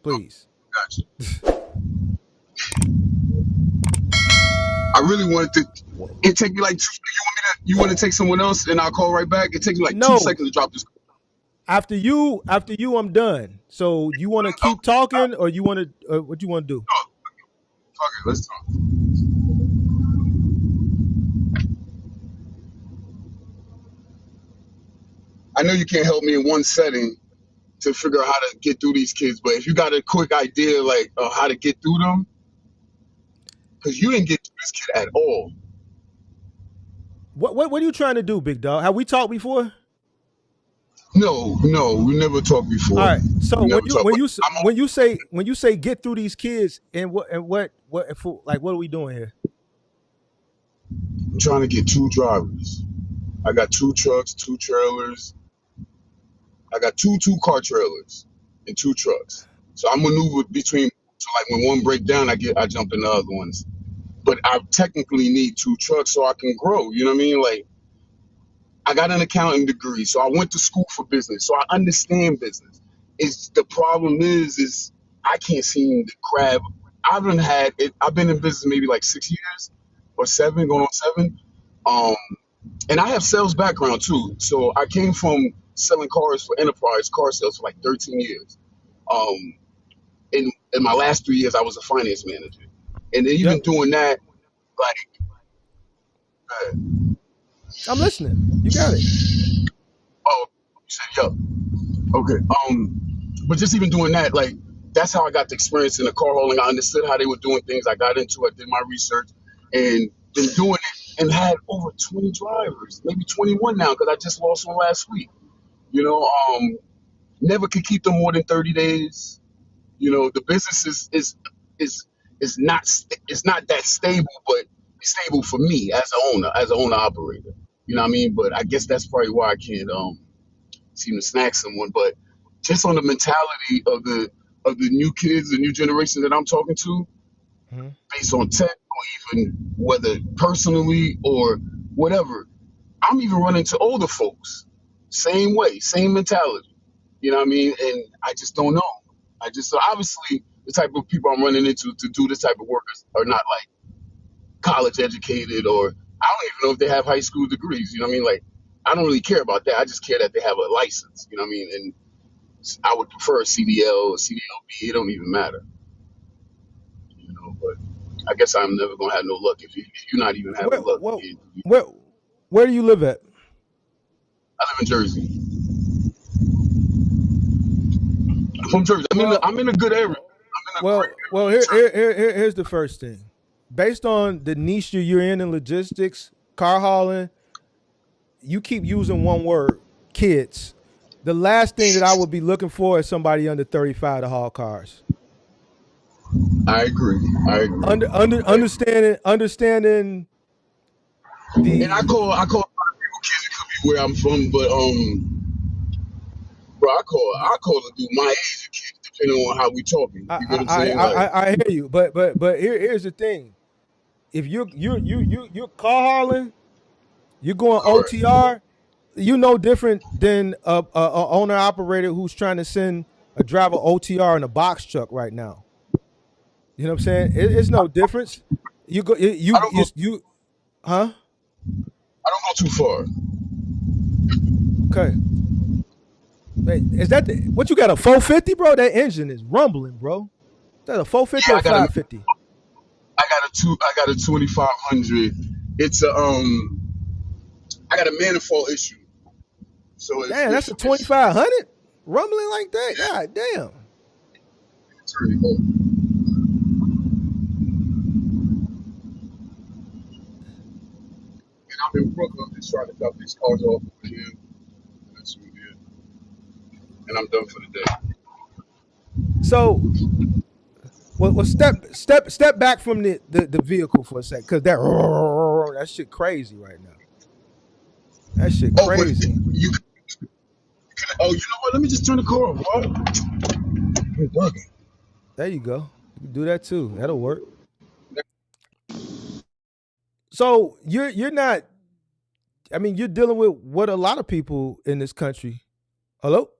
please. Gotcha. I really wanted to. It take me like you want to take someone else, and I'll call right back. It takes me like 2 seconds No, to drop this. after you, I'm done. So you want to Oh, keep talking, or you want to? What you want to do? fuck it, let's talk. I know you can't help me in one setting to figure out how to get through these kids, but if you got a quick idea like how to get through them, because you didn't get through this kid at all. What are you trying to do, big dog? Have we talked before? No, no, we never talked All before. right. So We never talked. But I'm when you say get through these kids, and what are we doing here? trying to get two drivers. I got two trucks, two trailers. I got two-car trailers and two trucks. So I maneuver between. So like when one break down, I jump in the other ones. But I technically need two trucks so I can grow. You know what I mean? Like I got an accounting degree, so I went to school for business, so I understand business. It's the problem is I can't seem to grab. I've been in business maybe like 6 years or seven, going on seven. Um, and I have sales background too. So I came from selling cars for enterprise car sales for like 13 years. Um, in my last 3 years, I was a finance manager, and then even Yep. doing that, like, uh, I'm listening. You got it. oh, you said yup. Okay. But just even doing that, like, that's how I got the experience in the car hauling. I understood how they were doing things. I got into it, did my research, and been doing it, and had over 20 drivers, maybe 21 now, because I just lost one last week. You know, never could keep them more than 30 days. You know, the business is it's not that stable, but it's stable for me as an owner operator. You know what I mean? But I guess that's probably why I can't seem to snag someone. But just on the mentality of the new kids, the new generation that I'm talking to, Mhm. based on tech or even whether personally or whatever, I'm even running to older folks. Same way, same mentality. You know what I mean? And I just don't know. I just so obviously the type of people I'm running into to do this type of work are not like college educated, or I don't even know if they have high school degrees. You know what I mean? Like I don't really care about that. I just care that they have a license. You know what I mean? And I would prefer a CDL or CDLB. It don't even matter. You know, but I guess I'm never gonna have no luck if you're not even Where having luck. where where where do you live at? I live in Jersey. I'm from Jersey. Well, I'm in a good area. I'm in a great well. area in Jersey. Here's the first thing. Based on the niche you're in logistics, car hauling, you keep using one word, kids. The last thing that I would be looking for is somebody under 35 to haul cars. I agree. I agree. I agree. Understanding And the I call a lot of people kids. It could be where I'm from, but bro, I call a dude my age a kid, depending on how we talking. You get what I'm saying? Like, I hear you, but here's the thing. If you're car hauling, you're going correct. OTR, you no different than a owner operator who's trying to send a driver OTR in a box truck right now. You know what I'm saying? It's no difference. You go I don't go. you huh? I don't go too far. Okay. Wait, is that what you got, a 450, bro? That engine is rumbling, bro. Is that a 450 Yeah, or 550? I got a 2500. It's a I got a manifold issue, so Damn, that's a it's 2500 rumbling like that. yeah, God damn. it's really cool. And I'm in Brooklyn. I'm just trying to drop these cars off over here. And that's really it. And I'm done for the day. So, well, step back from the vehicle for a sec, because that shit crazy right now. That shit Oh, but crazy. you can. Oh, you know what? Let me just turn the car off. What? You're bugging. There you go. You can do that too. That'll work. So you're not. I mean, you're dealing with what a lot of people in this country. Hello,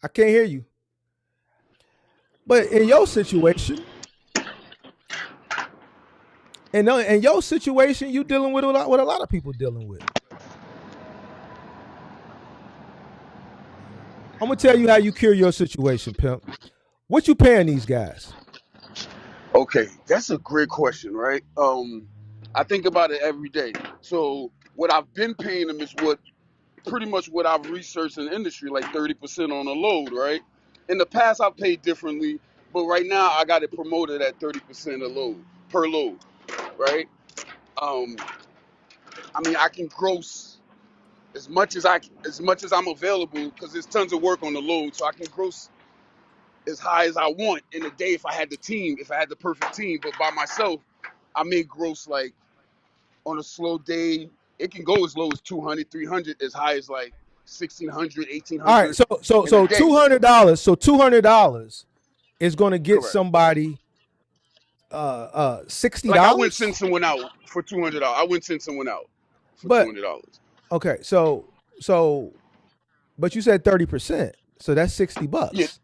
I can't hear you. But in your situation, in your situation, you dealing with what a lot of people dealing with. I'm gonna tell you how you cure your situation, pimp. What you paying these guys? Okay, that's a great question, right? I think about it every day. So what I've been paying them is what pretty much what I've researched in the industry, like 30% on a load, right? In the past, I've paid differently, but right now I got it promoted at 30% a load per load, right? Um, I mean, I can gross as much as I'm available because there's tons of work on the load, so I can gross as high as I want in a day if I had the team, if I had the perfect team. But by myself, I may gross like on a slow day, it can go as low as 200, 300, as high as like 1,600, eighteen All right, hundred so so in a so day. $200. So $200 is gonna get Correct. somebody sixty Like I wouldn't dollars. send someone out for $200. I wouldn't send someone out for two But hundred dollars. okay, so but you said 30%, so that's 60 Yeah, bucks.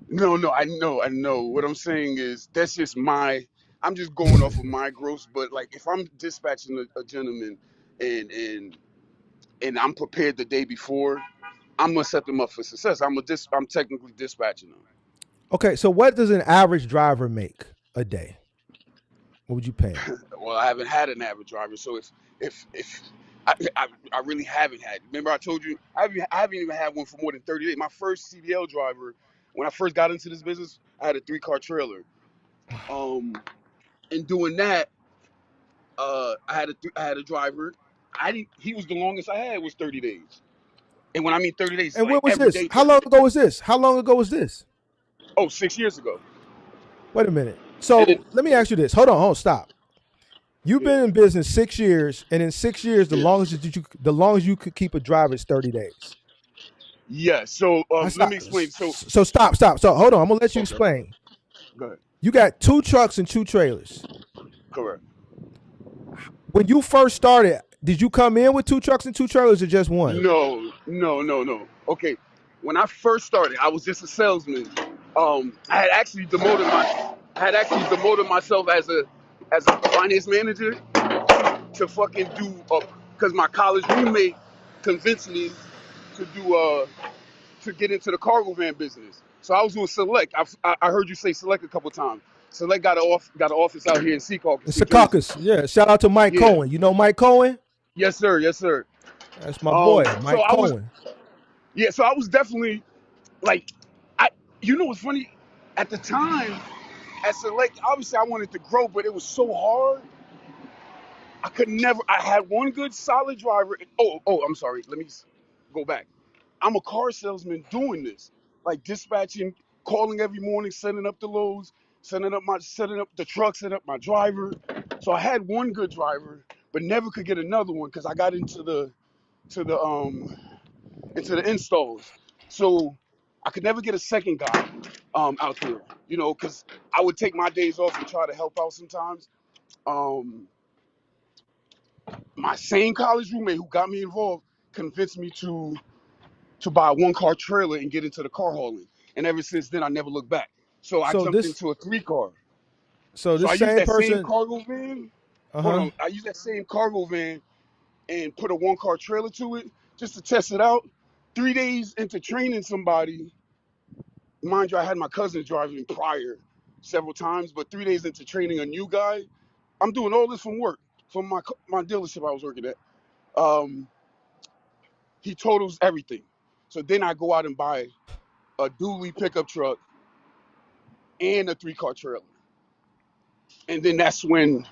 no, I know. What I'm saying is that's just my. I'm just going off of my gross. But like, if I'm dispatching a gentleman, and and and I'm prepared the day before, I'm gonna set them up for success. I'm technically dispatching them. Okay, so what does an average driver make a day? What would you pay him? Well, I haven't had an average driver, so if I really haven't had. Remember, I told you I haven't even had one for more than 30 days. My first CDL driver, when I first got into this business, I had a 3-car trailer. Um, and doing that, I had a driver. I didn't. He was the longest I had was 30 days. And when I mean 30 days, And like when was every this? day How 30 long days. ago was this? How long ago was this? Oh, 6 years ago. Wait a minute. And then So let me ask you this. Hold on, stop. You've yeah, been in business 6 years, and in 6 years, yeah, the longest you could keep a driver is 30 days. yeah. So I let stop. me explain. So So stop. So hold on. I'm gonna let you okay, explain. go ahead. You got 2 trucks and 2 trailers. Correct. When you first started, did you come in with 2 trucks and 2 trailers or just one? No, no, no, no. Okay, when I first started, I was just a salesman. I had actually demoted myself as a finance manager to fucking do because my college roommate convinced me to do to get into the cargo van business. So I was doing Select. I heard you say Select a couple times. Select got an office out here in Secaucus, It's New a Jersey. caucus. Yeah. Shout out to Mike Yeah. Cohen. You know Mike Cohen? Yes, sir. Yes, sir. That's my boy, So Mike I was Cohen. yeah. So I was definitely like I. You know what's funny? At the time, at Select, obviously I wanted to grow, but it was so hard. I could never. I had one good solid driver. I'm sorry. Let me go back. I'm a car salesman doing this, like dispatching, calling every morning, setting up the loads, setting up the truck, setting up my driver. So I had one good driver, but never could get another one because I got to the into the installs. So I could never get a second guy out there, because I would take my days off and try to help out sometimes. Um, my same college roommate who got me involved convinced me to buy a 1-car trailer and get into the car hauling. And ever since then, I never looked back. So I So jumped this into a 3-car. so So this I used same that same person, cargo van. Hold uh-huh. on. I used that same cargo van and put a 1-car trailer to it just to test it out. 3 days into training somebody, mind you, I had my cousin driving prior several times, but 3 days into training a new guy, I'm doing all this from work, from my dealership I was working at. Um, he totals everything. So then I go out and buy a dually pickup truck and a 3-car trailer. And then that's when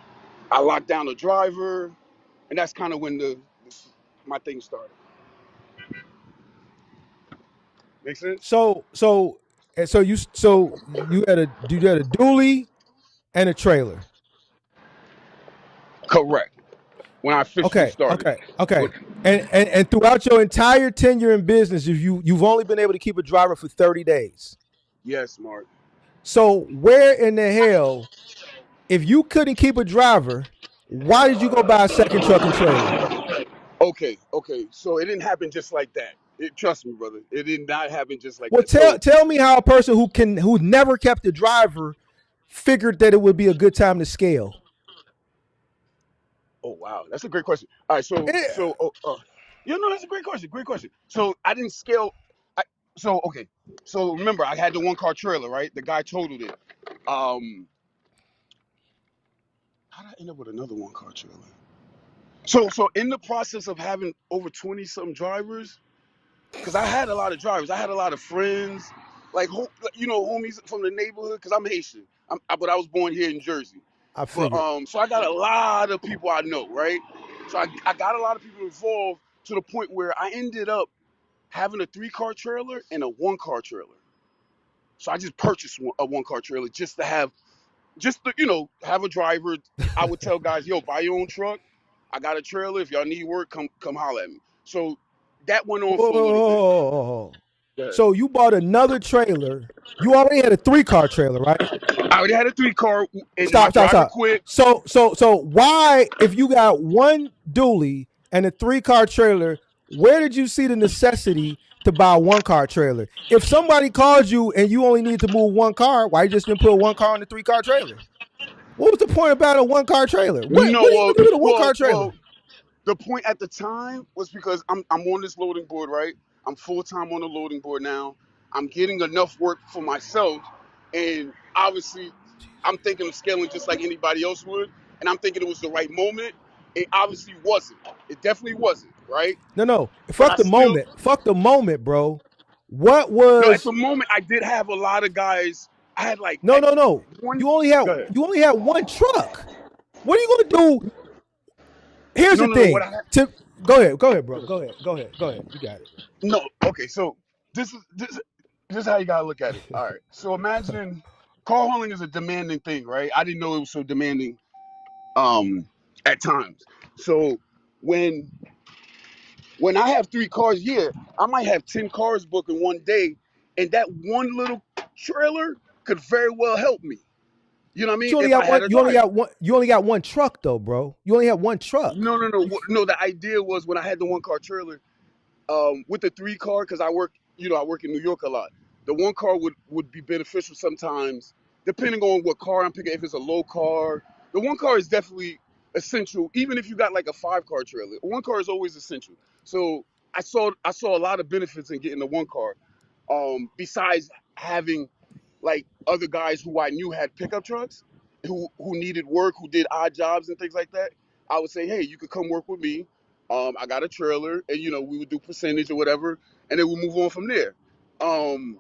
I locked down the driver, and that's kind of when my thing started. Make sense? So you had a dually and a trailer. Correct. When I officially Okay, started. okay, But okay. And throughout your entire tenure in business, you've only been able to keep a driver for 30 days. yes, Mark. So where in the hell, if you couldn't keep a driver, why did you go buy a second truck and trailer? Okay. So it didn't happen just like that. Trust me, brother. It did not happen just like Well, that. So, tell me how a person who never kept a driver figured that it would be a good time to scale. oh wow, that's a great question. All right, so Yeah, so you know that's a great question. Great question. So I didn't scale. I, so okay. So remember, I had the one car trailer, right? The guy totaled it. Um, how did I end up with another one car trailer? So in the process of having over 20 some drivers, because I had a lot of drivers, I had a lot of friends, like you know, homies from the neighborhood. Because I'm Haitian, but I was born here in Jersey. I But figured. so I got a lot of people I know, right? So I got a lot of people involved to the point where I ended up having a 3 car trailer and a 1 car trailer. So I just purchased a 1 car trailer just to have, just to, have a driver. I would tell guys, yo, buy your own truck. I got a trailer. If y'all need work, come holler at me. So that went on for a little bit. Whoa. Go ahead. So you bought another trailer. You already had a 3-car trailer, right? I already had a 3 car, and my driver Stop. quit. So why, if you got one dually and a 3-car trailer, where did you see the necessity to buy a 1-car trailer? If somebody called you and you only need to move 1 car, why you just didn't put 1 car on the 3-car trailer? What was the point about a 1-car trailer? What No, are you gonna do with a 1-car trailer? the point at the time was because I'm on this loading board, right? I'm full time on the loading board now. I'm getting enough work for myself, and obviously, I'm thinking of scaling just like anybody else would, and I'm thinking it was the right moment. It obviously wasn't. It definitely wasn't, right? No. But Fuck I the still, moment. Fuck the moment, bro. What no. At was the moment, I did have a lot of guys. I had like no. one. You only had Go ahead. you only had one truck. What are you gonna do? Here's No, the no, no. What thing. I had. To go ahead, bro. Go ahead. You got No. Okay. So this is how you gotta look at it. All right. So imagine car hauling is a demanding thing, right? I didn't know it was so demanding at times. So when when I have 3 cars, yeah, I might have 10 cars booked in one day, and that one little trailer could very well help me. You know what I But mean? If I had a driver. you only got one truck though, bro. You only had one truck. No, no, no, You, no. The idea was when I had the 1 car trailer, with the 3 car, because I work in New York a lot. The 1 car would be beneficial sometimes, depending on what car I'm picking. If it's a low car, the 1 car is definitely essential. Even if you got like a 5 car trailer, 1 car is always essential. So I saw a lot of benefits in getting the 1 car. Besides having like other guys who I knew had pickup trucks, who needed work, who did odd jobs and things like that, I would say, hey, you could come work with me. I got a trailer, and we would do percentage or whatever, and then we move on from there. Um,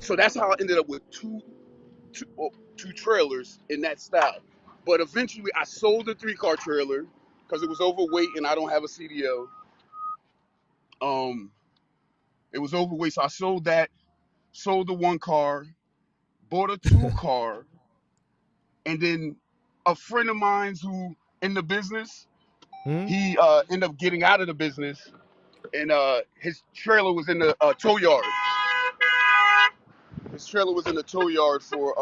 so that's how I ended up with two trailers in that style. But eventually, I sold the 3 car trailer because it was overweight, and I don't have a CDL. Um, it was overweight, so I sold that. Sold the 1 car, bought a 2 car, and then a friend of mine's who in the business, hmm? he ended up getting out of the business, and his trailer was in the tow yard. His trailer was in the tow yard for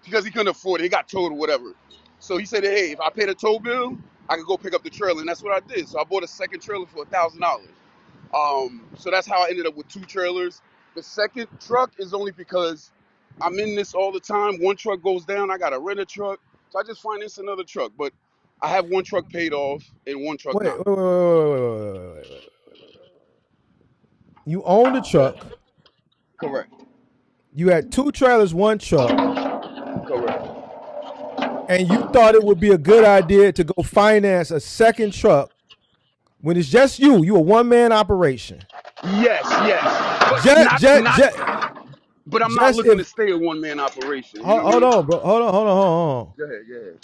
because he couldn't afford it. He got towed or whatever. So he said, hey, if I pay the tow bill, I could go pick up the trailer, and that's what I did. So I bought a second trailer for $1,000. So that's how I ended up with 2 trailers. The second truck is only because I'm in this all the time. One truck goes down, I gotta rent a truck, so I just finance another truck. But I have one truck paid off and one truck not. Wait. You owned a truck. Correct. You had 2 trailers, one truck, Correct. and you thought it would be a good idea to go finance a second truck when it's just you. You a 1-man operation. Yes, yes, but Just, not just, not. just, But I'm not just looking if to stay a 1-man operation. You know what I hold mean? on, bro. Hold on. Go ahead, go ahead.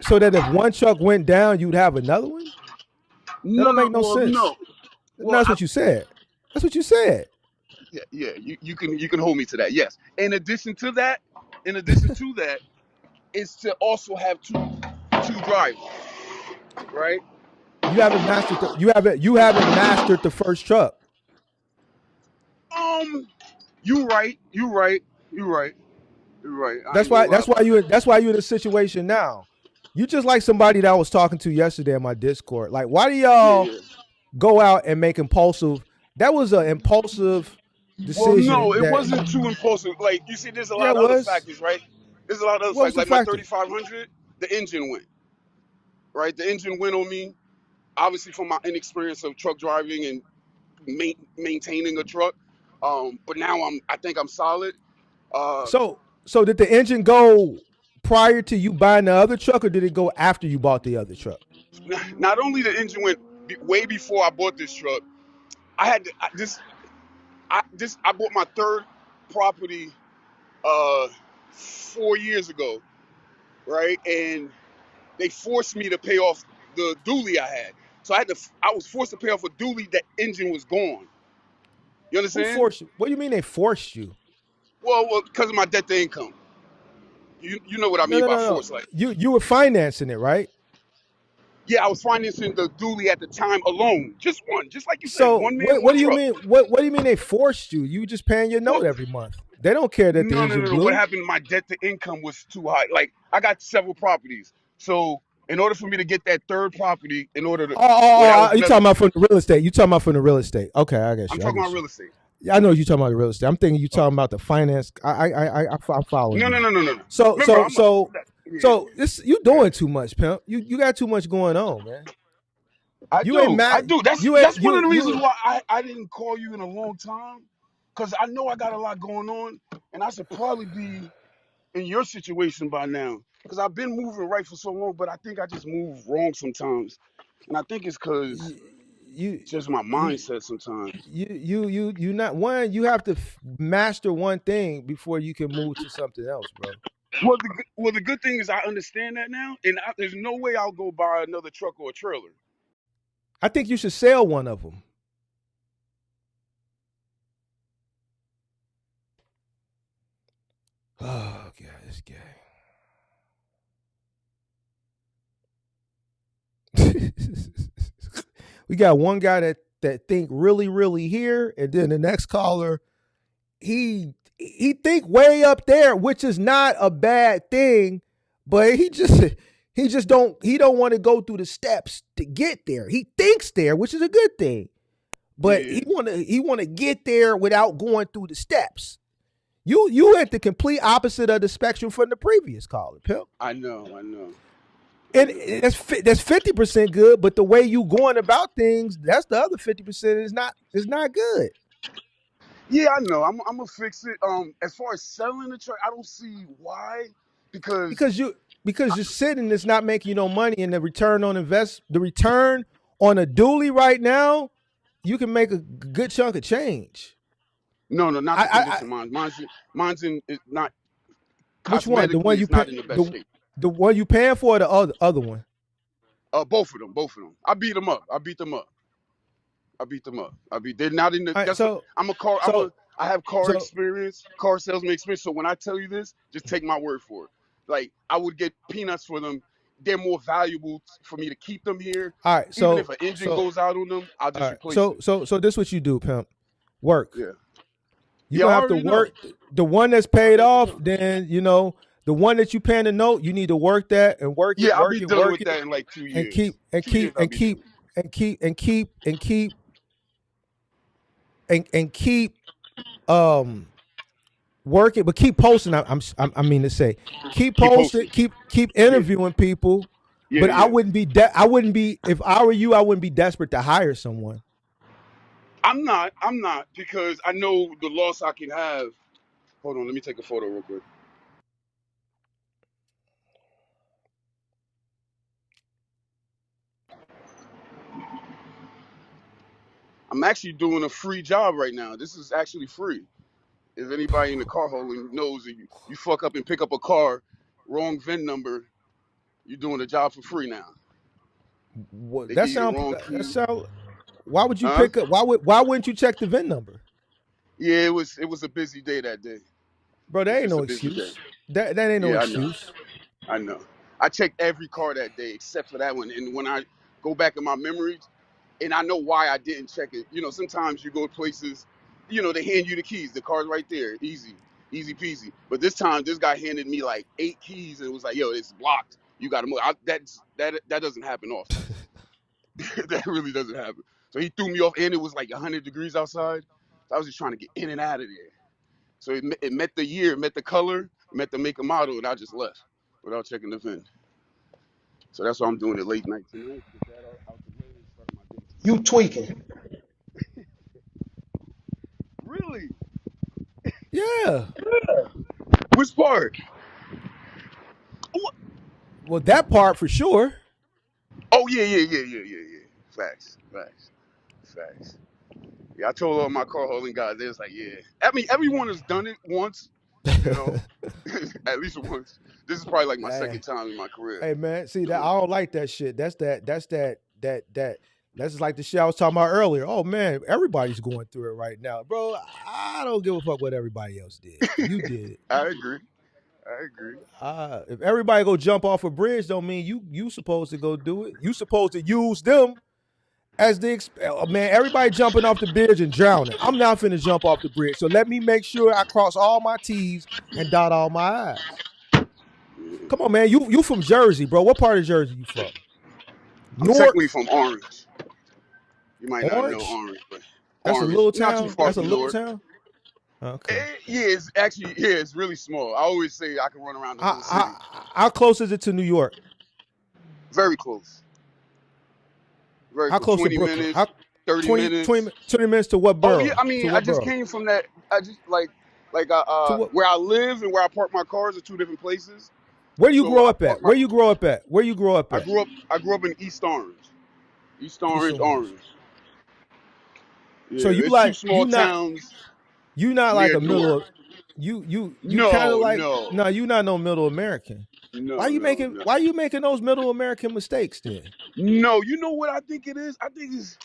So that if one truck went down, you'd have another one? That No, don't no, make no well, sense. no. Well, That's what you said. That's what you said. yeah, yeah. You can hold me to that. Yes. In addition to that, is to also have two drivers, right? You haven't mastered the first truck. Um, you right, you right, you right, you right. I That's ain't gonna why lie that's why about you that. that's why you're in a situation now. You just like somebody that I was talking to yesterday in my Discord. Like, why do Yeah, y'all yeah. go out and make impulsive? That was an impulsive Well, no, decision. it That wasn't too impulsive. Like you see, there's a yeah, lot it of other was. factors, right? There's a lot of other What was factors. the Like my factor? 3500, the engine went right. The engine went on me. Obviously, from my inexperience of truck driving and maintaining a truck. But now I think I'm solid. Uh, So did the engine go prior to you buying the other truck, or did it go after you bought the other truck? Not only the engine went way before I bought this truck. I had to, I bought my third property 4 years ago, right? And they forced me to pay off the dually I had. So I was forced to pay off a dually that engine was gone. You Who understand? forced you? What do you mean they forced you? Well, because of my debt to income. You know what I No, mean no, by no, no. force, like. You were financing it, right? Yeah, I was financing the dually at the time alone, just one, just like you said, So one man, what one do you truck. mean? What do you mean they forced you? You just paying your Well, note every month. They don't care that the no, no, engine no, no. What blew. happened? My debt to income was too high. Like I got several properties, so in order for me to get that third property, in order to, well, that was You another. talking about from the real estate? You talking about from the real estate? Okay, I get I'm you. I talking get about you. real estate. Yeah, I know you talking about the real estate. I'm thinking you talking Okay. about the finance. I'm following No, you no, now. no, no, no, no. So Remember, so so yeah, so this you yeah. doing too much, pimp. You got too much going on, man. I You ain't do, I mad. do. That's You ain't that's one of you the reasons you. why I didn't call you in a long time, because I know I got a lot going on, and I should probably be in your situation by now, because I've been moving right for so long, but I think I just move wrong sometimes, and I think it's because You it's just my you mindset sometimes. you not one. You have to master one thing before you can move to something else, bro. Well, the good thing is I understand that now, and there's no way I'll go buy another truck or a trailer. I think you should sell one of them. Oh god, this guy. We got one guy that think really here, and then the next caller he think way up there, which is not a bad thing, but he don't want to go through the steps to get there. He thinks there, which is a good thing, but Yeah, he want to get there without going through the steps. You at the complete opposite of the spectrum from the previous caller, Pimp. I know, I know, I And know. that's 50% good, but the way you going about things, that's the other 50% is not good. Yeah, I know. I'm gonna fix it. As far as selling the truck, I don't see why, because because you're sitting, it's not making you no money, and the return on a dually right now, you can make a good chunk of change. no, no, not I, the I, I condition. Mine's in is not which one? The one cosmetically. you It's pay not in the best shape. the one you paying for, or the other one? Both of them, both of them. I beat them up. I beat them up. I beat them up. They're not in the. All right, That's what I'm a car. so I have car so experience, car salesman experience. So when I tell you this, just take my word for it. Like I would get peanuts for them. They're more valuable for me to keep them here. all right, Even if an engine goes out on them, I'll all just right, replace it. so this what you do, pimp. Work. Yeah. You're Yeah, I gonna have to already know. work the one that's I paid already off. know. Then the one that you paying the note. You need to work that and Yeah, I'll be dealing work with it, that in like two and years. 2 years I'll be dealing. keep um working, but keep posting. I mean to say, keep Keep posting, posting. keep Yeah. interviewing people. Yeah, But yeah. I wouldn't be if I were you. I wouldn't be desperate to hire someone. I'm not because I know the loss I can have. Hold on, let me take a photo real quick. I'm actually doing a free job right now. This is actually free. If anybody in the car hauling knows that you fuck up and pick up a car, wrong VIN number, you're doing a job for free now. What They give that you the sound? wrong That key. sound. Why would you Huh? pick up? Why wouldn't you check the VIN number, Yeah, it was a busy day that day. bro? It That was ain't just no a busy day. excuse. That ain't no Yeah, I know. excuse. I know. I checked every car that day except for that one. And when I go back in my memories, and I know why I didn't check it. Sometimes you go to places, they hand you the keys. The car's right there. Easy, easy peasy. But this time, this guy handed me like 8 keys and was like, yo, it's blocked. You got to move. That doesn't happen often. That really doesn't happen. So he threw me off, and it was like 100 degrees outside. So I was just trying to get in and out of there. So it met the year, met the color, met the make and model, and I just left without checking the VIN. So that's why I'm doing it late night tonight. Get that out the way and start my day You tweaking. tomorrow. Really? Yeah. Which part? What? Well, that part for sure. Oh yeah. Facts, facts, facts. Yeah, I told all my car hauling guys, they was like, yeah. I mean, everyone has done it once, you know, at least once. This is probably like my second Hey, time in my career hey, man. See that doing I it. don't like that shit. That's just like the shit I was talking about earlier. Oh man, everybody's going through it right now, bro. I don't give a fuck what everybody else did. You did it. I agree. I agree. If everybody go jump off a bridge, don't mean you supposed to go do it. You supposed to use them as man. Everybody jumping off the bridge and drowning. I'm not finna jump off the bridge, so let me make sure I cross all my T's and dot all my I's. Yeah. Come on, man. You from Jersey, bro? What part of Jersey you from? I'm technically Newark, from Orange. You might not know Orange. Orange, but That's a Orange, little not too town. far That's a from little Newark. town. Okay. Yeah, it's actually it's really small. I always say I can run around the whole city. How close is it to New York? Very close. Very How close. close to 20 Brooklyn? minutes, How 30 minutes. 20 minutes to what Oh yeah, borough? I To mean, I what just borough? came from that. I just To what? where I live and where I park my cars are two different places. Where you So grow I up park at? my. Where you grow up at? Where you grow up at? I grew up in East Orange. East East Orange, Orange. Orange. So Yeah, you there's two like small towns you not like near a Newark. middle of you kind of No, like no, no, you not no middle American. no, no, no. Why you making those middle American mistakes then? No, you know what I think it is? I think it's.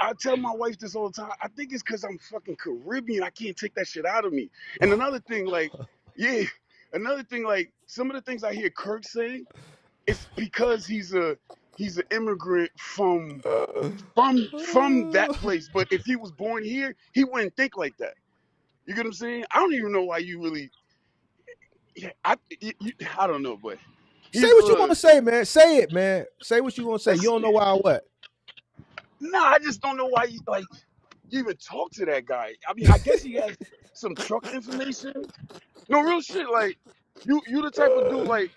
I tell my wife this all the time. I think it's because I'm fucking Caribbean. I can't take that shit out of me. And another thing, like, yeah, another thing, like, some of the things I hear Kirk say, it's because he's an immigrant from that place. But if he was born here, he wouldn't think like that. You get what I'm saying? I don't even know why you really. Yeah, I don't know, but Say he's what you want to say, man. Say it, man. Say what you want to say. You that's don't know why what. nah. I just don't know why you like. You even talk to that guy. I mean, I guess he has some truck information. No real shit. Like you the type of dude like,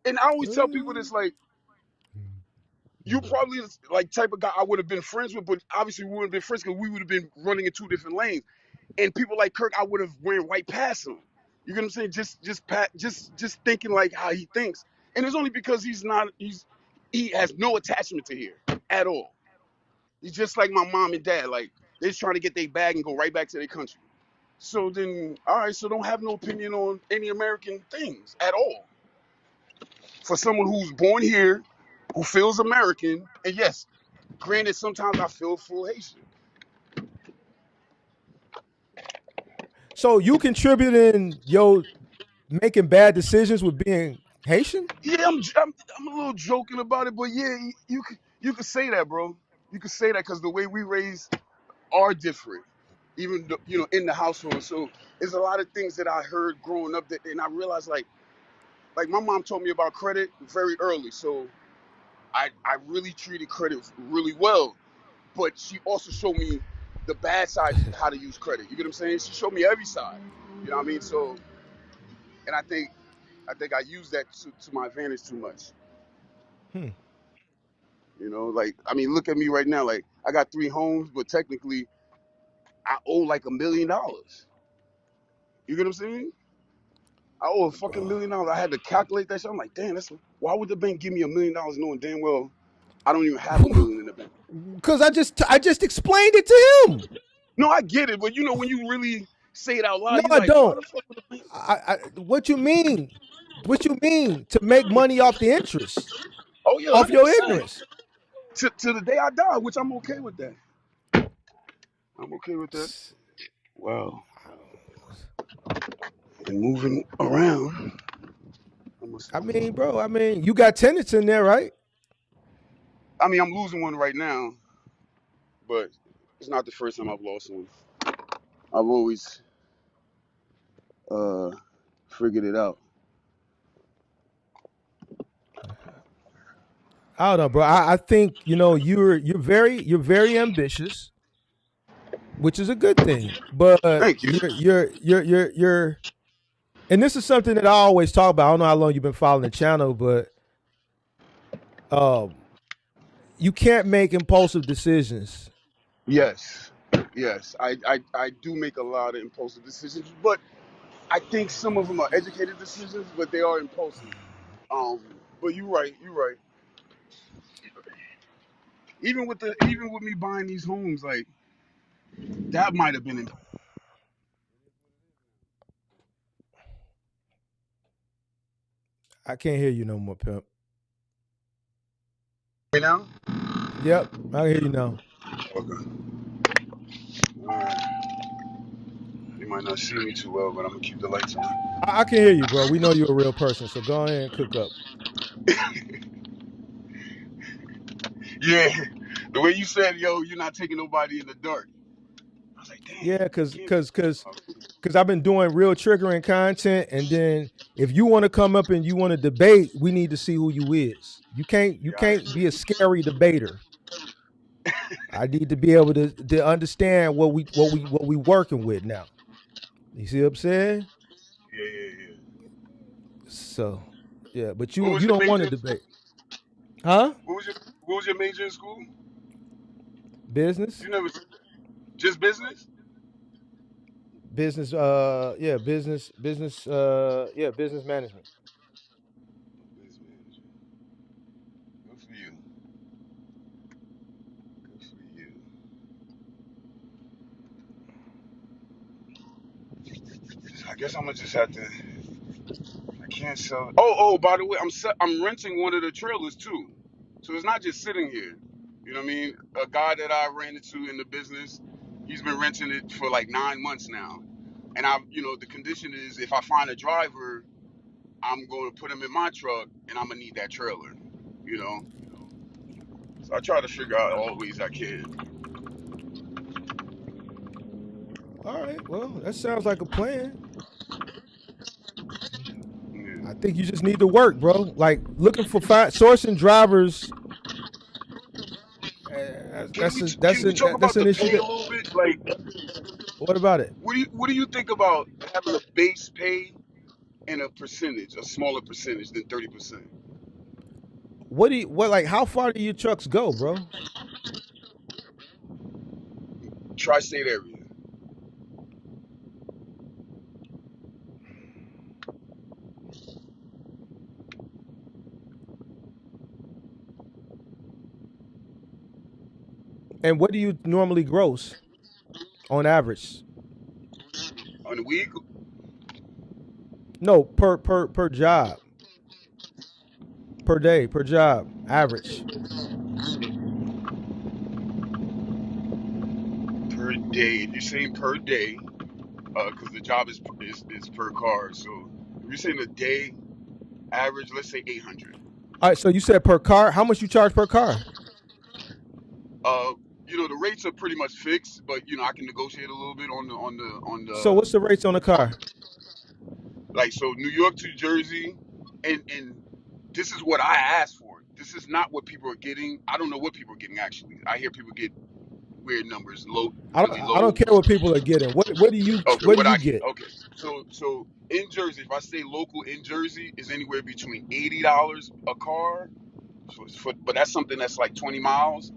and I always tell people this like, you probably is, like type of guy I would have been friends with, but obviously we wouldn't have been friends because we would have been running in two different lanes. And people like Kirk, I would have went right past him. You get what I'm saying? Just thinking like how he thinks, and it's only because he has no attachment to here at all. He's just like my mom and dad. Like they're just trying to get their bag and go right back to their country. So then, all right, so don't have no opinion on any American things at all. For someone who's born here, who feels American, and yes, granted, sometimes I feel full Haitian. So you contributing yo making bad decisions with being Haitian? Yeah, I'm a little joking about it, but yeah, you could say that, bro. You could say that because the way we raise are different, even though, in the household. So there's a lot of things that I heard growing up that, and I realized like my mom told me about credit very early, so I really treated credit really well. But she also showed me the bad side, how to use credit. You get what I'm saying? She showed me every side. You know what I mean? So, and I think I use that to my advantage too much. Hmm. Like I mean, look at me right now. Like I got three homes, but technically I owe like $1 million. You get what I'm saying? I owe a fucking $1 million. I had to calculate that shit. I'm like, damn, why would the bank give me $1 million knowing damn well I don't even have $1 million in the bank? Because I just explained it to him. No, I get it, but when you really say it out No, loud, you're I like, why don't. the fuck would the bank? What you mean? What you mean to make money off the interest, Oh yeah, off hundred your percent. ignorance? To the day I die, which I'm okay with that. I'm okay with that. Wow. And moving around, I mean, bro. I mean, you got tenants in there, right? I mean, I'm losing one right now, but it's not the first time I've lost one. I've always uh figured it out. I don't know, bro. I think you're very ambitious, which is a good thing. But Thank you. you're and this is something that I always talk about. I don't know how long you've been following the channel, but um, you can't make impulsive decisions. Yes, yes, I do make a lot of impulsive decisions, but I think some of them are educated decisions, but they are impulsive. Um, but you're right, you're right. Even with me buying these homes, like that might have been I can't hear you no more, pimp. right now. Yep, I can hear you now. Okay. Alright. You might not see me too well, but I'm gonna keep the lights on. I can hear you, bro. We know you're a real person, so go ahead and cook up. Yeah, the way you said, yo, you're not taking nobody in the dark. I was like, damn, Yeah, you cause can't. cause cause cause I've been doing real triggering content, and then if you want to come up and you want to debate, we need to see who you is. You Yeah, I can't be a scary debater. I need to be able to understand what we working with now. You see what I'm saying? yeah, yeah, yeah. So yeah, but What you was your don't want major? to debate, huh? What was your What was your major in school? Business, You never just business. business, yeah, business, yeah, business management. Business manager. Good for you. Good for you. I guess I'm gonna just have to. I can't sell. Oh, by the way, I'm renting one of the trailers too, so it's not just sitting here. You know what I mean? A guy that I ran into in the business, he's been renting it for like 9 months now, and the condition is if I find a driver, I'm going to put him in my truck, and I'm gonna need that trailer. You know, so I try to figure out all ways I can. All right, well, that sounds like a plan. Yeah. I think you just need to work, bro. Like looking for sourcing drivers. Can we can we talk That's about an the issue. pay a That little bit? Like, what about it? what do you think about having a base pay and a percentage, a smaller percentage than 30%? What like how far do your trucks go, bro? Tri-state area. And what do you normally gross on average? On the week, No, per job, per day, per job, average. per day. If you're saying per day, because the job is per car. So if you're saying a day average, let's say 800. All right, so you said per car. How much you charge per car? Uh, the rates are pretty much fixed, but I can negotiate a little bit on So what's the rates on the car? like so New York to Jersey, and this is what I asked for. This is not what people are getting. I don't know what people are getting actually. I hear people get weird numbers, low, really I low. don't care what people are getting. Okay, What do what you I get? get? Okay, so in Jersey, if I stay local in Jersey, is anywhere between $80 a car, but that's something that's like 20 miles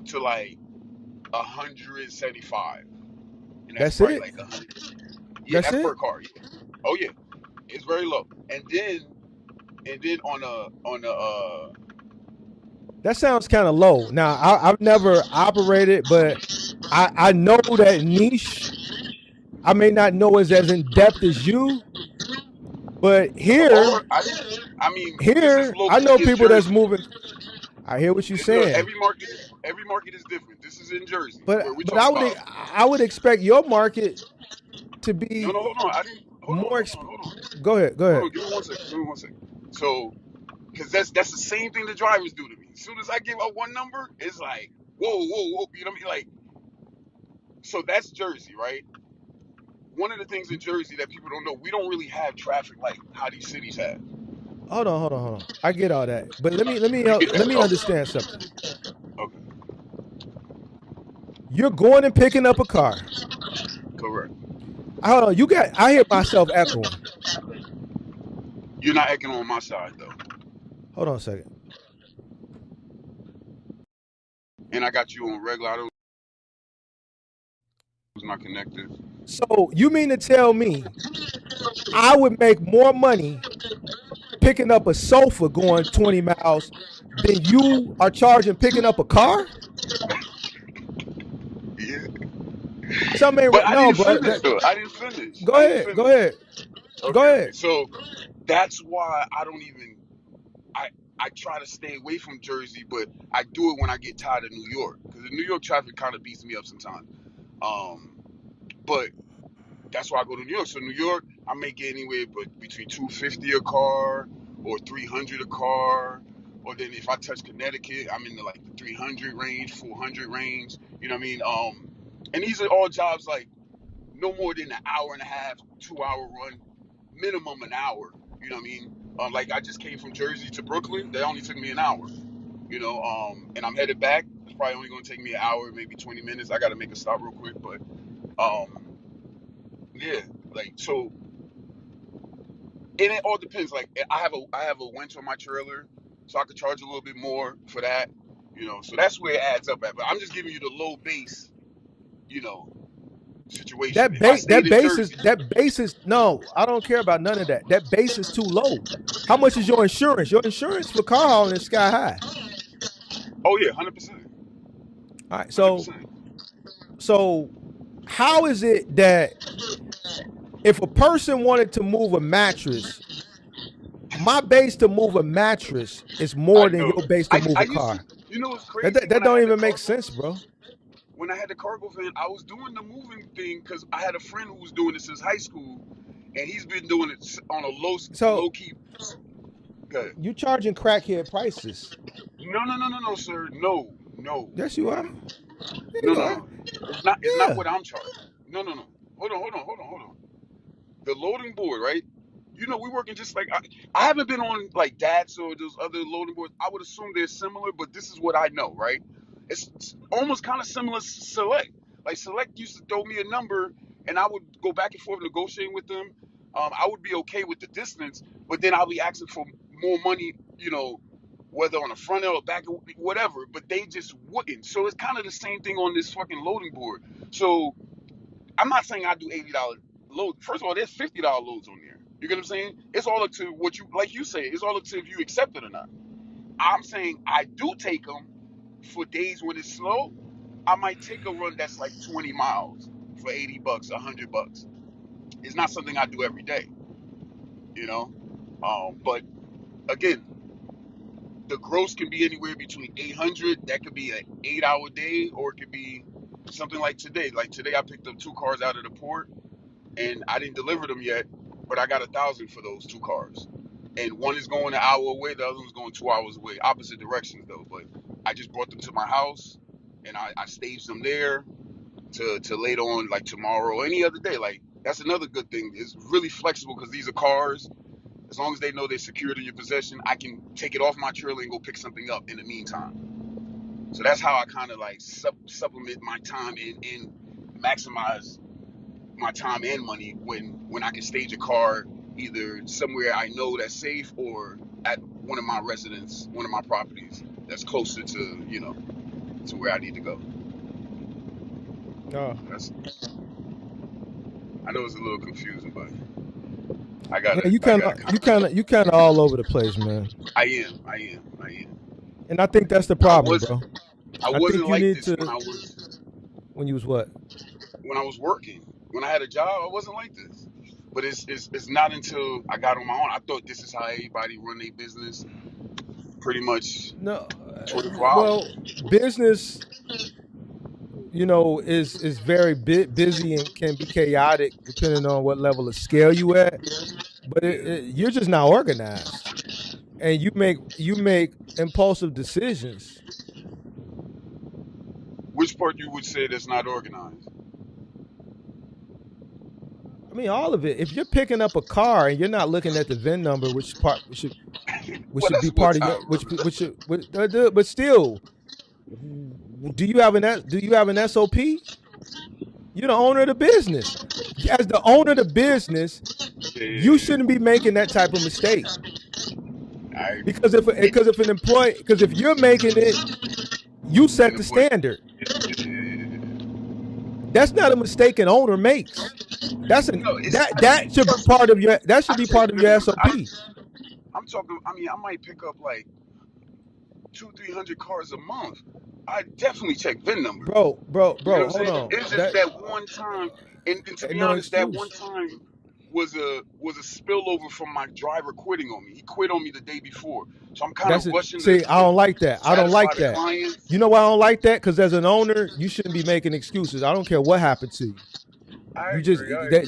to like 175, and that's That's probably it. like 100. Yeah, That's that's per it. car. Yeah. Oh yeah, it's very low. And then That sounds kind of low. Now I've never operated, but I know that niche. I may not know as in depth as you, but or I mean, this is here I local know in people that's Jersey. moving. I hear what you're Look, saying, every market is different. This is in Jersey, but where we're but talking about. I would expect your market to No, be no, hold on. I didn't. Hold on, more. hold on, hold on. Go ahead. Go Hold ahead. on, give me 1 second. Give me 1 second. So, because that's the same thing the drivers do to me. As soon as I give up one number, it's like, whoa, whoa, whoa. You know what I mean? Like, so that's Jersey, right? One of the things in Jersey that people don't know, we don't really have traffic like how these cities have. hold on. I get all that, but let me let me You get let that? me understand something. Okay, You're going and picking up a car. correct. Hold on, you got. I hear myself echoing. You're not acting on my side though, Hold on a second. and I got you on regular. I don't was not connected. So you mean to tell me I would make more money picking up a sofa going 20 miles than you are charging picking up a car? Yeah, Something but ain't I no, didn't bro. finish though. I didn't finish. Go I ain't ahead. Go finished. ahead. Go Okay, okay. ahead. So that's why I don't even. I I try to stay away from Jersey, but I do it when I get tired of New York because the New York traffic kind of beats me up sometimes. Um, but that's why I go to New York. So New York, I may get anywhere but between 250 a car or 300 a car. Or then if I touch Connecticut, I'm in the like the 300 range, 400 range. You know what I mean? And these are all jobs like no more than an hour and a half, 2 hour run, minimum an hour. You know what I mean? Like I just came from Jersey to Brooklyn. They only took me an hour. And I'm headed back. It's probably only gonna take me an hour, maybe 20 minutes. I gotta make a stop real quick, but yeah, like so. And it all depends. Like I have a winch on my trailer, so I could charge a little bit more for that. So that's where it adds up at. But I'm just giving you the low base, you know, situation. That If I base stayed in Jersey, that base is no, I don't care about none of that. That base is too low. How much is your insurance? Your insurance for car hauling is sky high. oh yeah, 100%, All right. hundred So percent. so how is it that if a person wanted to move a mattress, my base to move a mattress is I more than know. your base to I move a used to. car. What's That, crazy? that that When I don't had the even make cargo, sense, bro. when I had the cargo van, I was doing the moving thing because I had a friend who was doing it since high school, and he's been doing it on a low So key. Good. you charging crackhead prices. No, no, no, no, no, sir. No, no, Yes, you no, are. no, Yeah, no, you no, are. no. It's not Yeah. what I'm charging. No, no, no. Hold on. The loading board, right? We're working just like I haven't been on like DATS or those other loading boards. I would assume they're similar, but this is what I know, right? It's almost kind of similar to Select. Like Select used to throw me a number, and I would go back and forth negotiating with them. I would be okay with the distance, but then I'll be asking for more money, whether on the front end or back, whatever. But they just wouldn't. So it's kind of the same thing on this fucking loading board. So I'm not saying I do $80 load. First of all, there's $50 loads on there. You get what I'm saying? It's all up to what you, like you say, it's all up to if you accept it or not. I'm saying I do take them for days when it's slow. I might take a run that's like 20 miles for $80, $100. It's not something I do every day, you know. But again, the gross can be anywhere between 800. That could be an 8 hour day, or it could be something like today. Like today, I picked up two cars out of the port and I didn't deliver them yet, but I got 1,000 for those two cars. And one is going an hour away, the other one's going 2 hours away, opposite directions though. But I just brought them to my house, and I staged them there to later on, like tomorrow or any other day. Like that's another good thing. It's really flexible because these are cars. As long as they know they're secured in your possession, I can take it off my trailer and go pick something up in the meantime. So that's how I kind of like supplement my time and maximize my time and money when I can stage a car either somewhere I know that's safe or at one of my one of my properties that's closer to to where I need to go. Oh. That's I know it's a little confusing, but Yeah, I gotta kind of you kind of all over the place, man. I am. And I think that's the I problem, was bro. I I think wasn't you like need this to when you was what? when I was working. When I had a job, I wasn't like this. But it's not until I got on my own. I thought this is how everybody run their business, pretty much No, 24 well, hours. business, is very busy and can be chaotic depending on what level of scale you at. But Yeah. you're just not organized, and you make impulsive decisions. Which part you would say that's not organized? I mean, all of it. If you're picking up a car and you're not looking at the VIN number, which Well, should be that's one part of your time, brother. but still, do you have an SOP? You're the owner of the business. As the owner of the business, you Yeah, shouldn't be making that type of mistake. I agree. Because if an employee, because if you're making it, you set And the the point, standard. yeah. That's not a mistake an owner makes. No, it's That should be trust me. part of your I take part of your VIN. SOP. I'm talking. I mean, I might pick up like 200-300 cars a month. I definitely check VIN numbers. You know what I'm Hold saying? on. It's just That that one time, and to ain't be no honest, that one excuse. time was a spillover from my driver quitting on me. He quit on me the day before, so I'm kind of That's it. rushing See, I don't like to that. I don't satisfy like the that. clients. You know why I don't like that? Because as an owner, you shouldn't be making excuses. I don't care what happened to you. I You just agree. I agree.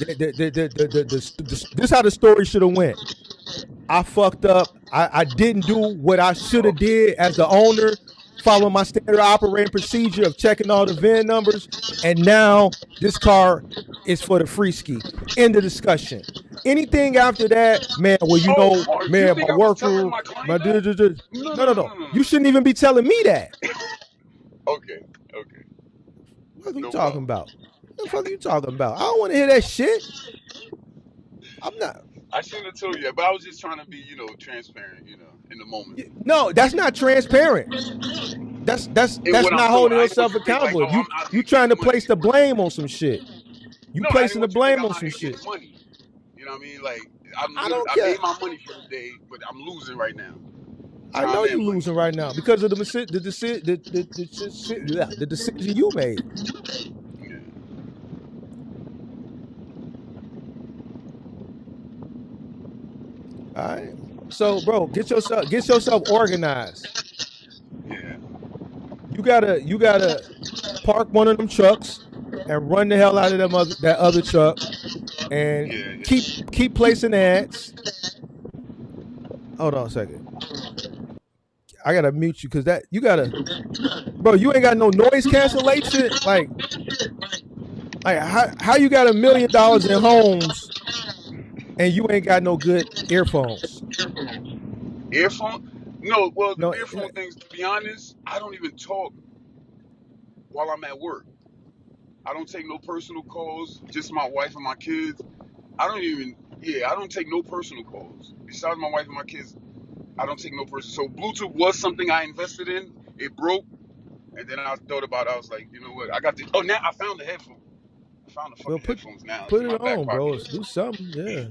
this is how the story should have went. I fucked up. I didn't do what I should have Okay. did as the owner, following my standard operating procedure of checking all the VIN numbers, and now this car is for the free ski. End of discussion. Anything after that, man, well, Oh, Mark, you man, my think I was telling worker, my my client that? No, no, no, no, no, no. no, no, You no. shouldn't even be telling me that. Okay, okay, What are you no talking problem. about? What the fuck are you talking about? I don't want to hear that shit. I'm not. I shouldn't have told you that, but I was just trying to be, transparent, in the moment. No, that's not transparent. And That's what I'm not doing, holding I didn't want yourself you to think like, accountable. oh, I'm out You here trying getting to money. place the blame on some shit. You No, I didn't placing the want you to think blame I'm on out some here shit. getting money. You know what I mean? Like I don't I care. made my money for the day, but I'm losing right now, I time know and you money. losing right now because of the decision you made. Yeah, All right. So, bro, get yourself organized. yeah, You gotta park one of them trucks and run the hell out of that other truck and yeah, keep placing ads. Hold on a second. I gotta mute you because that you gotta, bro. You ain't got no noise cancellation. Like how you got $1 million in homes and you ain't got no good earphones? yeah. Earphone? No, well, the No, earphone things. To be honest, I don't even talk while I'm at work. I don't take no personal calls. Just my wife and my kids. I don't even. Yeah, I don't take no personal calls. Besides my wife and my kids, I don't take no personal. So Bluetooth was something I invested in. It broke, and then I thought about it. I was like, you know what? I got the. Oh, now I found the headphone. I found the well fucking headphones now. It's put in it my back on, bro. pocket. Let's do something. Yeah,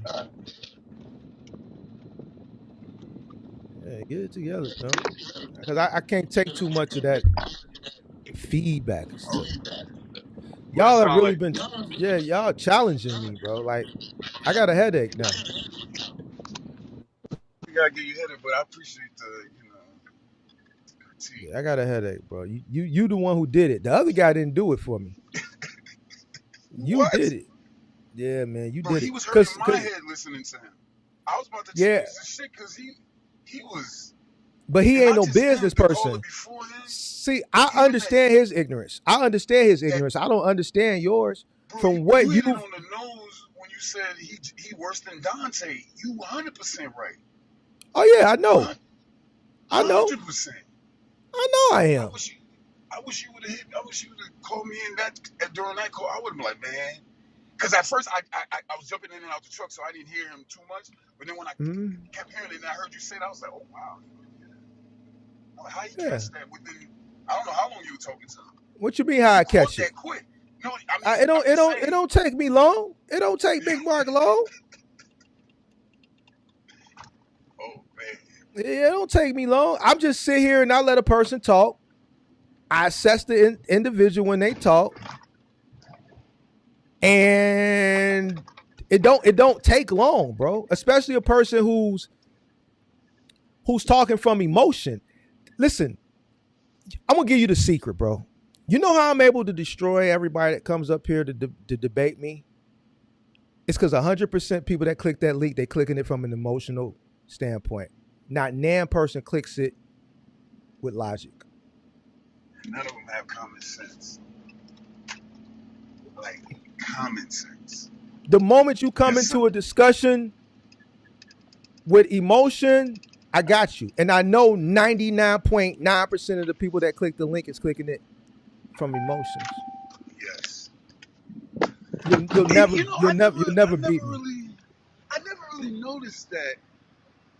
yeah. Get it together, pimp. Because I can't take too much of that feedback and stuff. What it Y'all have sound really like? been, yeah, y'all challenging me, bro. Like I got a headache now. You gotta get your head in, but I appreciate the, critique. Yeah, I got a headache, bro. You the one who did it. The other guy didn't do it for me. You What? did it. Yeah, man, you Bro, did he it. was hurting my head listening to him. I was about to Yeah, change the shit because he was, but he and ain't not no just him, business the caller person. before him, See, I even that understand his ignorance. I understand his that ignorance. I don't understand yours. bro, From you what hit it you've, on the nose when you said he worse than Dante. You 100% right. oh yeah, I know, I know, 100%. I know, I I am. wish you, I wish you would have hit. I wish you would have called me in that during that call. I would have been like, man, because at first I was jumping in and out the truck, so I didn't hear him too much. But then when I Mm, kept hearing it and I heard you say it, I was like, oh wow, I'm like, how you yeah. catch that within? I don't know how long you were talking to him. What you mean? How You I caught catch it? that quick. No, I mean I'm It just don't, it saying. don't take me long. It don't take Big Mark long. Oh man, It don't take me long. I'm just sit here and I let a person talk. I assess the individual when they talk, and it don't take long, bro. Especially a person who's talking from emotion. Listen, I'm gonna give you the secret, bro. You know how I'm able to destroy everybody that comes up here to debate me? It's because 100% people that click that link, they clicking it from an emotional standpoint. Not nan person clicks it with logic. none of them have common sense. Like common sense. The moment you come Yes, into a discussion with emotion, I got you. And I know 99.9% of the people that click the link is clicking it from emotions. yes. You'll And, never you'll never you'll never beat me. I never really noticed that.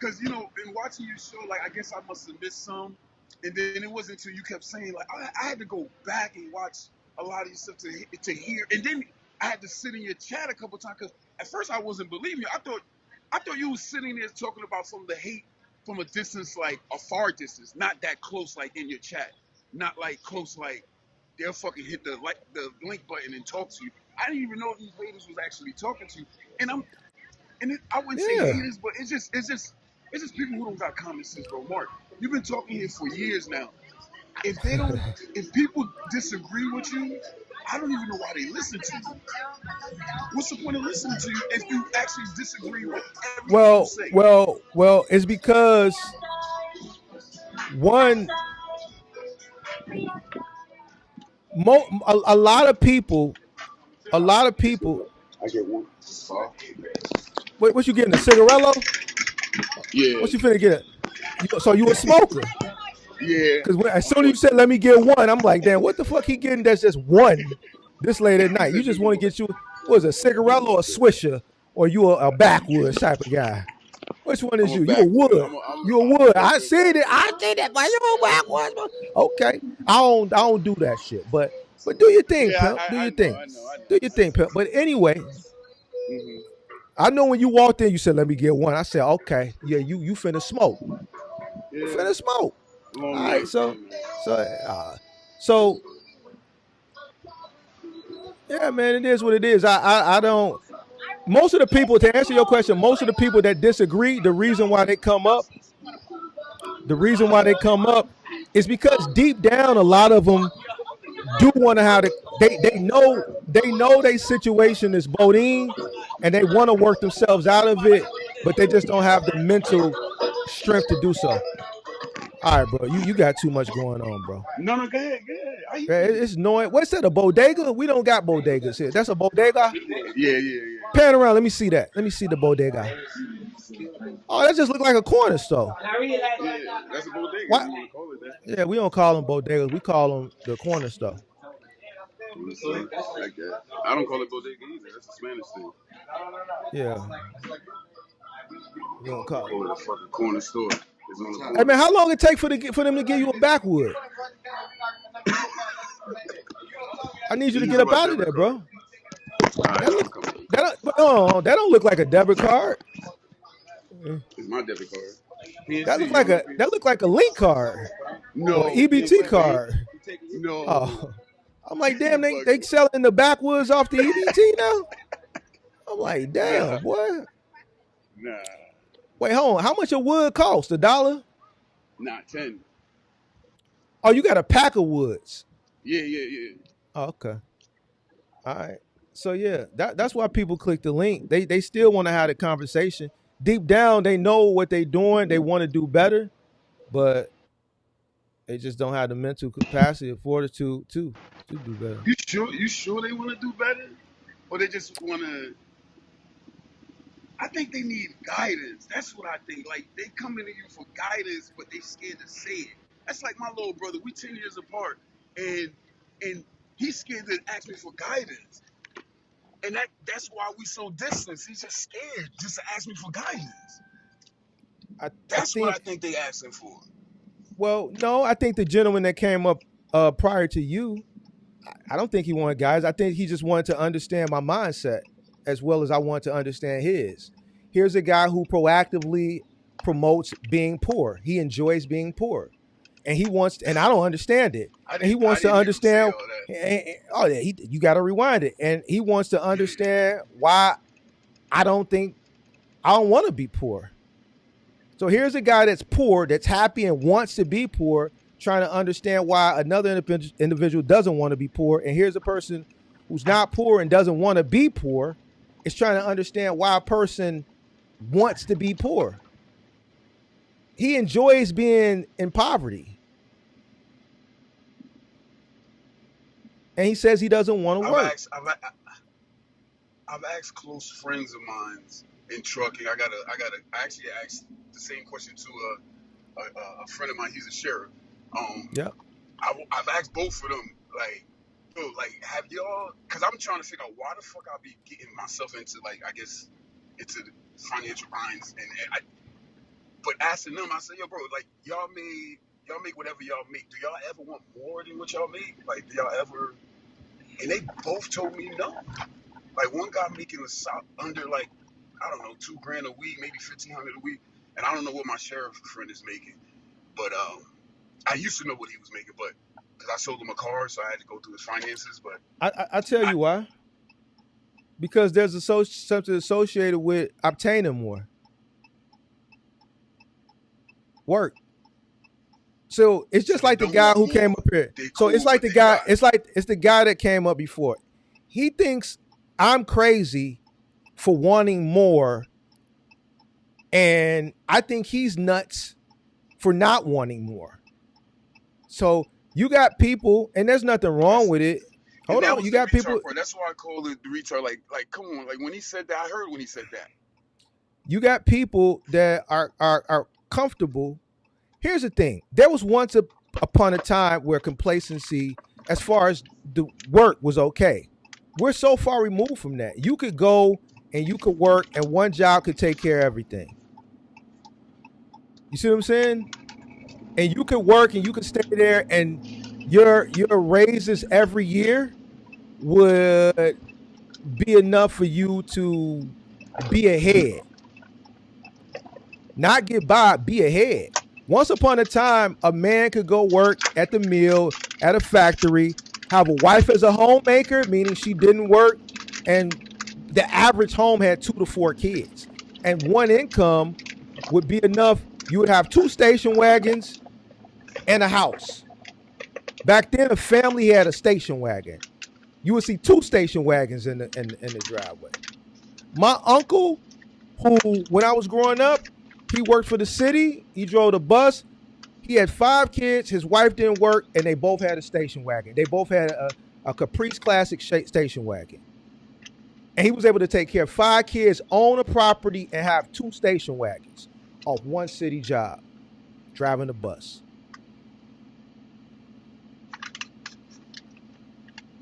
Because in watching your show, like I guess I must have missed some, and then it wasn't until you kept saying like I had to go back and watch a lot of your stuff to hear, and then I had to sit in your chat a couple times because at first I wasn't believing you. I thought you was sitting there talking about some of the hate from a distance, like a far distance, not that close, like in your chat, not like close, like they'll fucking hit the link button and talk to you. I didn't even know these haters was actually talking to you, and I wouldn't say Yeah. haters, but it's just people who don't got common sense, bro. Mark, you've been talking here for years now. If people disagree with you, I don't even know why they listen to you. What's the point of listening to you if you actually disagree with everything you Well, say? well, well, it's because one a lot of people, a lot of people. I get one. What you getting, a cigarello? Yeah, What you finna get? So you a smoker? yeah. Because as I'm soon as you said, "Let me get one," I'm like, "Damn, what the fuck he getting? That's just one this late at he night. You said, "Do just you want to want?" get you was a cigarello or a swisher, or you a backwoods type of guy? Which one I'm is a you? You a backwood. wood? You a wood? I'm I definitely a see it. I backwood. see that. But you a backwoods? Okay, I don't do that shit. But do your thing, Yeah, pimp. Do I your know, thing. I know, I know, Do your I thing, know. pimp. But anyway, Hmm. I know when you walked in, you said, "Let me get one." I said, "Okay, yeah, you finna smoke. You Yeah, finna smoke." long All right, night. so so so yeah, man, it is what it is. I don't. Most of the people, to answer your question, most of the people that disagree, the reason why they come up is because deep down, a lot of them do want to have the they know their situation is bodine, and they want to work themselves out of it, but they just don't have the mental strength to do so. All right, bro, you got too much going on, bro. No, no, go ahead, go ahead. How you Yeah, feeling? it's annoying. What's that? A bodega? We don't got bodegas here. That's a bodega. Yeah, yeah, yeah. Pan around. Let me see that. Let me see the bodega. Oh, that just look like a corner store. Yeah, that's a bodega if What? you want to call it that. Yeah, we don't call them bodegas. We call them the corner store. I guess. I don't call it bodega either. That's a Spanish thing. Yeah, we don't I call it. call it a fucking corner store. It's on the Hey corner. man, how long it take for them to give you a backwood? I need you You to use get it up by out of debit there, card. bro. All right, That look I'm coming. that don't look like a debit card. It's my debit card. That PNC, look you like don't know a PNC? link card or No, EBT PNC Bank. card. No. Oh, I'm like, damn, You they bugging. selling the backwoods off the EBT now. I'm like, Nah, damn, boy. nah, Wait, hold on. How much a wood cost? $1? not 10. Oh, you got a pack of woods. Yeah, yeah, yeah. Oh, okay. All right. So yeah, that's why people click the link. They still want to have the conversation. Deep down, they know what they're doing. They want to do better, but they just don't have the mental capacity or fortitude to do better. You sure? You sure they want to do better, or they just want to? I think they need guidance. That's what I think. Like they coming to you for guidance, but they scared to say it. That's like my little brother. We 10 years apart, and he's scared to ask me for guidance, and that's why we so distant. He's just scared just to ask me for guidance. I That's what I think. think they asking for. Well, no, I think the gentleman that came up prior to you, I don't think he wanted guys. I think he just wanted to understand my mindset as well as I want to understand his. Here's a guy who proactively promotes being poor. He enjoys being poor. And he wants, and I don't understand it. And he I wants to didn't hear him say understand. all that. Oh, yeah, you got to rewind it. And he wants to understand why I don't want to be poor. So here's a guy that's poor, that's happy and wants to be poor, trying to understand why another individual doesn't want to be poor. And here's a person who's not poor and doesn't want to be poor, is trying to understand why a person wants to be poor. He enjoys being in poverty. And he says he doesn't want to I've work. asked, I've asked close friends of mine in trucking. I actually asked the same question to a friend of mine. He's a sheriff. Um, Yep. I've asked both of them, like, yo, like, have y'all? Because I'm trying to figure out why the fuck I be getting myself into, like, I guess, into the financial binds. But asking them, I said, yo, bro, like, y'all make whatever y'all make. Do y'all ever want more than what y'all make? Like, do y'all ever? And they both told me no. Like, one guy making the south under, like, I don't know, $2,000 a week, maybe 1,500 a week, and I don't know what my sheriff friend is making, but I used to know what he was making, but because I sold him a car, so I had to go through his finances. But I tell I, you why. Because there's something associated with obtaining more work. So it's so just they like the don't guy want who came more. up here. They So cool it's with like what the they guy. got. It's the guy that came up before. He thinks I'm crazy for wanting more, and I think he's nuts for not wanting more. So you got people, and there's nothing wrong That's with it. and Hold that on, was you the got people. retard part. That's why I call it the retard. Like, come on. Like when he said that, I heard when he said that. You got people that are comfortable. Here's the thing: there was once upon a time where complacency, as far as the work, was okay. We're so far removed from that. You could go and you could work, and one job could take care of everything. You see what I'm saying? And you could work and you could stay there, and your raises every year would be enough for you to be ahead. Not get by, be ahead. Once upon a time, a man could go work at the mill, at a factory, have a wife as a homemaker, meaning she didn't work, and the average home had 2 to 4 kids. And one income would be enough. You would have 2 station wagons and a house. Back then, a family had a station wagon. You would see 2 station wagons in the driveway. My uncle, who when I was growing up, he worked for the city. He drove the bus. He had 5 kids. His wife didn't work, and they both had a station wagon. They both had a Caprice Classic station wagon, and he was able to take care of 5 kids, own a property, and have 2 station wagons off one city job, driving the bus.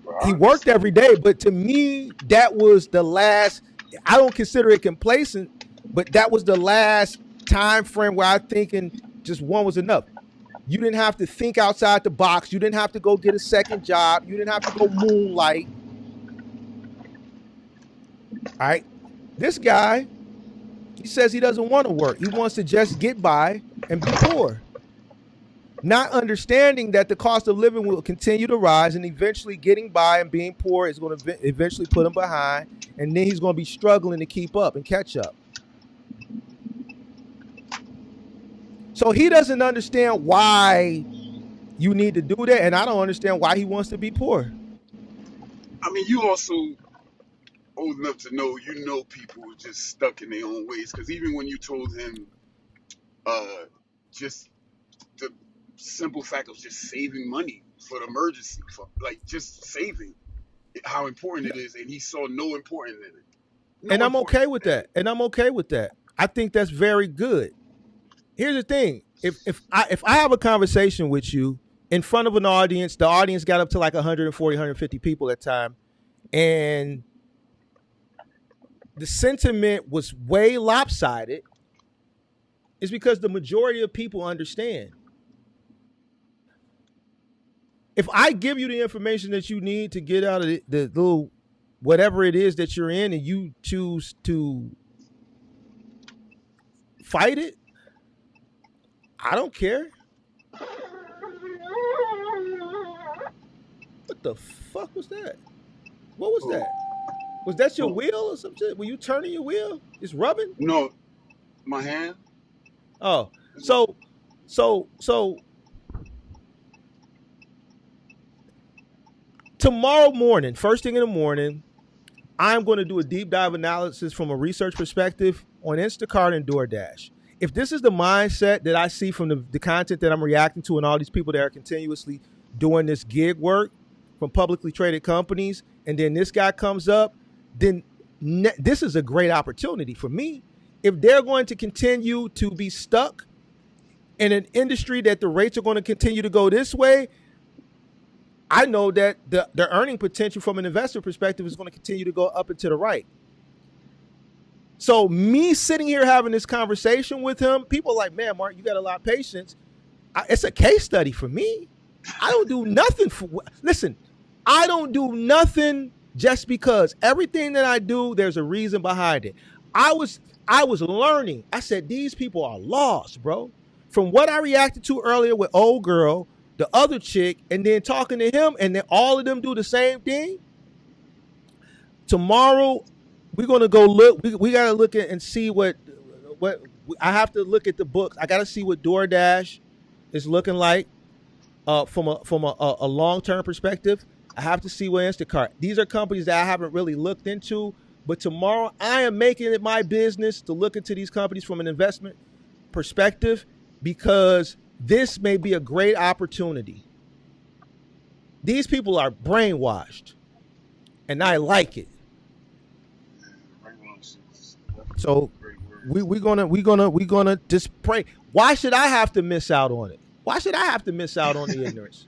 Bro, I He worked understand. every day, but to me, that was the last. I don't consider it complacent, but that was the last time frame where I thinking just one was enough. You didn't have to think outside the box. You didn't have to go get a second job. You didn't have to go moonlight. All right. This guy, he says he doesn't want to work. He wants to just get by and be poor. Not understanding that the cost of living will continue to rise, and eventually getting by and being poor is going to eventually put him behind, and then he's going to be struggling to keep up and catch up. So he doesn't understand why you need to do that, and I don't understand why he wants to be poor. I mean, you also old enough to know people who are just stuck in their own ways. Because even when you told him, just the simple fact of just saving money for the emergency, for like just saving, how important it is, and he saw no importance in it. And No I'm importance okay with in that. it. And I'm okay with that. I think that's very good. Here's the thing. If I have a conversation with you in front of an audience, the audience got up to like 140, 150 people at time, and the sentiment was way lopsided, is because the majority of people understand. If I give you the information that you need to get out of the little whatever it is that you're in, and you choose to fight it, I don't care. What the fuck was that? What was Oh, that? Was that your oh, wheel or some shit? Were you turning your wheel? It's rubbing? no, my hand. Oh, Is my, so tomorrow morning, first thing in the morning, I'm going to do a deep dive analysis from a research perspective on Instacart and DoorDash. If this is the mindset that I see from the content that I'm reacting to and all these people that are continuously doing this gig work from publicly traded companies, and then this guy comes up, then this is a great opportunity for me. If they're going to continue to be stuck in an industry that the rates are going to continue to go this way, I know that the earning potential from an investor perspective is going to continue to go up and to the right. So me sitting here having this conversation with him, people are like, man, Mark, you got a lot of patience. It's a case study for me. I don't do nothing listen, I don't do nothing just because. Everything that I do, there's a reason behind it. I was learning. I said, these people are lost, bro. From what I reacted to earlier with old girl, the other chick, and then talking to him, and then all of them do the same thing. Tomorrow, we're gonna go look. We gotta look at and see what I have to look at the books. I gotta see what DoorDash is looking like from a long term perspective. I have to see what Instacart. These are companies that I haven't really looked into. But tomorrow, I am making it my business to look into these companies from an investment perspective, because this may be a great opportunity. These people are brainwashed, and I like it. So we're gonna just pray. Why should I have to miss out on it? Why should I have to miss out on the ignorance?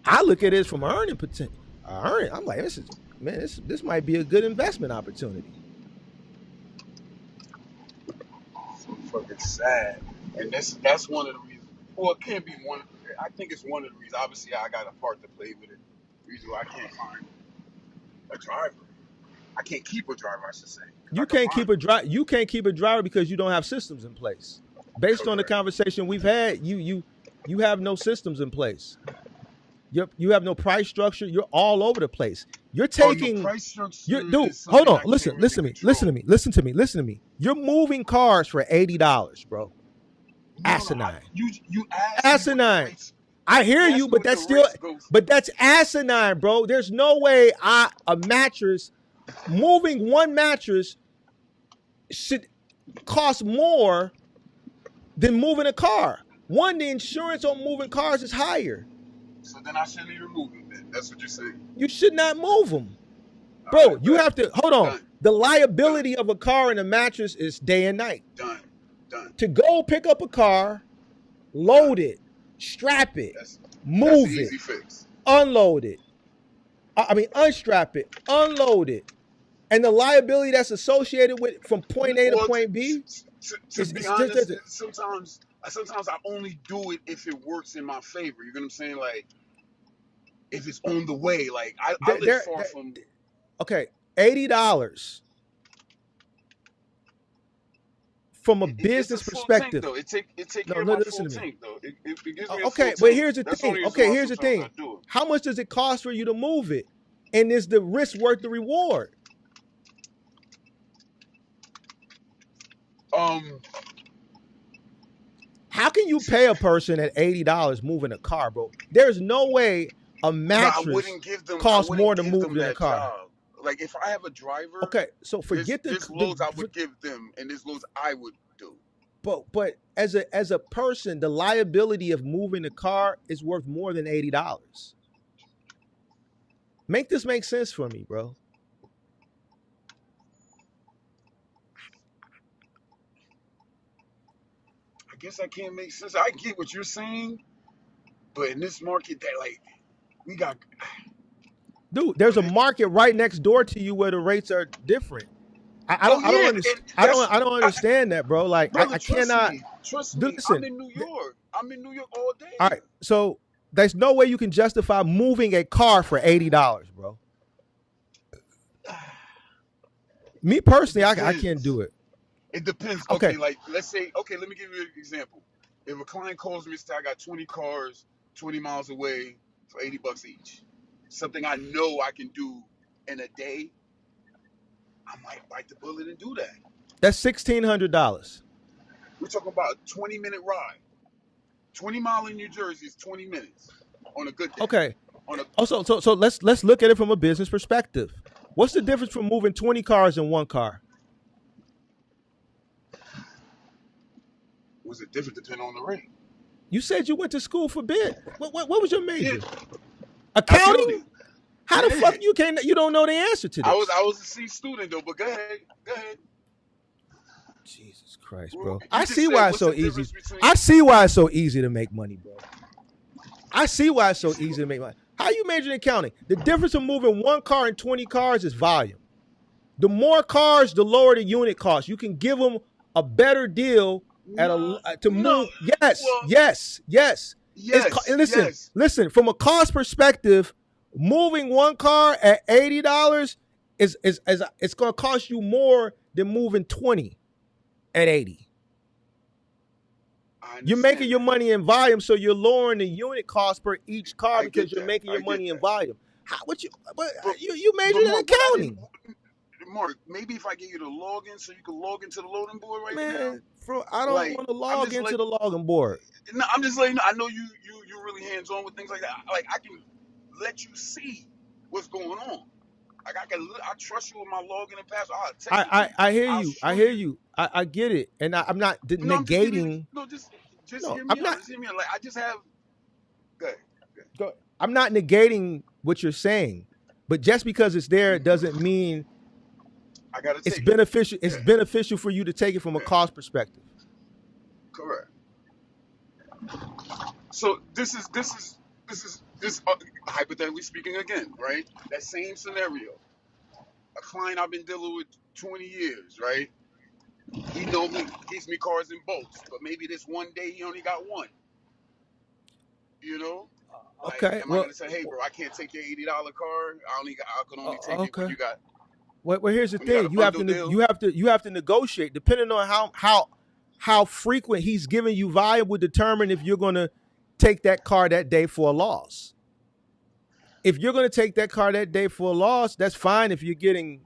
I look at it from earning potential. I'm like, this might be a good investment opportunity. So fucking sad, and that's one of the reasons. Well, it can't be one. I think it's one of the reasons. Obviously, I got a part to play with it. The reason why I can't find a driver. I can't keep a driver, I should say. You can't keep a driver because you don't have systems in place. Based on the conversation we've had, you have no systems in place. You have no price structure. You're all over the place. You're taking dude. Hold on. Listen to me. You're moving cars for $80, bro. Asinine. You asinine. I hear you, but that's asinine, bro. There's no way a mattress, moving one mattress should cost more than moving a car. One, the insurance on moving cars is higher. So then I shouldn't even move them then. That's what you're saying. You should not move them. Bro, right, you have to, hold on. Done. The liability of a car and a mattress is day and night. Done. To go pick up a car, load it, strap it, move it, fix. Unload it. Unstrap it, unload it. And the liability that's associated with from point A to point B. To be honest, sometimes I only do it if it works in my favor. You know what I'm saying? Like, if it's on the way. Like, I live far from. Okay, $80 from a business perspective. Tank, though. It take care of my full tank, though. It gives me okay, but here's the thing. Okay, here's the thing. How much does it cost for you to move it? And is the risk worth the reward? How can you pay a person at $80 moving a car, bro? There's no way a mattress costs more to move than a car. Job. Like, if I have a driver, okay, so forget this loads I would give them, and this loads I would do. But as a person, the liability of moving a car is worth more than $80. Make this make sense for me, bro. I guess I can't make sense. I get what you're saying, but in this market, that like we got. Dude, there's a market right next door to you where the rates are different. I don't understand that, bro. Like, brother, I cannot. Trust me. Listen, I'm in New York. I'm in New York all day. All right, so there's no way you can justify moving a car for $80, bro. Me personally, I can't do it. It depends. Okay, like let's say, let me give you an example. If a client calls me and says, I got 20 cars 20 miles away for $80 each, something I know I can do in a day, I might bite the bullet and do that. That's $1,600. We're talking about a 20-minute ride. 20 miles in New Jersey is 20 minutes on a good day. Okay. So let's look at it from a business perspective. What's the difference from moving 20 cars in one car? Was it different depending on the rate? You said you went to school for bid. What was your major? Yeah. Accounting? How the fuck you don't know the answer to this? I was a C student though, but go ahead. Go ahead. Jesus Christ, Well, bro. you I just see said why it's what's the so easy. difference between I see why it's so easy to make money, bro. I see why it's so easy to make money. How you major in accounting? The difference of moving one car and 20 cars is volume. The more cars, the lower the unit cost. You can give them a better deal at to move. Yes, well, yes, yes. yes, yes. Listen. From a cost perspective, moving one car at $80 is it's going to cost you more than moving 20 at 80. You're making your money in volume, so you're lowering the unit cost per each car because you're making your money in volume. You majored in accounting. Mark, maybe if I get you to log in so you can log into the loading board right now. Man, bro, I don't want to log into the logging board. No, I'm just letting you know, I know you're really hands on with things like that. Like I can let you see what's going on. Like I trust you with my login and password. I'll text I hear you. I hear you. I get it, and I'm not negating. Just hear me out. Just hear me out. Like I just have. Go ahead. I'm not negating what you're saying, but just because it's there, it doesn't mean I gotta it's beneficial. It's beneficial for you to take it from a cost perspective. Correct. So this is hypothetically speaking again, right? That same scenario. A client I've been dealing with 20 years, right? He normally gives me cars in bulks, but maybe this one day he only got one. You know? Like, okay. Am I gonna say, hey, bro, I can't take your $80 car. I can only take it when you got. Well, here's the thing. You have to negotiate. Depending on how frequent he's giving you volume would determine if you're going to take that car that day for a loss. If you're going to take that car that day for a loss, that's fine if you're getting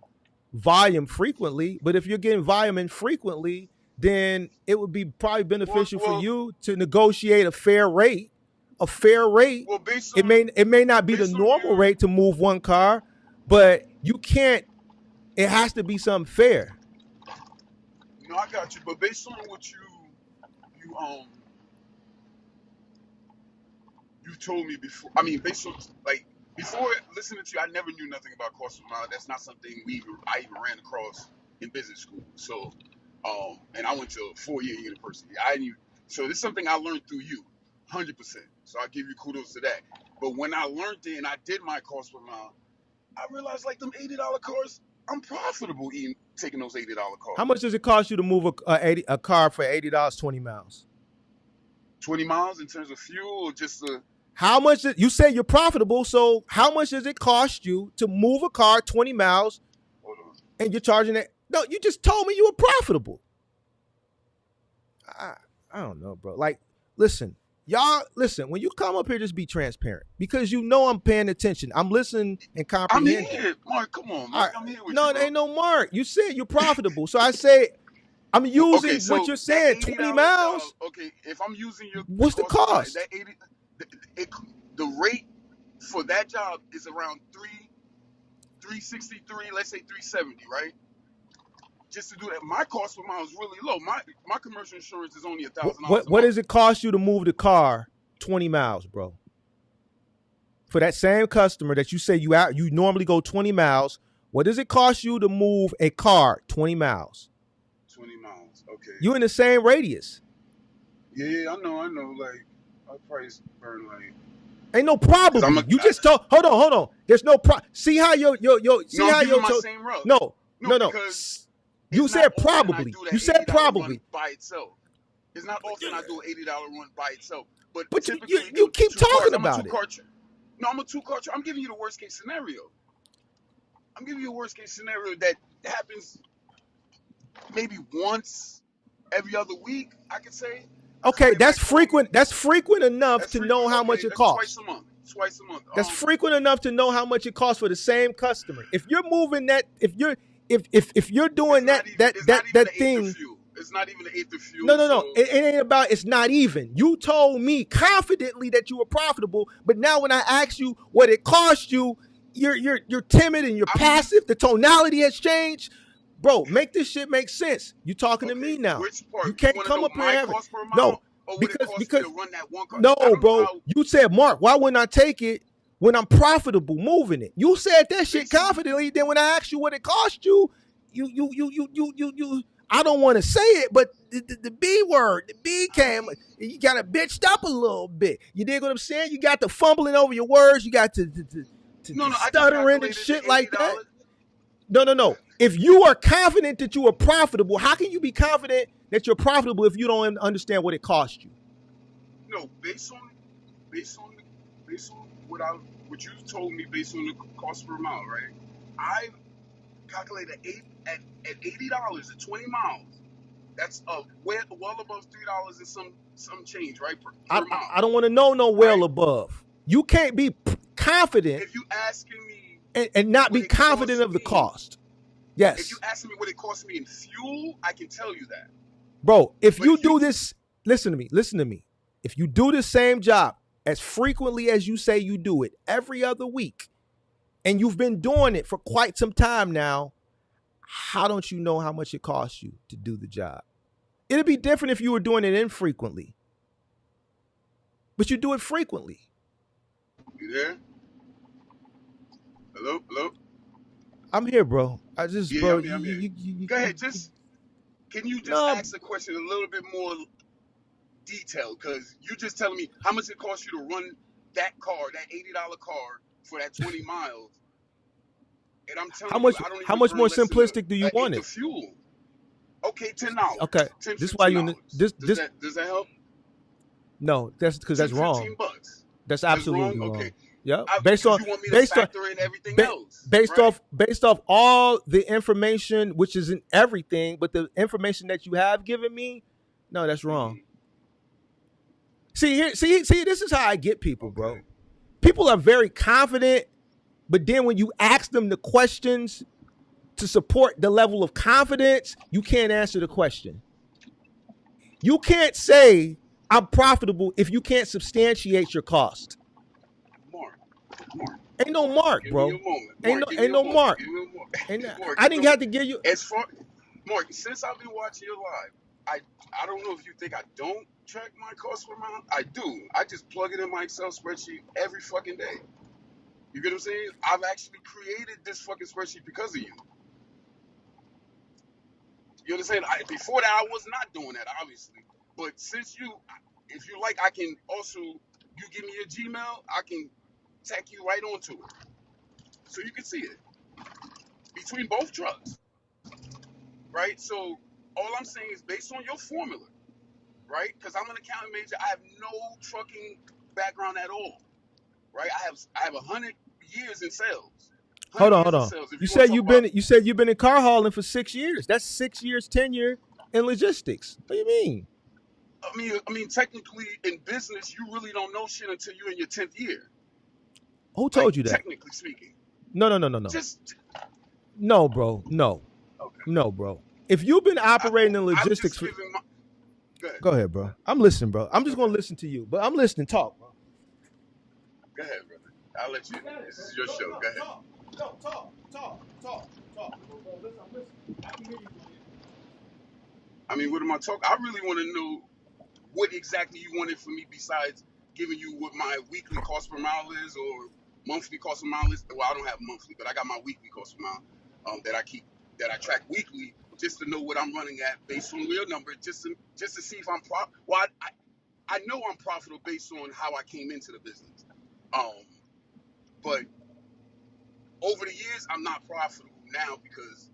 volume frequently. But if you're getting volume infrequently, then it would be probably beneficial for you to negotiate a fair rate. A fair rate. Well, it may not be the normal rate to move one car, but you can't. It has to be something fair. No, I got you. But based on what you told me before, I mean, based on like before listening to you, I never knew nothing about cost per mile. That's not something I even ran across in business school. So, and I went to a 4-year university. So this is something I learned through you, 100%. So I give you kudos to that. But when I learned it and I did my cost per mile, I realized like them $80 cars, I'm profitable even taking those $80 cars. How much does it cost you to move a car for $80 20 miles? 20 miles in terms of fuel or just the... How much you say you're profitable, so how much does it cost you to move a car 20 miles and you're charging it? No, you just told me you were profitable. I don't know, bro. Like, listen, when you come up here, just be transparent because you know I'm paying attention. I'm listening and comprehending. I'm here, Mark. Come on, Mark. I'm here with you. No, there ain't no Mark. You said you're profitable. So I say I'm using what you're saying, 20 miles. Okay, if I'm using your... What's the cost? That 80, the rate for that job is around 363, let's say 370, right? Just to do that, my cost per mile is really low. My commercial insurance is only $1,000. What does it cost you to move the car 20 miles, bro? For that same customer that you say you normally go 20 miles, what does it cost you to move a car 20 miles? 20 miles, okay. You in the same radius. Yeah, I know. Like, I'll probably burn like... Ain't no problem. You just told. Hold on. There's no problem. See how your. See how your. Same route. No. You said probably. You said probably by itself. It's not often I do an $80 run by itself. But you keep talking about it. No, I'm a 2-car. I'm giving you the worst case scenario. I'm giving you a worst case scenario that happens maybe once every other week, I could say. Okay, that's frequent. That's frequent enough to know how much it costs. Twice a month. That's frequent enough to know how much it costs for the same customer. If you're moving that, if you're doing that thing. It's not even the eighth of fuel. No. It ain't about it's not even. You told me confidently that you were profitable, but now when I ask you what it cost you, you're timid and you're passive. The tonality has changed. Bro, make this shit make sense. You talking to me now. Which part? You can't come up here and have it. No, because no, bro. You said, Mark, why wouldn't I take it? when I'm profitable moving it. You said that shit Based on, confidently. Then when I asked you what it cost you, I don't want to say it, but the B word, the B came. You got to bitched up a little bit. You dig what I'm saying? You got the fumbling over your words. You got to no, I just stuttering and calculated the shit like that. $80. No. If you are confident that you are profitable, how can you be confident that you're profitable if you don't understand what it cost you? No, based on what you told me, based on the cost per mile, right? I calculated at $80 at 20 miles. That's well above $3 and some change, right, per mile, I don't want to know no well right? above. You can't be confident If you asking me and not what be it confident cost of the me, cost. if you Yes. asking me what it cost me in fuel, I can tell you that. Bro, if But you if you do this, listen to me. If you do the same job as frequently as you say you do it every other week, and you've been doing it for quite some time now, how don't you know how much it costs you to do the job? It'd be different if you were doing it infrequently, but you do it frequently. you there, hello, I'm here, bro. I just, yeah, bro, I'm here. Go ahead, just can you just no. ask the question a little bit more detailed? Because you just telling me how much it costs you to run that car, that $80 car for that 20 miles, and I'm How telling you, much? I don't How even much more burn less than simplistic do you want the it? fuel. Okay, Okay, $10, 10, this is why you $15. this. Does that help? No, that's because 10, that's wrong. 15 bucks. That's That's wrong. absolutely Okay, wrong. Yeah, because you want me to based on factor in everything ba- else, right? based off all the information, which isn't everything, but the information that you have given me, no, that's wrong. Mm-hmm. See here, see, this is how I get people, Okay. bro. People are very confident, but then when you ask them the questions to support the level of confidence, you can't answer the question. You can't say I'm profitable if you can't substantiate your cost. Mark, Mark, Ain't no Mark, mark, give me a bro. moment. Ain't Mark, no give me ain't a no moment. mark. Give me a moment. And Mark, I give me didn't a have moment. to give you. As far, Mark, since I've been watching your live, I don't know if you think I don't track my cost per mile. I do. I just plug it in my Excel spreadsheet every fucking day. You get what I'm saying? I've actually created this fucking spreadsheet because of you. You understand? Before that, I was not doing that, obviously. But since if you like, I can also, you give me your Gmail, I can tack you right onto it. So you can see it between both trucks, right? So all I'm saying is based on your formula, right? Because I'm an accounting major, I have no trucking background at all, right? I have 100 years in sales, one Hold hundred on, hold years in on. sales. If You you want said to talk you've about been you said you've been in car hauling for 6 years. That's 6 years tenure in logistics. What do you mean? I mean, technically in business, you really don't know shit until you're in your 10th year. Who Like told you that? technically speaking, No. just No, bro. No. okay. No, bro. If you've been operating in I'm logistics just for giving my. Go ahead. go ahead, bro. I'm listening, bro. I'm just Okay. gonna listen to you. But I'm listening. Talk, bro. Go ahead, brother. I'll let you. This is your show. Go ahead. Talk. No, talk. Bro, listen, I'm listening. I can hear you, bro. I mean, what am I talking? I really want to know what exactly you wanted from me besides giving you what my weekly cost per mile is or monthly cost per mile is. Well, I don't have monthly, but I got my weekly cost per mile that I track weekly just to know what I'm running at based on real number, just to see if I'm Well, I know I'm profitable based on how I came into the business. Um, but over the years, I'm not profitable now because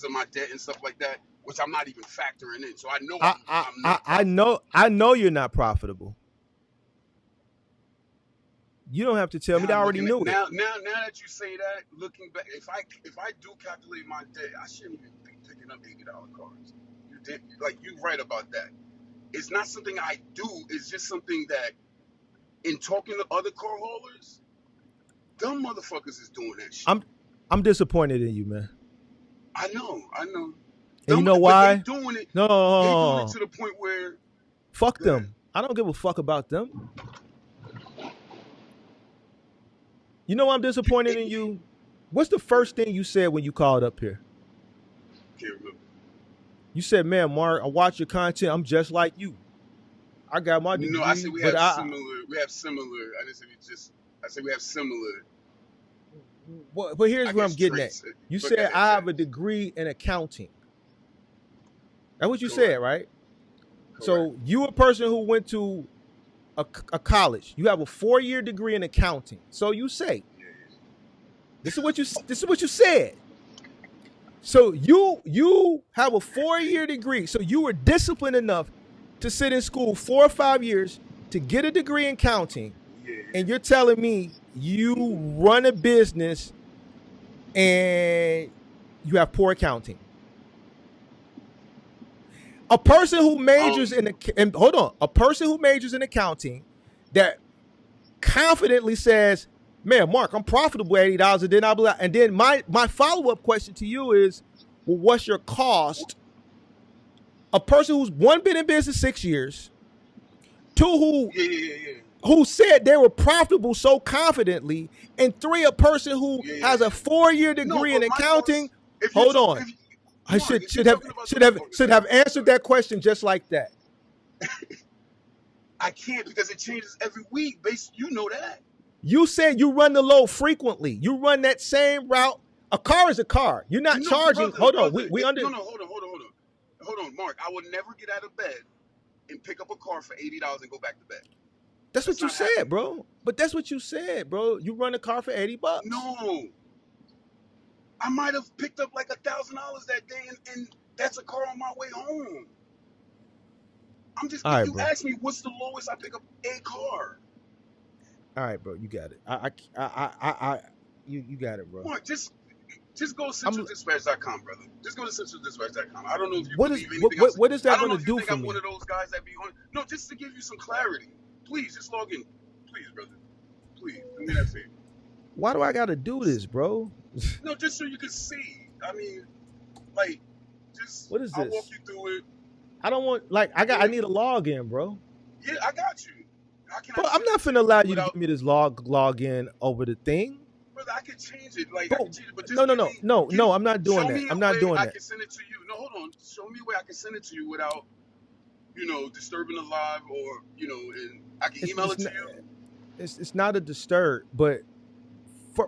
of my debt and stuff like that, which I'm not even factoring in. So I know I'm not profitable. I know you're not profitable. You don't have to tell me. I Now already looking at knew it. now that you say that, looking back, if I do calculate my debt, I shouldn't even be picking up $80 cars. You did like you right about that. It's not something I do. It's just something that in talking to other car haulers, dumb motherfuckers is doing that shit. I'm disappointed in you, man. I know. And you Dumb, know but they why? doing it. They doing it No, to the point where. fuck Go ahead. them. I don't give a fuck about them. You know I'm disappointed in you? What's the Go ahead. first thing you said when you called up here? Can't remember. You said, man, Mark, I watch your content. I'm just like you. I got my No, I said degree, but we have similar. I didn't say we just. I say we have similar, But here's I what I'm guess, getting at. traits. You But go said ahead, I have Jay. a degree in accounting. That's what you said, Correct. right? Correct. So you a person who went to a college. You have a 4-year degree in accounting. So you say Yeah, yeah. this is what you said. So you have a 4-year degree. So you were disciplined enough to sit in school 4 or 5 years to get a degree in accounting, Yeah, and yeah. you're telling me you run a business and you have poor accounting. A person who majors Um, and hold on, a person who majors in accounting that confidently says, "Man, Mark, I'm profitable at $80," and then my follow up question to you is, well, what's your cost? A person who's one been in business 6 years, two yeah, yeah, yeah, yeah. who said they were profitable so confidently, and three, a person who Yeah, yeah, has a yeah. 4-year No, degree in but my accounting. course, if you're Hold talking, on, if you, I Mark, should if you're should have talking about should the, have oh, should go ahead, have go answered ahead. that question just like that. I can't because it changes every week. You know that. You said you run the load frequently. You run that same route. A car is a car. You're not No, charging. brother, Hold on. brother. We under. No, no, hold on, Mark. I would never get out of bed and pick up a car for $80 and go back to bed. That's That's what you not said, happening. bro. But that's what you said, bro. You run a car for $80. No, I might have picked up like $1,000 that day, and that's a car on my way home. I'm just. All right, You bro. asked me what's the lowest I pick up a car. All right, bro. You got it. You got it, bro. Mark, just go to I'm. centraldispatch.com, brother. Just go to centraldispatch.com. I don't know if you What is believe anything else. what is I that don't going know to if you do think for I'm one me? of those guys that be on. No, just to give you some clarity. Please, just log in. Please, brother. Please, do me that favor. Why do I got to do this, bro? No, just so you can see. I mean, like, just What is I'll walk this? you through it. I don't want I Yeah, need a login, bro. yeah, I got you. How can I Bro, I'm send not it to finna you allow you to without, give me this login over the thing. brother? I can change it. Like I can Bro, change it, but no, just no, no, no, give, no. I'm not doing show that. me I'm a not way doing I that. can send it to you. No, hold on. Show me a way I can send it to you without, disturbing the live, or and I can It's email it's it to not, you. it's not a disturb. But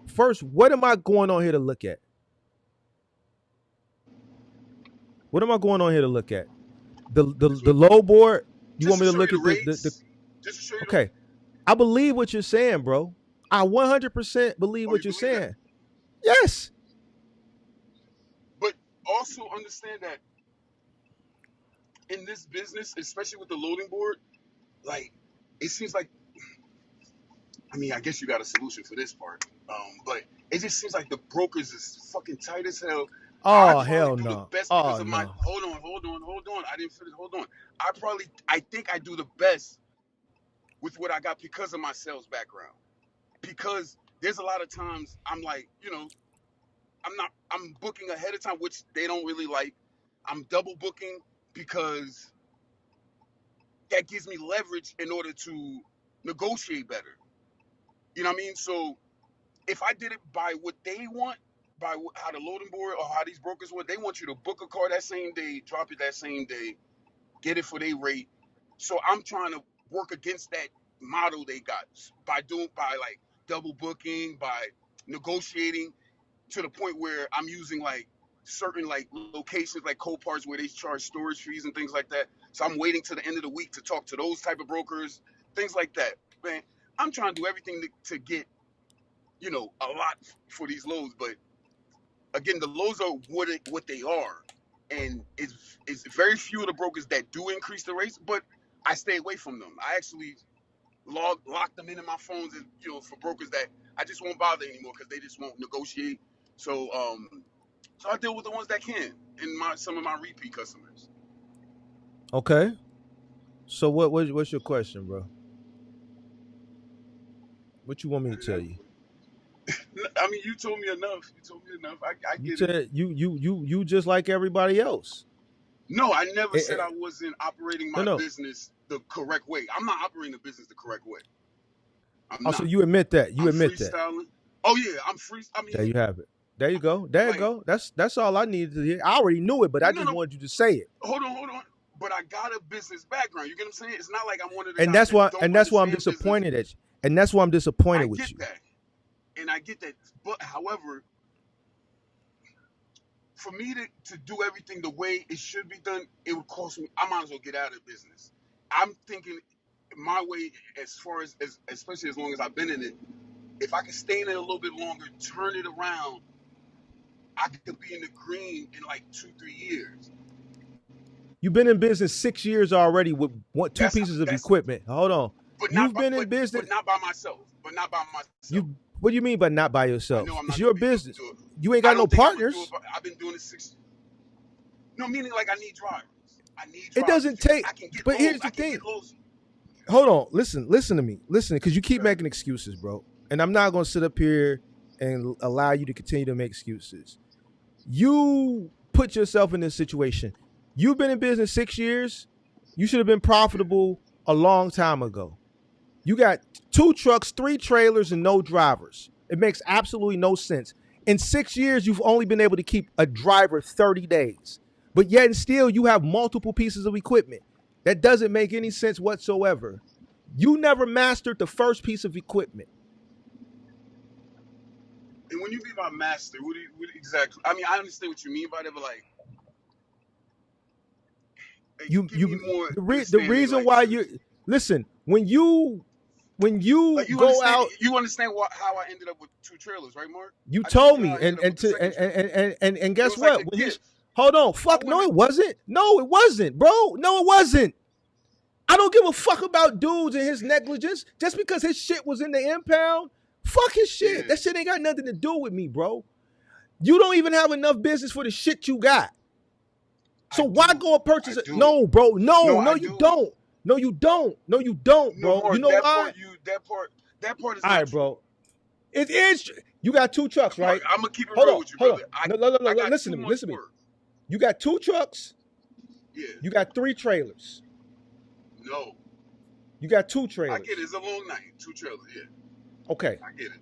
first, what am I going on here to look at? What am I going on here to look at? This The one, low board. You just want to me to show you look the at the rates, just to show you the. okay? I believe what you're saying, bro. I 100% believe Oh, what you you're believe that? saying. Yes. But also understand that in this business, especially with the loading board, like it seems like, I mean, I guess you got a solution for this part. But it just seems like the brokers is fucking tight as hell. I Oh probably hell do the no. best Oh because of my. no. Hold on. I didn't finish. Hold on. I think I do the best with what I got because of my sales background. Because there's a lot of times I'm like, I'm booking ahead of time, which they don't really like. I'm double booking because that gives me leverage in order to negotiate better. You know what I mean? So if I did it by what they want, by how the loading board or how these brokers want, they want you to book a car that same day, drop it that same day, get it for their rate. So I'm trying to work against that model they got by like double booking, by negotiating to the point where I'm using like certain like locations like Coparts where they charge storage fees and things like that. So I'm waiting to the end of the week to talk to those type of brokers, things like that. Man, I'm trying to do everything to get a lot for these lows, but again, the lows are what they are, and it's very few of the brokers that do increase the rates, but I stay away from them. I actually lock them into my phones, and for brokers that I just won't bother anymore because they just won't negotiate. So I deal with the ones that can, and some of my repeat customers. Okay. So what's your question, bro? What you want me to tell you? I mean, you told me enough. You told me enough. I You get it. said you just like everybody else. No, I never Eh, said I eh, wasn't operating no, my no. business the correct way. I'm not operating the business the correct way. I'm Also, not. you admit that. You I'm admit that. freestyling. Oh yeah, I'm free. I There mean, you have it. There you go. There you like, go. That's all I needed to hear. I already knew it, but I no, just no. wanted you to say it. Hold on. But I got a business background. You get what I'm saying? It's not like I'm one of the And guys that's that why don't and that's why I'm understand business. disappointed at you. And that's why I'm disappointed I with get you. that. And I get that. But however, for me to do everything the way it should be done, it would cost me. I might as well get out of the business. I'm thinking my way, as far as especially as long as I've been in it, if I can stay in it a little bit longer, turn it around, I could be in the green in like 2-3 years. You've been in business 6 years already with two That's pieces of that's equipment. Hold on. but not You've by, been in business. but not by myself. But not by myself. You what do you mean by not by I know yourself? I'm It's not your gonna be able to business. do it. You ain't I got no don't think I would do it. partners. But I've been doing it 6. No, meaning like I need drivers. I need It drivers doesn't because take. I can get But lows. here's I the can thing. get lows. Hold on. Listen to me. Listen, because you keep Okay. making excuses, bro. And I'm not gonna sit up here and allow you to continue to make excuses. You put yourself in this situation. You've been in business 6 years. You should have been profitable a long time ago. You got 2 trucks, 3 trailers, and no drivers. It makes absolutely no sense. In 6 years, you've only been able to keep a driver 30 days. But yet and still, you have multiple pieces of equipment. That doesn't make any sense whatsoever. You never mastered the first piece of equipment. And when you mean by master, what exactly? I mean, I understand what you mean by that, but like, You give me you more the understanding. reason Like, why you listen when you like you go understand? out. You understand how I ended up with 2 trailers, right, Mark? You I told told you how me, I ended up with the second trailer. and It guess was like a what? When he gift. hold on, I fuck, no, wanted. it wasn't. No, it wasn't, bro. No, it wasn't. I don't give a fuck about dudes and his negligence. Just because his shit was in the impound, fuck his shit. Yeah, That shit ain't got nothing to do with me, bro. You don't even have enough business for the shit you got. I So why do. go and I purchase it? do. No, bro. No, No, I you do. don't. No, you don't. No, you don't, No, bro. You Mark. know why? That part is All not right, true. bro. It is. You got 2 trucks, Mark, right? I'm gonna keep it Hold real on, with you, hold on. brother. No, no, no, no. I got Listen 2 to me. months Listen to me. work. You got 2 trucks. Yeah. You got 3 trailers. No, You got 2 I get it. trailers. It's a long night. 2 trailers. Yeah, Okay. I get it.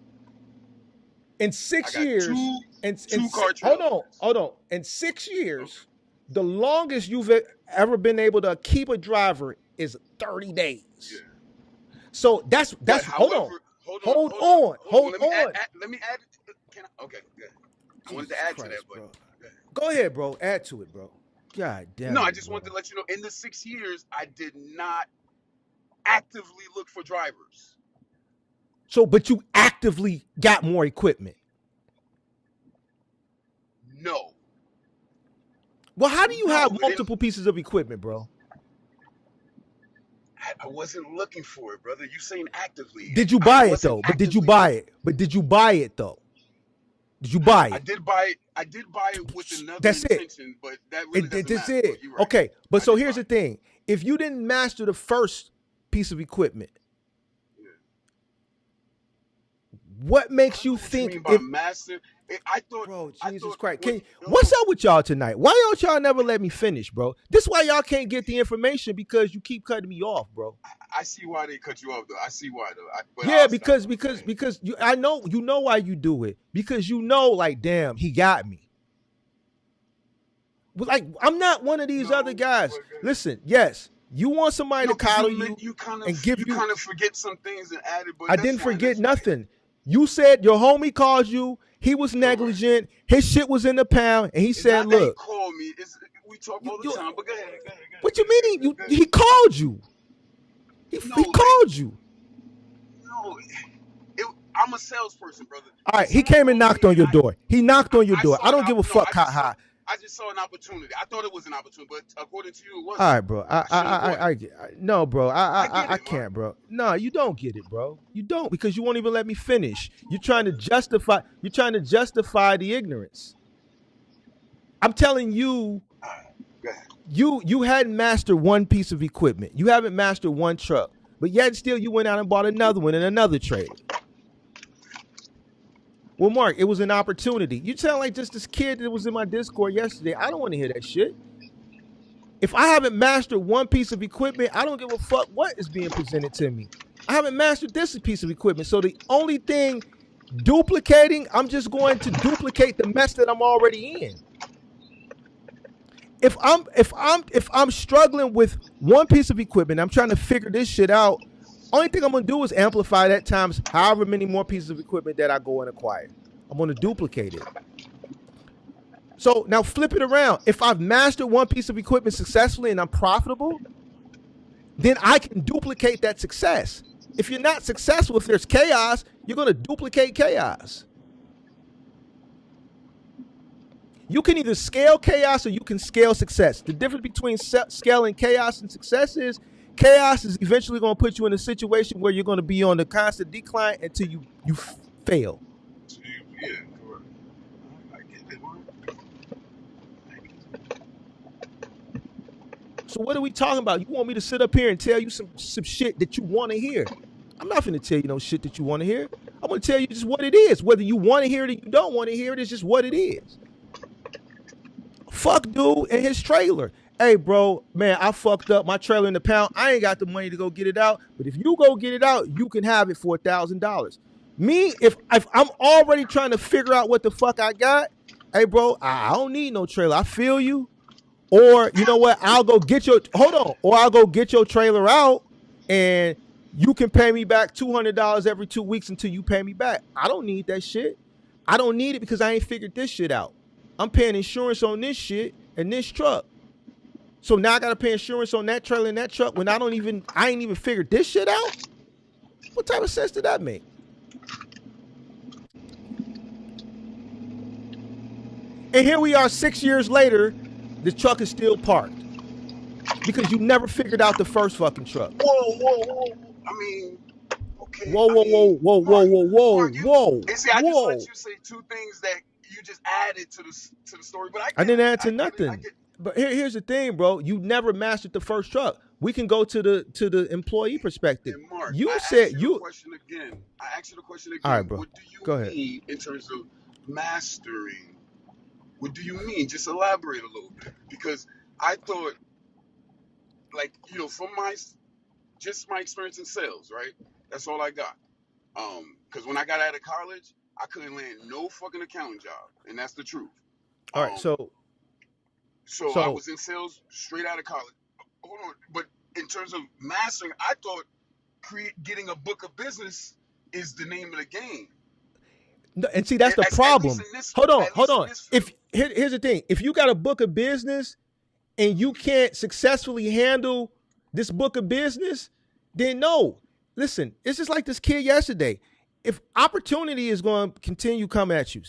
In I 6 got years, two and two car hold trailers. on, hold on. In 6 Okay. years, the longest you've ever been able to keep a driver is 30 days. Yeah. So But that's hold on. however, hold on, Hold hold on, on. hold on. Hold Let me on. let me add. Can I? Okay. Good. I wanted to Jesus add to that, Christ, but bro. go ahead. Go ahead, bro. Add to it, bro. God No, damn I it, just wanted to bro. let you know. In the 6 years, I did not actively look for drivers. So, but you actively got more equipment. No, Well, how do you have no, and multiple pieces of equipment, bro? I wasn't looking for it, brother. You saying actively? Did you I buy it wasn't though? But did you actively. buy it? But did you buy it though? Did you buy I it? did buy it. I did buy it with another That's it. intention, but that really doesn't That's matter. But it. you're right. Okay. But I so did here's buy the it. thing. If you didn't master the first piece of equipment, Yeah. what I makes don't you know what you think mean by if master. bro, I Jesus thought Christ. what. What's up with y'all tonight? Why don't y'all never let me finish, bro? This why y'all can't get the information because you keep cutting me off, bro. I see why they cut you off, though. I see why, though. But Yeah, I'll stop, because bro. Go ahead. I know you know why you do it. Because you know, like, damn, he got me. But like, I'm not one of these other No, guys. but go ahead. Listen, yes, you want somebody No, to because coddle you you kind and of give you. forget some things and add it, but I that's didn't fine. forget That's fine. nothing. You said your homie called you. He was Correct. negligent. His shit was in the pound, and he It's said, not that he "Look, called me. We talk all the you time. But go ahead. Go ahead. Go ahead. what you Go ahead. mean? Go ahead. He called you. No, He like called you. no. I'm a salesperson, brother. All If right, he someone came and calls me knocked on and your door. He knocked on your I door. saw I an don't give a no, fuck how high. I just saw an opportunity. I thought it was an opportunity, but according to you, it All wasn't. right, bro. I shouldn't have bought it. No, bro. I get I it, Mark. can't, bro. No, you don't get it, bro. You don't because you won't even let me finish. You're trying to justify. You're trying to justify the ignorance. I'm telling you, All right, go ahead. you hadn't mastered one piece of equipment. You haven't mastered one truck, but yet still you went out and bought another one and another trailer. Well, Mark, it was an opportunity. You sound like just this kid that was in my Discord yesterday. I don't want to hear that shit. If I haven't mastered one piece of equipment, I don't give a fuck what is being presented to me. I haven't mastered this piece of equipment. So the only thing duplicating, I'm just going to duplicate the mess that I'm already in. If I'm struggling with one piece of equipment, I'm trying to figure this shit out Only thing I'm gonna do is amplify that times however many more pieces of equipment that I go and acquire. I'm gonna duplicate it. So now flip it around. If I've mastered one piece of equipment successfully and I'm profitable, then I can duplicate that success. If you're not successful, if there's chaos, you're gonna duplicate chaos. You can either scale chaos or you can scale success. The difference between scaling chaos and success is chaos is eventually going to put you in a situation where you're going to be on the constant decline until you fail. Yeah, correct. I get it, man. So what are we talking about? You want me to sit up here and tell you some shit that you want to hear? I'm not going to tell you no shit that you want to hear. I'm going to tell you just what it is. Whether you want to hear it or you don't want to hear it, it's just what it is. Fuck dude and his trailer. Hey, bro, man, I fucked up my trailer in the pound. I ain't got the money to go get it out. But if you go get it out, you can have it for $1,000. Me, if I'm already trying to figure out what the fuck I got, hey, bro, I don't need no trailer. I feel you. Or, you know what, I'll go get your, hold on. Or I'll go get your trailer out and you can pay me back $200 every 2 weeks until you pay me back. I don't need that shit. I don't need it because I ain't figured this shit out. I'm paying insurance on this shit and this truck. So now I gotta pay insurance on that trailer and that truck when I ain't even figured this shit out? What type of sense did that make? And here we are 6 years later, the truck is still parked. Because you never figured out the first fucking truck. Whoa. I mean, okay. Whoa. And see, I just let you say two things that you just added to the story, but I didn't add to nothing. But here's the thing, bro. You never mastered the first truck. We can go to the employee perspective. And Mark, you I said asked you the question again. All right, bro. What do you go ahead. mean in terms of mastering? What do you mean? Just elaborate a little bit, because I thought, like, you know, from my experience in sales, right? That's all I got. Because when I got out of college, I couldn't land no fucking accounting job, and that's the truth. All right, so I was in sales straight out of college. Hold on, but in terms of mastering, I thought getting a book of business is the name of the game. No, and see, that's the problem. Hold on. Here's the thing: if you got a book of business and you can't successfully handle this book of business, then no. Listen, it's just like this kid yesterday. If opportunity is going to continue come at you.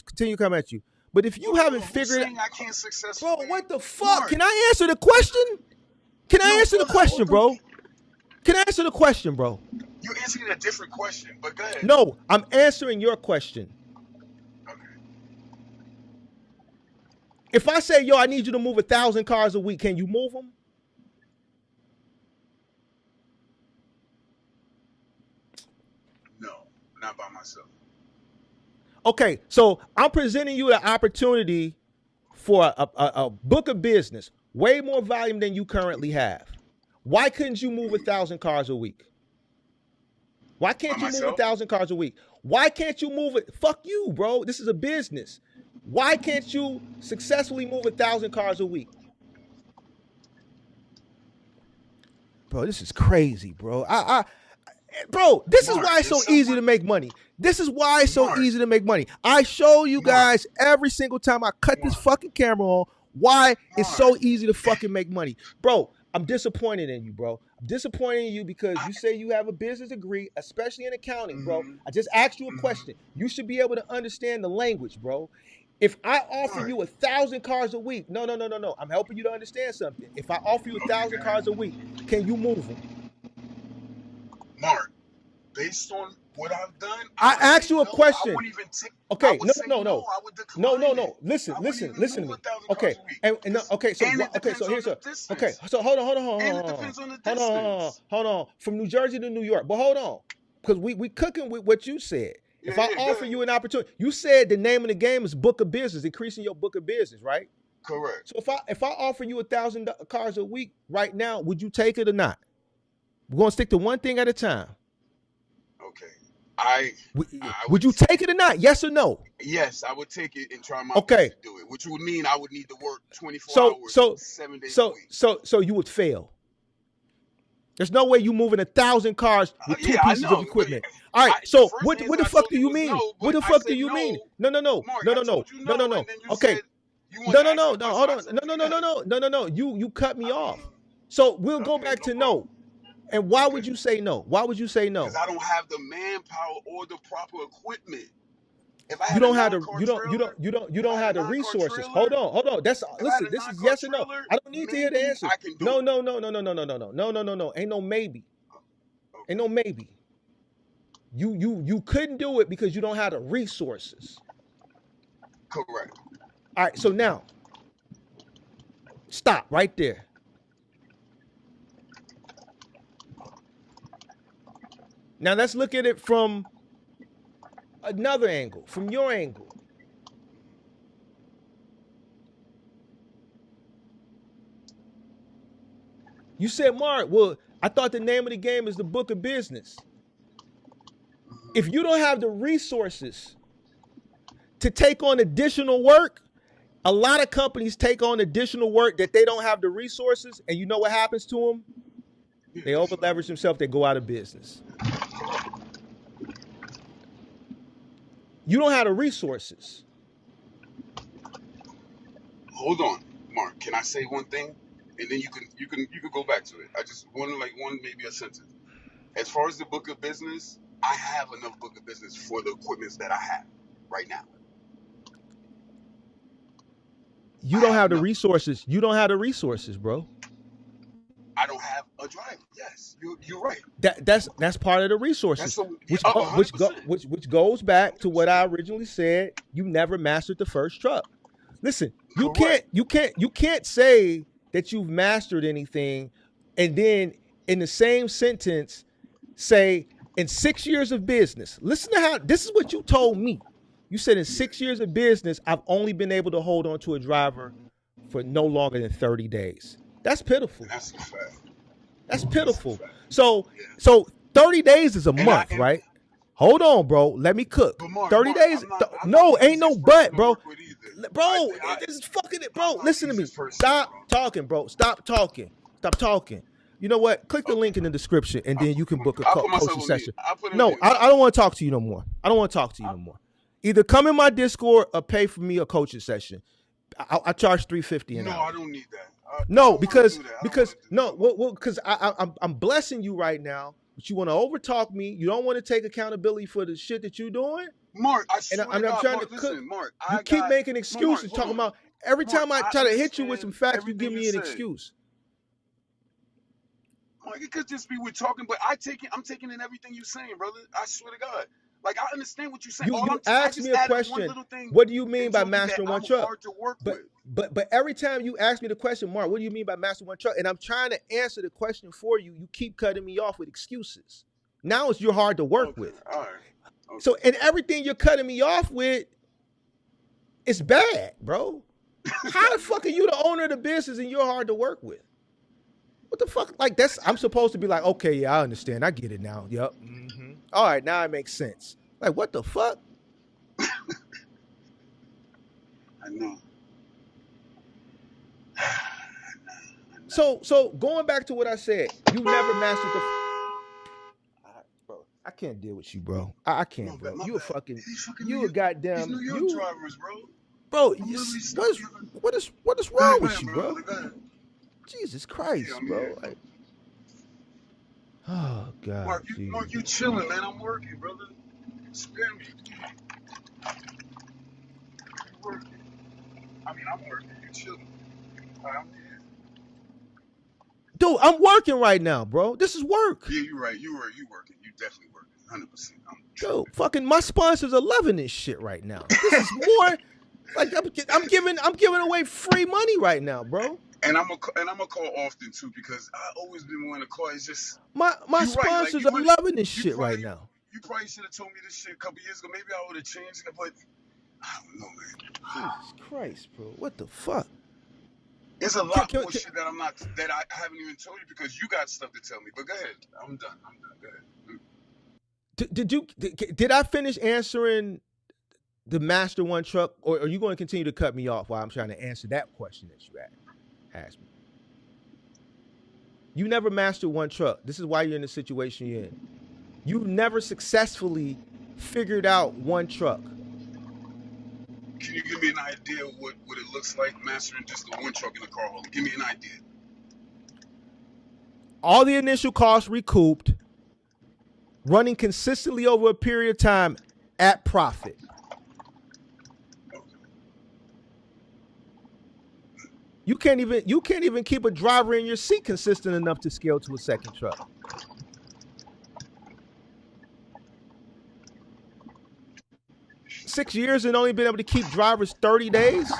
But if you haven't figured it, I can't successfully. Bro, what the fuck? Mark. Can I answer the question? Can I answer the question, bro? Can I answer the question, bro? You're answering a different question, but go ahead. No, I'm answering your question. Okay. If I say, yo, I need you to move 1,000 cars a week, can you move them? No, not by myself. Okay, so I'm presenting you the opportunity for a book of business, way more volume than you currently have. Why couldn't you move 1,000 cars a week? Why can't you move 1,000 cars a week? Why can't you move it? Fuck you, bro. This is a business. Why can't you successfully move 1,000 cars a week? Bro, this is crazy, bro. Bro, this is why it's so easy to make money. This is why it's so easy to make money. I show you guys every single time I cut this fucking camera on why it's so easy to fucking make money. Bro, I'm disappointed in you, bro. I'm disappointed in you because you say you have a business degree, especially in accounting, bro. I just asked you a question. You should be able to understand the language, bro. If I offer you 1,000 cars a week, no. I'm helping you to understand something. If I offer you 1,000 cars a week, can you move them? Mark, based on what I've done, I asked you a question. I wouldn't even take. Okay, no. I would decline No. Listen to me. Okay, so here's so hold on. And it depends on the distance. Hold on. From New Jersey to New York, but hold on, because we cooking with what you said. If I offer you an opportunity, you said the name of the game is book of business, increasing your book of business, right? Correct. So if I offer you 1,000 cars a week right now, would you take it or not? We're gonna stick to one thing at a time. Okay. Would you take it or not? Yes or no? Yes, I would take it and try my best to do it, which would mean I would need to work 24 hours, 7 days a week. So you would fail. There's no way you moving 1,000 cars with two Yeah, I pieces of know. But equipment. All right. the So first what answer the I fuck told do you you was mean? no, What but the I fuck do said you mean? no. No, no, no, Mark, no, I no, no, told you no, no, no, no. and then you Okay. said you No, wanted to no, ask me no, a no. question. Hold I on. told No, you no, no, go no, ahead. no, no, no, no. You cut me off. So we'll go Okay, back no to problem. no. And why Okay. would you say no? Why would you say Because no? I don't have the manpower or the proper equipment. If I You had a don't have the nine-car trailer, you if I don't had a have the nine-car resources. trailer, Hold on. That's if I had listen, a this is nine-car yes or no. trailer, I don't need to hear the maybe answer. I can do No, it. no, no, no, no, no, no, no, no, no, no, no, no. Ain't no maybe. Ain't Okay. no maybe. You couldn't do it because you don't have the resources. Correct. All right, so now stop right there. Now let's look at it from another angle, from your angle. You said, Mark, well, I thought the name of the game is the book of business. If you don't have the resources to take on additional work, a lot of companies take on additional work that they don't have the resources, and you know what happens to them? Yeah, They over leverage themselves, they go out of business. You don't have the resources. hold on, Mark. Can I say one thing? And then you can go back to it. I just want to like one maybe a sentence. As far as the book of business, I have enough book of business for the equipments that I have right now. You I don't have have the enough. resources. You don't have the resources, bro. I don't have a driver. Yes, you're right. That's part of the That's resources, so yeah, 100%. which goes back to what 100%. I originally said. You never mastered the first truck. Listen, Correct. you can't say that you've mastered anything, and then in the same sentence say in 6 years of business. Listen to how this is what you told me. You said in Yeah, 6 years of business, I've only been able to hold on to a driver for no longer than 30 days. That's and pitiful. that's a fact. That's That's a pitiful. fact. So Yeah. so 30 days is a And I month, and right? Hold on, bro. Let me cook. but Mark, 30 days. I'm not No, the ain't no easiest person but, to bro. work with either. I Bro, think I this is fucking it, I'm bro. not the Listen to me. easiest person, Stop bro. talking, bro. Stop talking. Stop talking. You know what? Click the Okay. link in the description and then you can book a I put myself coaching on mute. session. I put it on No, mute. I don't want to talk to you no more. I don't want to talk to you I, no more. Either come in my Discord or pay for me a coaching session. I charge $350 an no, hour. I don't need that. I No, don't want to do that. I don't want because to do that. no, because I'm blessing you right now, but you want to overtalk me. You don't want to take accountability for the shit that you're doing, Mark, I and swear to I'm God, trying to Mark, cook. listen, Mark, You I keep got making no, Mark, excuses, hold talking on. about every Mark, time I I try to hit you with understand some facts, you everything give you're me an saying. excuse. Mark, it could just be we're talking, but I'm taking in everything you're saying, brother. I swear to God. Like I understand what you're saying. You I asked me just a added one question. little thing What do you mean and by told you that mastering one I'm truck? hard to work But with. every time you ask me the question, Mark, what do you mean by mastering one truck? And I'm trying to answer the question for you. You keep cutting me off with excuses. Now you're hard to work Okay, with. all right. So Okay. and everything you're cutting me off with is bad, bro. How I the know. fuck are you the owner of the business and you're hard to work with? What the fuck? Like that's I'm supposed to be like, okay, yeah, I understand. I get it now. Yep. All right, now it makes sense. Like, what the fuck? I know. So going back to what I said, you never mastered the bro. I can't deal with you, bro. I can't, My bad, bro. my You a bad. fucking These fucking New you a York, these goddamn New York you drivers, bro. bro, I'm literally stuck what is here. what is Go wrong ahead, with you, bro. bro? Go ahead. Jesus Yeah, Christ, I'm here. bro. Like, oh God, Mark, Jesus. you chilling, man. I'm working, brother. Spare me. You working. I mean, I'm working. You chilling. All right, I'm here. Dude, I'm working right now, bro. This is work. Yeah, you're right. You working. You definitely working. 100%. I'm Dude, tripping. fucking my sponsors are loving this shit right now. This is more like I'm giving away free money right now, bro. And I'm gonna call often too because I always been wanting to call. It's just My you're right. Like sponsors you are would loving this you shit right probably now. you probably should have told me this shit a couple years ago. Maybe I would have changed it, but I don't know, man. Jesus Christ, bro. What the fuck? It's a Can, lot can, more can, shit that I haven't even told you because you got stuff to tell me. But go ahead. I'm done. I'm done. Go ahead. did I finish answering the Master One truck, or are you going to continue to cut me off while I'm trying to answer that question that you asked me? You never mastered one truck. This is why you're in the situation you're in. You never successfully figured out one truck. Can you give me an idea of what it looks like mastering just the one truck in the car hauling? Give me an idea. All the initial costs recouped, running consistently over a period of time at profit. You can't even keep a driver in your seat consistent enough to scale to a second truck. $6 years and only been able to keep drivers 30 days.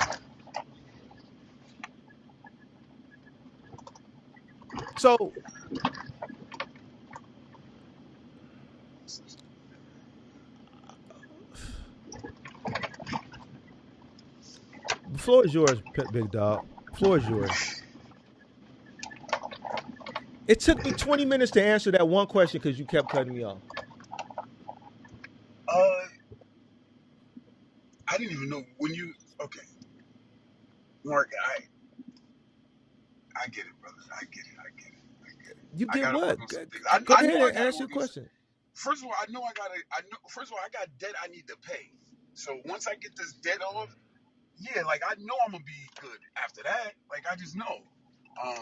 So the floor is yours, big dog. The floor is yours. It took me 20 minutes to answer that one question because you kept cutting me off. I didn't even know when you. Okay, Mark, I get it, brother. I get it. You I get gotta work what? on some things. Go I ahead know I and gotta answer your work on some. question. First of all, I know I gotta. I know. First of all, I got debt I need to pay. So once I get this debt off, yeah, like I know I'm gonna be good after that. Like I just know. What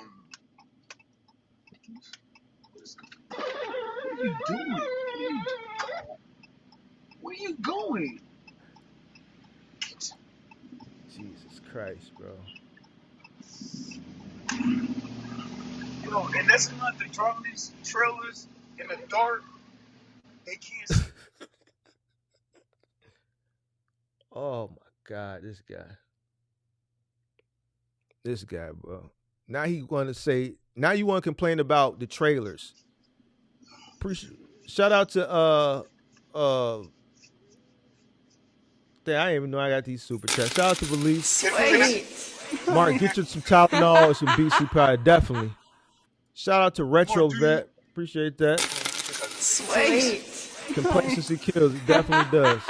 are you doing? Where you going? Jesus Christ, bro. Yo, and that's not the driving these trailers in the dark. They can't see. Oh my God, this guy, bro. Now he want to say. Now you want to complain about the trailers. Shout out to Damn, I didn't even know I got these super chats. Shout out to Belief. Sweet. Mark, get you some Tylenol or some BC powder, definitely. Shout out to Retro Vet. Appreciate that. Sweet. Complacency kills. It definitely does.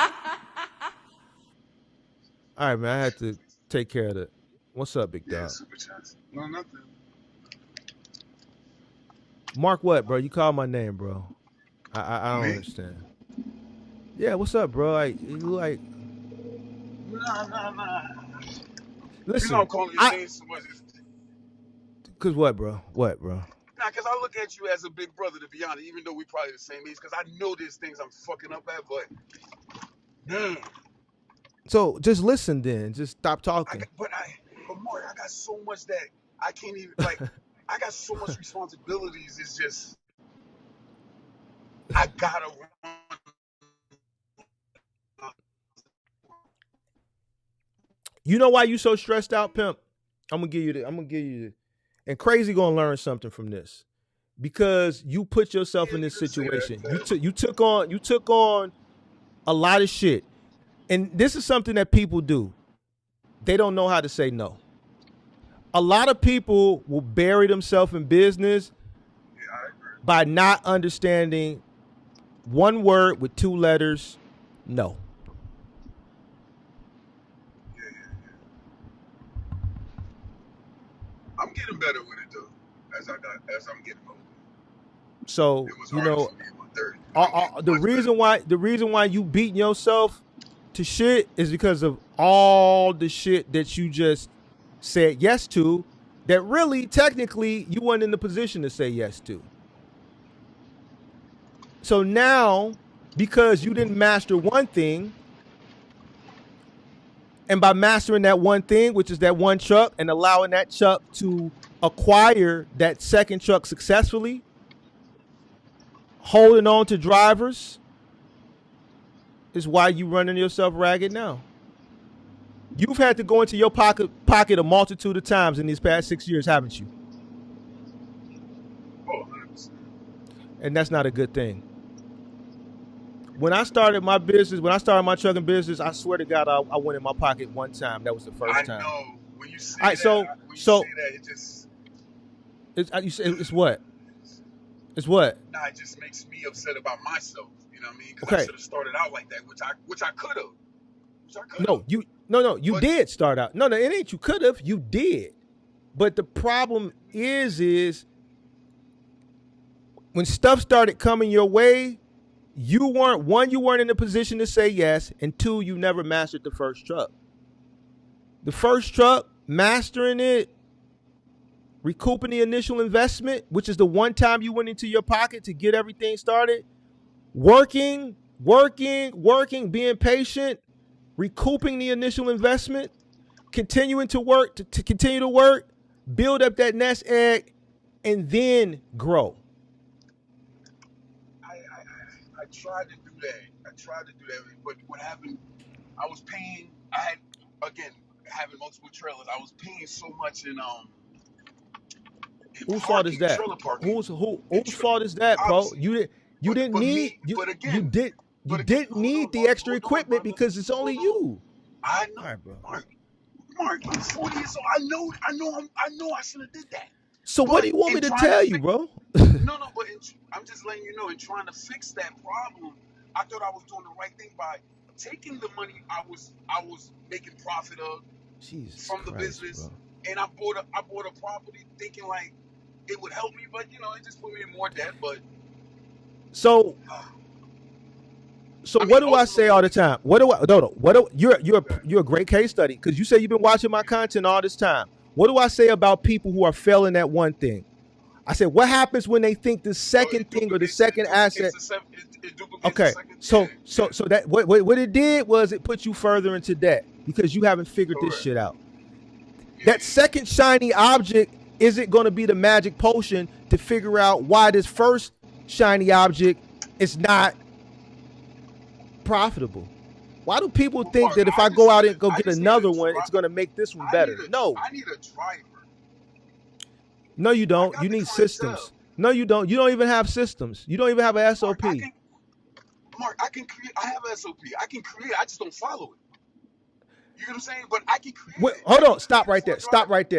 All right, man. I had to take care of that. What's up, big dog? Super chats. No, nothing. Mark, what, bro? You called my name, bro. I don't understand. Yeah, what's up, bro? Like you like. Nah. Listen, You know I'm calling your name so much. Cause what, bro? What, bro? Nah, cause I look at you as a big brother, to be honest. Even though we probably the same age, cause I know there's things I'm fucking up at, but damn. So just listen, then. Just stop talking. But more, I got so much that I can't even like. I got so much responsibilities. It's just I gotta run. You know why you so stressed out, pimp? I'm gonna give you the and Crazy gonna learn something from this. Because you put yourself in this situation. You took on a lot of shit. And this is something that people do. They don't know how to say no. A lot of people will bury themselves in business by not understanding one word with two letters, no. I'm getting better with it though, as I'm getting older. So you know, the reason why you beating yourself to shit is because of all the shit that you just said yes to, that really technically you weren't in the position to say yes to. So now, because you didn't master one thing, and by mastering that one thing, which is that one truck, and allowing that truck to acquire that second truck successfully, holding on to drivers, is why you running yourself ragged now. You've had to go into your pocket a multitude of times in these past 6 years, haven't you? Oh, 100%. And that's not a good thing. When I started my trucking business, I swear to God, I went in my pocket one time. That was the first time. I know. When you say that, it just... It's what? It's what? Nah, it just makes me upset about myself. You know what I mean? Because Okay. I should have started out like that, which I could have. No, you did start out. No, it ain't you could have. You did. But the problem is when stuff started coming your way, you weren't in a position to say yes, and two, you never mastered the first truck. The first truck, mastering it, recouping the initial investment, which is the one time you went into your pocket to get everything started, working, being patient, recouping the initial investment, continuing to work, to continue to work, build up that nest egg, and then grow. I tried to do that. But what happened, I was paying, I had, again, having multiple trailers, I was paying so much in Whose fault is parking, that? trailer parking. Whose fault is that, bro? Obviously. You didn't need you didn't Hold need on, the extra hold on, equipment brother. because it's only Hold on. you. I All know, right, bro. Mark, I'm 40 years old. I know I should have did that. So what do you want me to tell you, bro? No, but I'm just letting you know, in trying to fix that problem, I thought I was doing the right thing by taking the money I was making profit of Jesus from the Christ, business, bro. and I bought a property thinking like it would help me, but it just put me in more debt. But So what do I say all the time? You're a great case study because you say you've been watching my content all this time. What do I say about people who are failing at one thing? I said, what happens when they think the second thing or the second asset? Okay, so that what it did was it put you further into debt because you haven't figured this shit out. That second shiny object isn't going to be the magic potion to figure out why this first shiny object is not profitable. Why do people think that if I go out and go get another one, it's going to make this one better? No. I need a driver. No, you don't. You need systems. No, you don't. You don't even have systems. You don't even have an SOP. Mark, I can create. I have an SOP. I can create. I just don't follow it. You know what I'm saying? But I can create. Wait, hold on. Stop right there. Stop right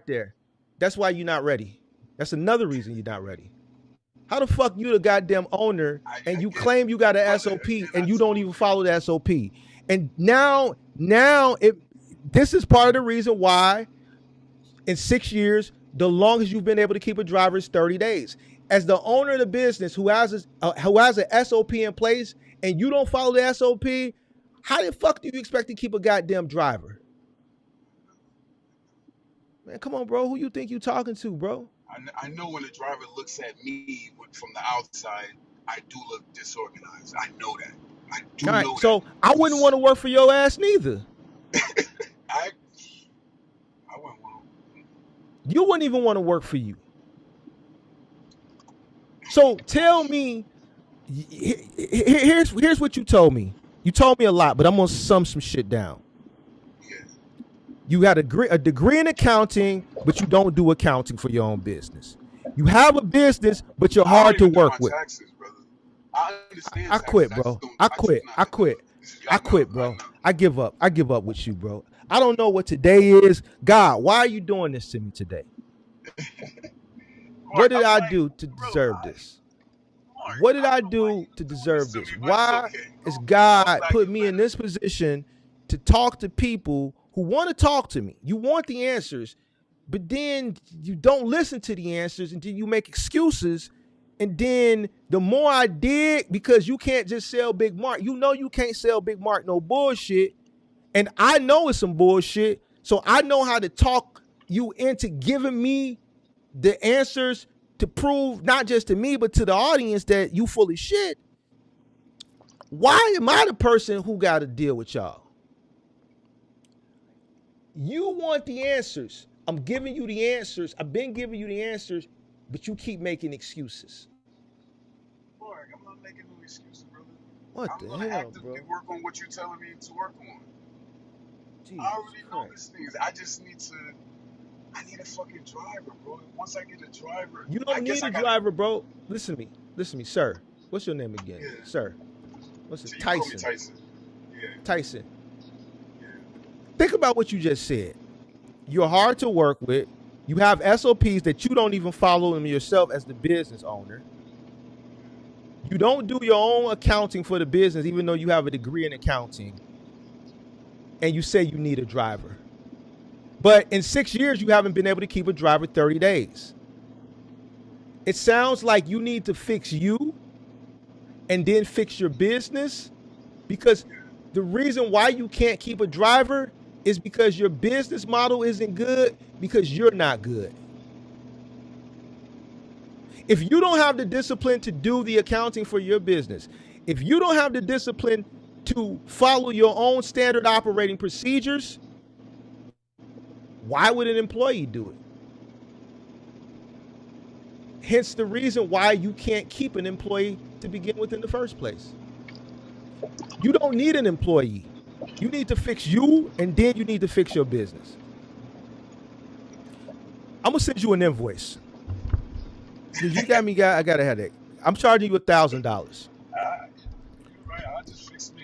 there. That's why you're not ready. That's another reason you're not ready. How the fuck you the goddamn owner and you claim you got an SOP and you don't even follow the SOP? And now this is part of the reason why in 6 years, the longest you've been able to keep a driver is 30 days. As the owner of the business who has an SOP in place and you don't follow the SOP, how the fuck do you expect to keep a goddamn driver? Man, come on, bro. Who you think you talking to, bro? I know when the driver looks at me from the outside, I do look disorganized. I know that. I do know that. So I wouldn't want to work for your ass neither. I wouldn't want to. You wouldn't even want to work for you. So tell me, here's what you told me. You told me a lot, but I'm gonna sum some shit down. Yeah. You had a degree in accounting, but you don't do accounting for your own business. You have a business, but you're hard to work with. Taxes, brother. I understand. I quit, bro. I quit, bro. I give up. I give up with you, bro. I don't know what today is. God, why are you doing this to me today? What did I do to deserve this? What did I do to deserve this? Why is God put me in this position to talk to people who want to talk to me? You want the answers, but then you don't listen to the answers until you make excuses. And then the more I dig, because you can't just sell Big Mark. You know you can't sell Big Mark no bullshit. And I know it's some bullshit. So I know how to talk you into giving me the answers to prove not just to me, but to the audience that you full of shit. Why am I the person who got to deal with y'all? You want the answers. I'm giving you the answers. I've been giving you the answers, but you keep making excuses. Mark, I'm not making no excuses, brother. What I'm the gonna hell, actively bro? work on what you're telling me to work on. Jesus I already know Christ. these things. I need a fucking driver, bro. Once I get a driver, You don't need a driver, bro. Listen to me, sir. What's your name again, sir? What's it? So Tyson. Tyson. Yeah. Tyson. Yeah. Think about what you just said. You're hard to work with. You have SOPs that you don't even follow them yourself as the business owner. You don't do your own accounting for the business, even though you have a degree in accounting. And you say you need a driver. But in 6 years, you haven't been able to keep a driver 30 days. It sounds like you need to fix you and then fix your business, because the reason why you can't keep a driver is because your business model isn't good, because you're not good. If you don't have the discipline to do the accounting for your business, if you don't have the discipline to follow your own standard operating procedures, why would an employee do it? Hence the reason why you can't keep an employee to begin with in the first place. You don't need an employee. You need to fix you, and then you need to fix your business. I'm gonna send you an invoice because you got me. I got a headache. I'm charging you $1,000. You're right. I just fix me.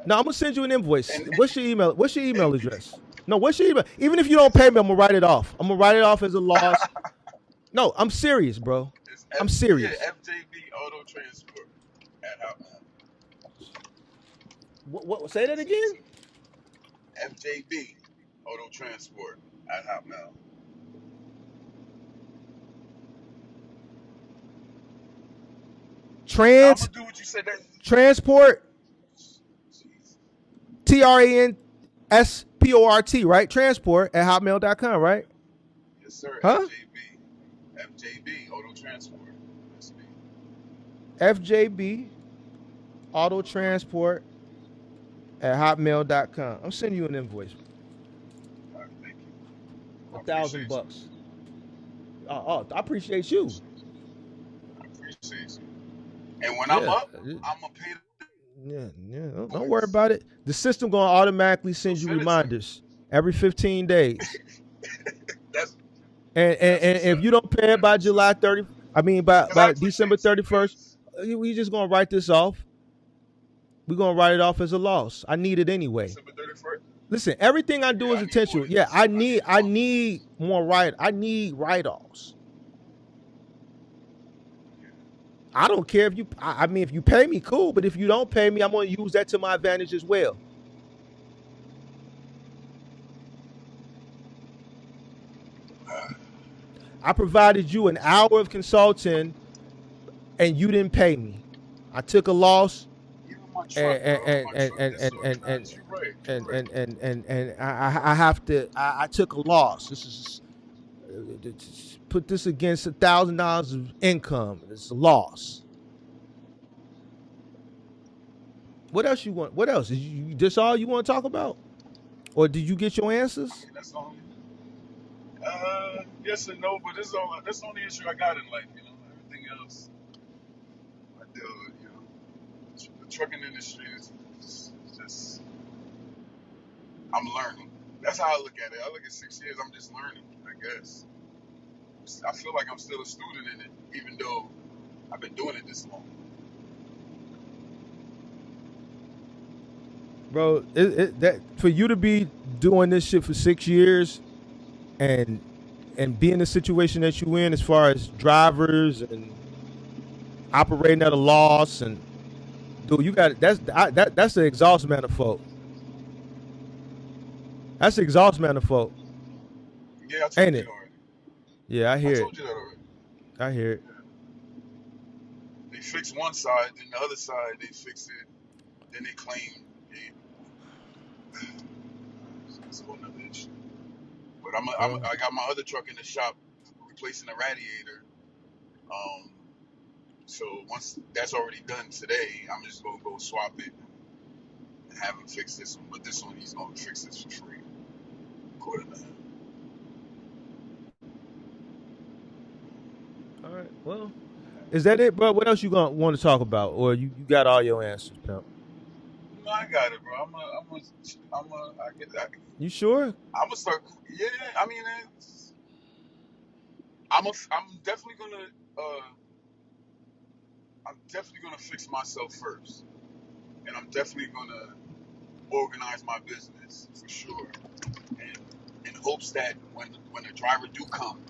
No, I'm gonna send you an invoice. And What's your email? What's your email address? No, what's your email? Even if you don't pay me, I'm gonna write it off. I'm gonna write it off as a loss. No, I'm serious, bro. it's I'm yeah, serious. FJB Auto Transport at Hotmail. What? Say that again. FJB Auto Transport at Hotmail. Now I'm gonna do what you said. Transport, Jeez. TRANSPORT, right? Transport at hotmail.com, right? Yes, sir. Huh? FJB Auto Transport. That's me. FJB Auto Transport at hotmail.com. I'm sending you an invoice. All right, thank you. I a thousand appreciate you. bucks. I appreciate you. I appreciate you. And when I'm Yeah. up, I'm gonna pay Yeah. the Don't worry boys. about it. The system gonna automatically So send you send it to me. reminders every 15 days. That's And that's what's if up. you don't pay it That's by what's up. July 30, I mean Cause I by December appreciate you, 31st, cause we just gonna write this off. We're gonna write it off as a loss. I need it anyway. December 31st. Listen, everything I do Yeah, is I need more intentional. than Yeah, this. I need I more. need write offs. I don't care if you. I mean, if you pay me, cool. But if you don't pay me, I'm gonna use that to my advantage as well. I provided you an hour of consulting, and you didn't pay me. I took a loss, Even my and truck, bro. and My and truck and is and so and nice. You're right. You're right. and I have to. I took a loss. This is put this against $1,000 of income. It's a loss. What else you want? What else? Is this all you want to talk about, or did you get your I answers? mean, that's the only. Yes and no, but that's the only issue I got in life. You know, everything else I deal with. You know, the trucking industry is just. I'm learning. That's how I look at it. I look at 6 years. I'm just learning. I guess. I feel like I'm still a student in it, even though I've been doing it this long. Bro, that for you to be doing this shit for 6 years and be in the situation that you in as far as drivers and operating at a loss, and dude, you got that's the exhaust manifold. That's the exhaust manifold, Yeah, I told ain't you it? already. Yeah, I I hear it. told you that already. I hear it. They fix one side, then the other side they fix it, then they claim it's a whole nother issue. But Well, I got my other truck in the shop replacing the radiator. Um, so once that's already done today, I'm just gonna go swap it and have him fix this one. But this one he's gonna fix this for free, according to him. all right. Well, is that it, bro? What else you gonna want to talk about, or you got all your answers, pimp? No, I got it, bro. You sure? I'm gonna start. Yeah, I mean, I'm definitely gonna, I'm definitely gonna fix myself first, and I'm definitely gonna organize my business for sure, and in hopes that when the driver do come,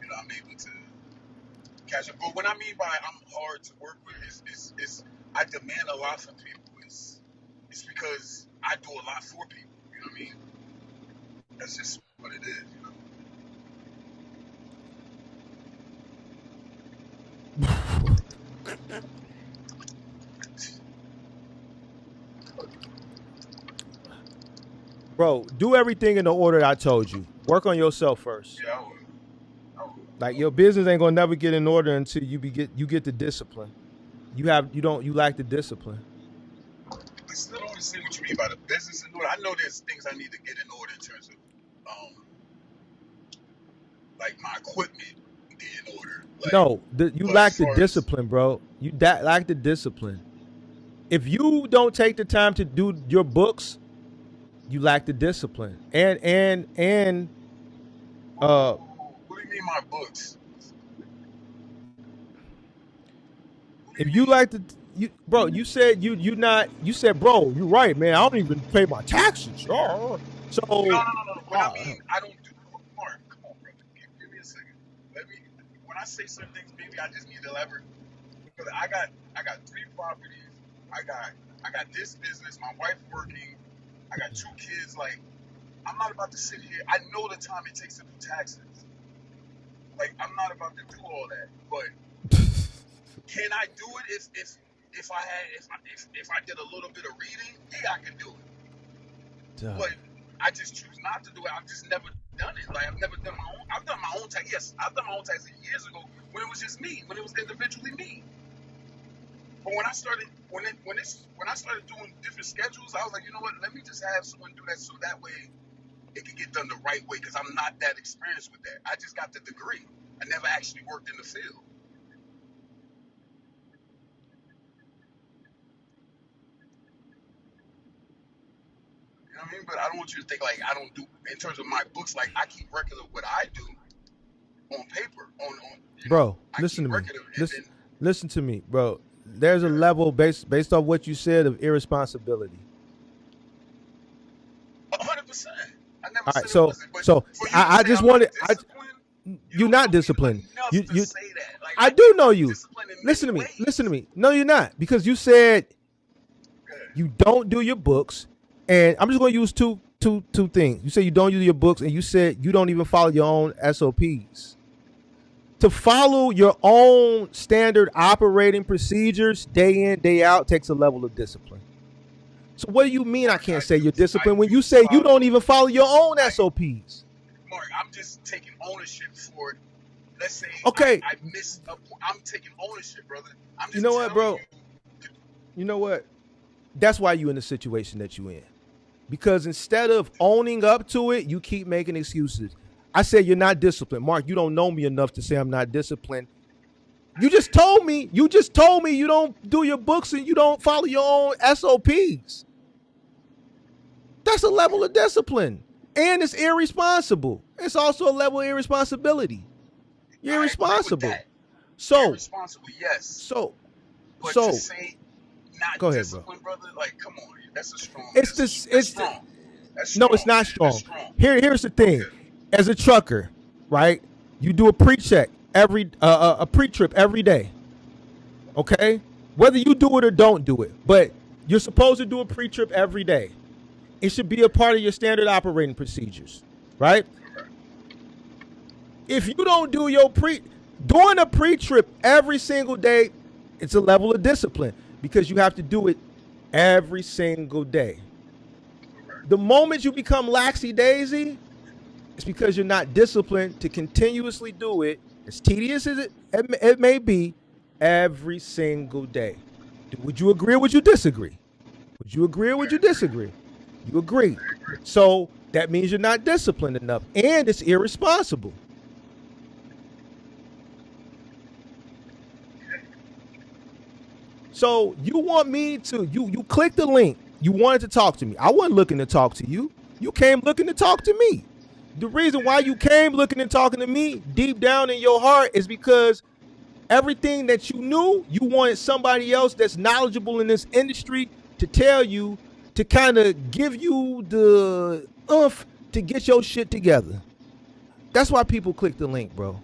you know, I'm able to catch up. But what I mean by I'm hard to work with is I demand a lot from people. It's because I do a lot for people. You know what I mean? That's just what it is. You know. Bro, do everything in the order I told you. Work on yourself first. Yeah, I would. I would. Like your business ain't gonna never get in order until you get the discipline. You lack the discipline. I still don't understand what you mean by the business in order. I know there's things I need to get in order in terms of, like my equipment get in order. Like, No, you but as lack the far as discipline, bro. Lack the discipline. If you don't take the time to do your books, you lack the discipline. And what do you mean my books? What do if you you mean? like to bro, you said you said, bro, you're right, man. I don't even pay my taxes. Oh. No, So no, no, no. When I mean I don't do Mark, come on, brother. Give me a second. Let me. When I say certain things, maybe I just need to elaborate. Because I got 3 properties. I got this business. My wife working. I got 2 kids. Like I'm not about to sit here. I know the time it takes to do taxes. Like I'm not about to do all that. But can I do it if I did a little bit of reading? Yeah, I can do it. But I just choose not to do it. I've just never done it. Like I've never done my own. I've done my own tax. Yes, I've done my own taxes years ago when it was just me, when it was individually me. But when I started when I started doing different schedules, I was like, you know what? Let me just have someone do that so that way it can get done the right way because I'm not that experienced with that. I just got the degree. I never actually worked in the field. You know what I mean? But I don't want you to think like I don't do in terms of my books. Like I keep record of what I do on paper. On bro, I listen keep to me. record of it, and Listen, then listen to me, bro. There's a yeah, level based off what you said of irresponsibility. 100%. I never All right, said it wasn't. But so for you to I say just I'm not wanted disciplined, you you're don't not know me disciplined. enough to You say that. Like I do know I'm you. disciplined in Listen many to me. Listen to ways. me. No, you're not because you said Good. you don't do your books, and I'm just going to use two things. You say you don't do your books, and you said you don't even follow your own SOPs. To follow your own standard operating procedures day in day out takes a level of discipline. So what do you mean I Mark, can't say you're disciplined when I do you say you don't follow. even follow your own I SOPs? Mark, I'm just taking ownership for it. Let's say Okay, I missed a. I'm taking ownership, brother. I'm you just know what, telling bro? you. You know what? That's why you in the situation that you in. Because instead of owning up to it, you keep making excuses. I said you're not disciplined. Mark, you don't know me enough to say I'm not disciplined. You just told me you don't do your books and you don't follow your own SOPs. That's a level of discipline. And it's irresponsible. It's also a level of irresponsibility. You're I agree with irresponsible. that. So, Irresponsible, yes. so, But to so, say not go ahead, bro. disciplined, brother, like come on, that's a strong. It's this, That's it's the, strong. That's no, it's strong, not man. That's strong. strong. Here's the thing. Okay. As a trucker, right? You do a pre-check a pre-trip every day. Okay? Whether you do it or don't do it, but you're supposed to do a pre-trip every day. It should be a part of your standard operating procedures, right? If you don't do doing a pre-trip every single day, it's a level of discipline because you have to do it every single day. The moment you become laxy daisy, it's because you're not disciplined to continuously do it, as tedious as it may be, every single day. Would you agree or would you disagree? Would you agree or would you disagree? You agree. So that means you're not disciplined enough and it's irresponsible. So you want me to you click the link. You wanted to talk to me. I wasn't looking to talk to you. You came looking to talk to me. The reason why you came looking and talking to me deep down in your heart is because everything that you knew, you wanted somebody else that's knowledgeable in this industry to tell you, to kind of give you the oomph to get your shit together. That's why people click the link, bro.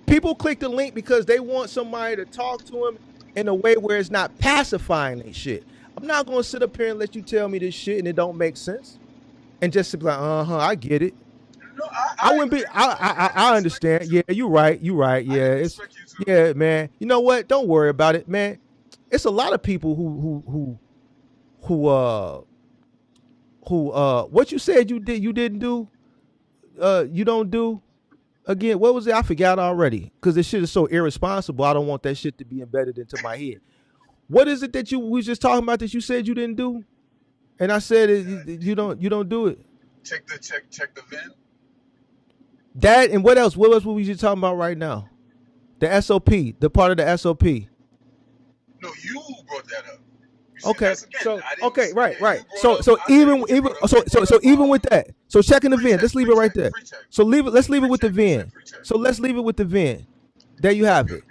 People click the link because they want somebody to talk to them in a way where it's not pacifying their shit. I'm not gonna sit up here and let you tell me this shit and it don't make sense and just be like, I get it. No, I wouldn't be. I understand. Yeah, you're right. You're right. Yeah, it's yeah, man. You know what? Don't worry about it, man. It's a lot of people who what you said you didn't do you don't do again. What was it? I forgot already because this shit is so irresponsible. I don't want that shit to be embedded into my head. What is it that we was just talking about that you said you didn't do? And I said you don't do it. Check the VIN. That and what else? What else were we just talking about right now? The SOP, the part of the SOP. No, you brought that up. Okay, so okay, right. So even even with that, so checking the VIN. Let's leave it right there. So leave it. Let's leave it with the VIN. So let's leave it with the VIN. There you have it.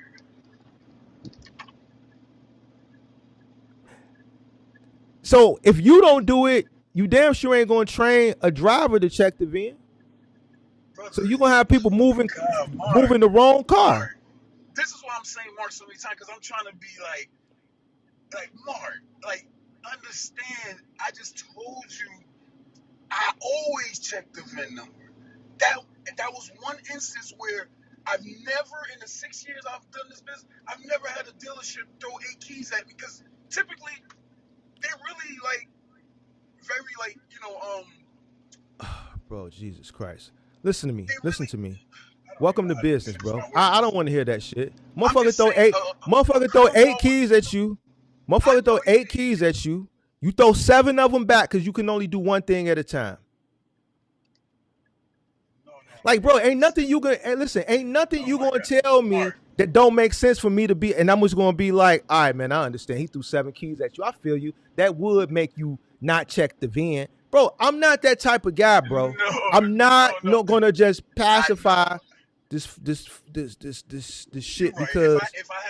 So if you don't do it, you damn sure ain't gonna train a driver to check the VIN. So you're gonna have people moving the wrong car. Mark, this is why I'm saying Mark so many times, because I'm trying to be like Mark, like understand. I just told you I always check the VIN number. That was one instance where I've never, in the 6 years I've done this business, I've never had a dealership throw 8 keys at me, because typically they're really like very like, Bro, Jesus Christ. Listen to me. Listen to me. Welcome to business, bro. I don't want to hear that shit. Motherfucker throw 8 keys at you. Motherfucker throw 8 keys at you. You throw 7 of them back because you can only do one thing at a time. Like, bro, ain't nothing you gonna listen. Ain't nothing you gonna tell me that don't make sense for me to be. And I'm just gonna be like, all right, man, I understand. He threw 7 keys at you. I feel you. That would make you not check the VIN, bro. I'm not that type of guy, bro. I'm not gonna just pacify this shit right. because if I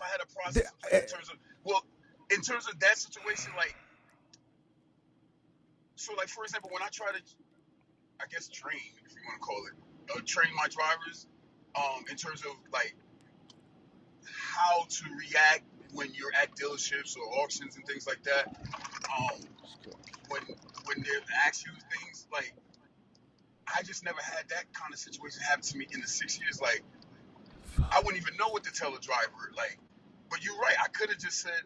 had a process in terms of that situation, like, so like for example, when I try to, I guess, train, if you want to call it, train my drivers, in terms of like how to react when you're at dealerships or auctions and things like that. When they ask you things, like, I just never had that kind of situation happen to me in the 6 years. Like, I wouldn't even know what to tell a driver. Like, but you're right. I could have just said,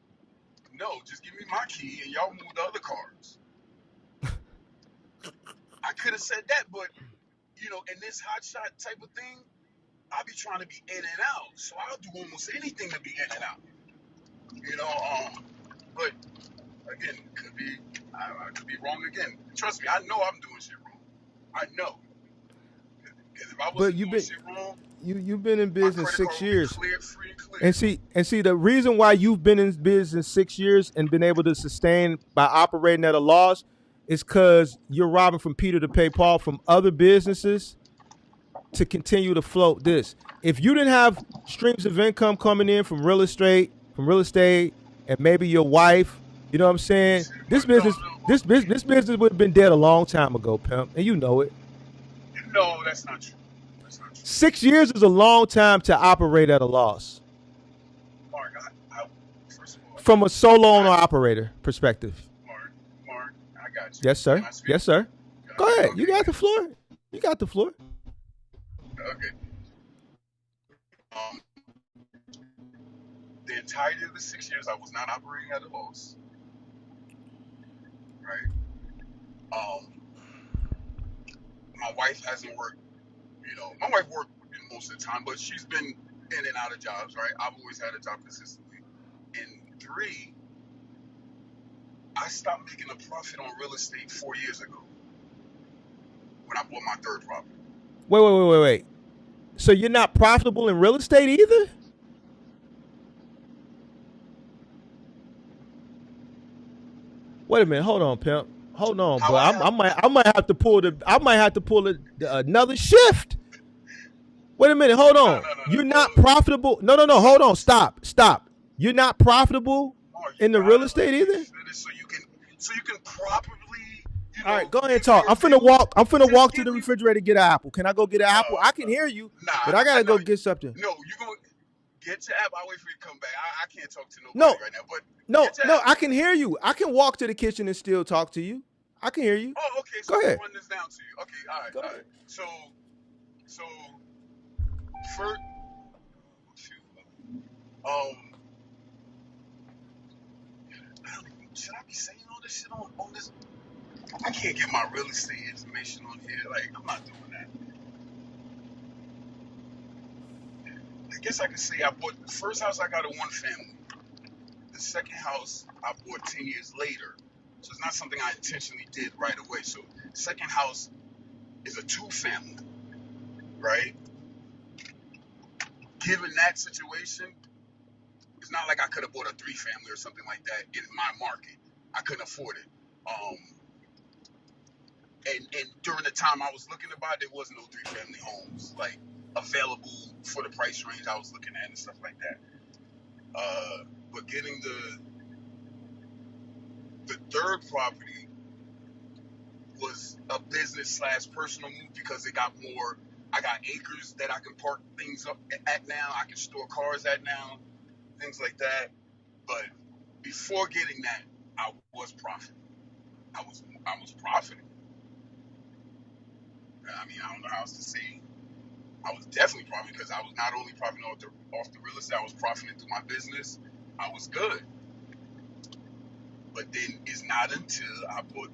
no, just give me my key and y'all move the other cars. I could have said that, but in this hot shot type of thing, I'll be trying to be in and out. So I'll do almost anything to be in and out. But again, I could be wrong again. Trust me, I know I'm doing shit wrong. I know. Because if I wasn't doing shit wrong, you've been in business 6 years. Clear, free and clear. And see the reason why you've been in business 6 years and been able to sustain by operating at a loss is because you're robbing from Peter to pay Paul from other businesses to continue to float this. If you didn't have streams of income coming in from real estate, and maybe your wife, you know what I'm saying? This business would have been dead a long time ago, pimp, and you know it. No, that's not true. 6 years is a long time to operate at a loss. Mark, first of all, from a solo owner operator perspective. Mark, I got you. Yes, sir. Yes, sir. Go ahead. Okay. You got the floor. Okay. The entirety of the 6 years, I was not operating at a loss. Right. My wife hasn't worked. My wife worked most of the time, but she's been in and out of jobs. Right. I've always had a job consistently. And 3, I stopped making a profit on real estate 4 years ago when I bought my 3rd property. Wait. So you're not profitable in real estate either? Wait a minute. Hold on, pimp. Hold on, bro. I might have to pull another shift. Wait a minute. Hold on. No, you're not profitable. No. Hold on. Stop. You're not profitable in the real estate either? So you can properly. All right, go ahead and talk. I'm finna walk to the refrigerator to get an apple. Can I go get an apple? I can hear you, but I gotta go get something. No, you gonna get your apple. I'll wait for you to come back. I can't talk to nobody right now. But no, I can hear you. I can walk to the kitchen and still talk to you. I can hear you. Oh, okay. So go ahead. Run this down to you. Okay, all right. So So first, um, should I be saying all this shit on this? I can't get my real estate information on here. Like, I'm not doing that. I guess I could say I bought the first house I got a one family. The second house I bought 10 years later. So it's not something I intentionally did right away. So second house is a two family, right? Given that situation, it's not like I could have bought a three family or something like that in my market. I couldn't afford it. And during the time I was looking to buy, there was no three family homes like available for the price range I was looking at and stuff like that. But getting the third property was a business slash personal move because it got more. I got acres that I can park things up at now. I can store cars at now, things like that. But before getting that, I was profiting. I was profiting. I mean, I don't know how else to say. I was definitely profiting because I was not only profiting off the real estate, I was profiting through my business. I was good. But then it's not until I bought,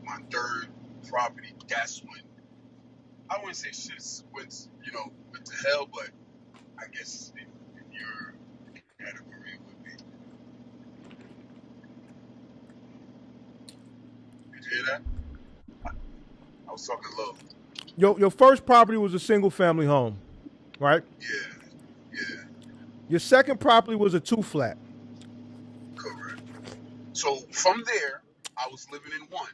my third property. That's when I wouldn't say shit went, went to hell, but I guess in your category it would be. Did you hear that? I was talking low. Your first property was a single family home, right? Yeah. Your second property was a two flat. Correct. So from there, I was living in one,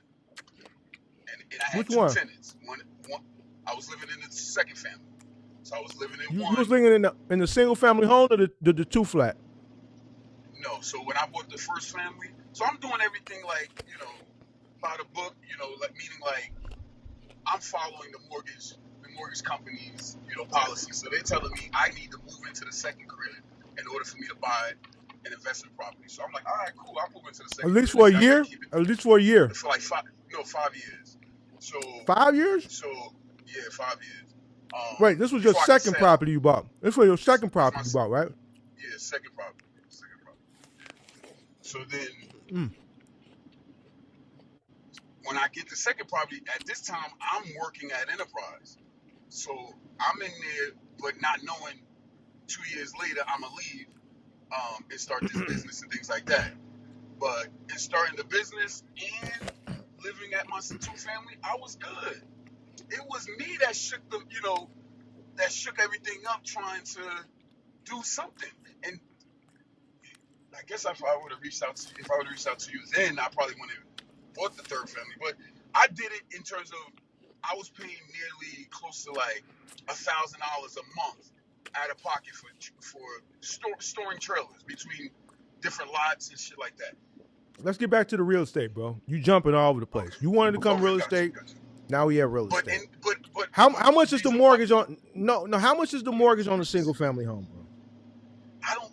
and I had Which two one? tenants. One. I was living in the second family. So I was living in You was one. living in the single family home or the two flat? No, so when I bought the first family, so I'm doing everything like, by the book, like meaning like I'm following the mortgage company's, policy. So they're telling me I need to move into the second crib in order for me to buy an investment property. So I'm like, all right, cool, I'll move into the At second least crib. for a I gotta year? keep it At least for a year. for like 5 years. So 5 years? so yeah, 5 years. Wait, this was your Before I could second sell. property you bought. This was your second This is property you bought, right? yeah, second property. Second property. So then Mm. when I get the second property, at this time I'm working at Enterprise. So I'm in there, but not knowing 2 years later I'm gonna leave and start this business and things like that. But in starting the business and living at my two family, I was good. It was me that shook that shook everything up trying to do something. And I guess if I would have reached out to you then, I probably wouldn't have bought the third family. But I did it in terms of I was paying nearly close to like $1,000 a month out of pocket for storing trailers between different lots and shit like that. Let's get back to the real estate, bro. You jumping all over the place. You wanted to come Okay, real gotcha. estate. Now we have real But estate. but How the much is the reason why mortgage on? No. How much is the mortgage on a single family home, bro? I don't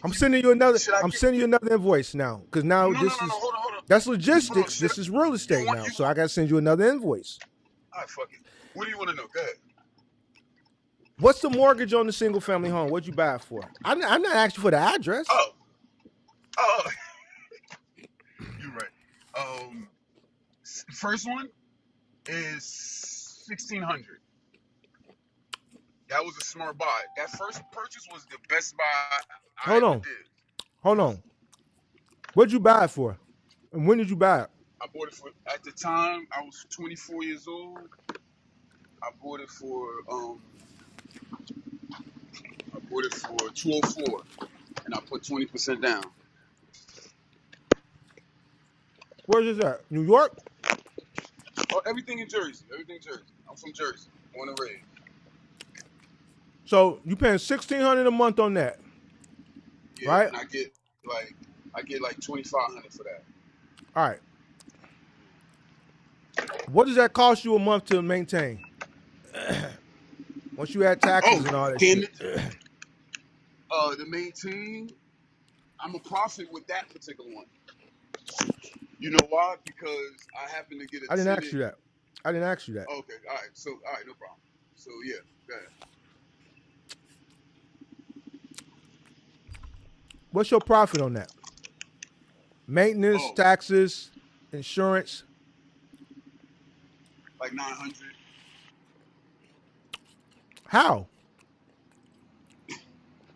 I'm sending you another. should I I'm get sending you another invoice now because now no this is hold on that's hold on logistics. should This is real you estate want now. you So I got to send you another invoice. all right, fuck it. What do you want to know? Go ahead. What's the mortgage on the single family home? What'd you buy it for? I'm not asking for the address. Oh you're right. First one is 1,600. That was a smart buy. That first purchase was the best buy I Hold ever on. did. Hold on. What'd you buy it for? And when did you buy it? I bought it for at the time I was 24 years old. I bought it for 204, and I put 20% down. Where's this at? New York? Oh, everything in Jersey. Everything in Jersey. I'm from Jersey. Born and raised. So you paying $1,600 a month on that, Yeah, right? and I get like 2,500 for that. All right. What does that cost you a month to maintain? Once you add taxes and all that shit. The maintain, I'm a profit with that particular one. You know why? Because I happen to get a I didn't tenant. ask you that. I didn't ask you that. Okay, all right. So, all right, no problem. So yeah, go ahead. What's your profit on that? Maintenance, Oh, taxes, insurance. like 900. How?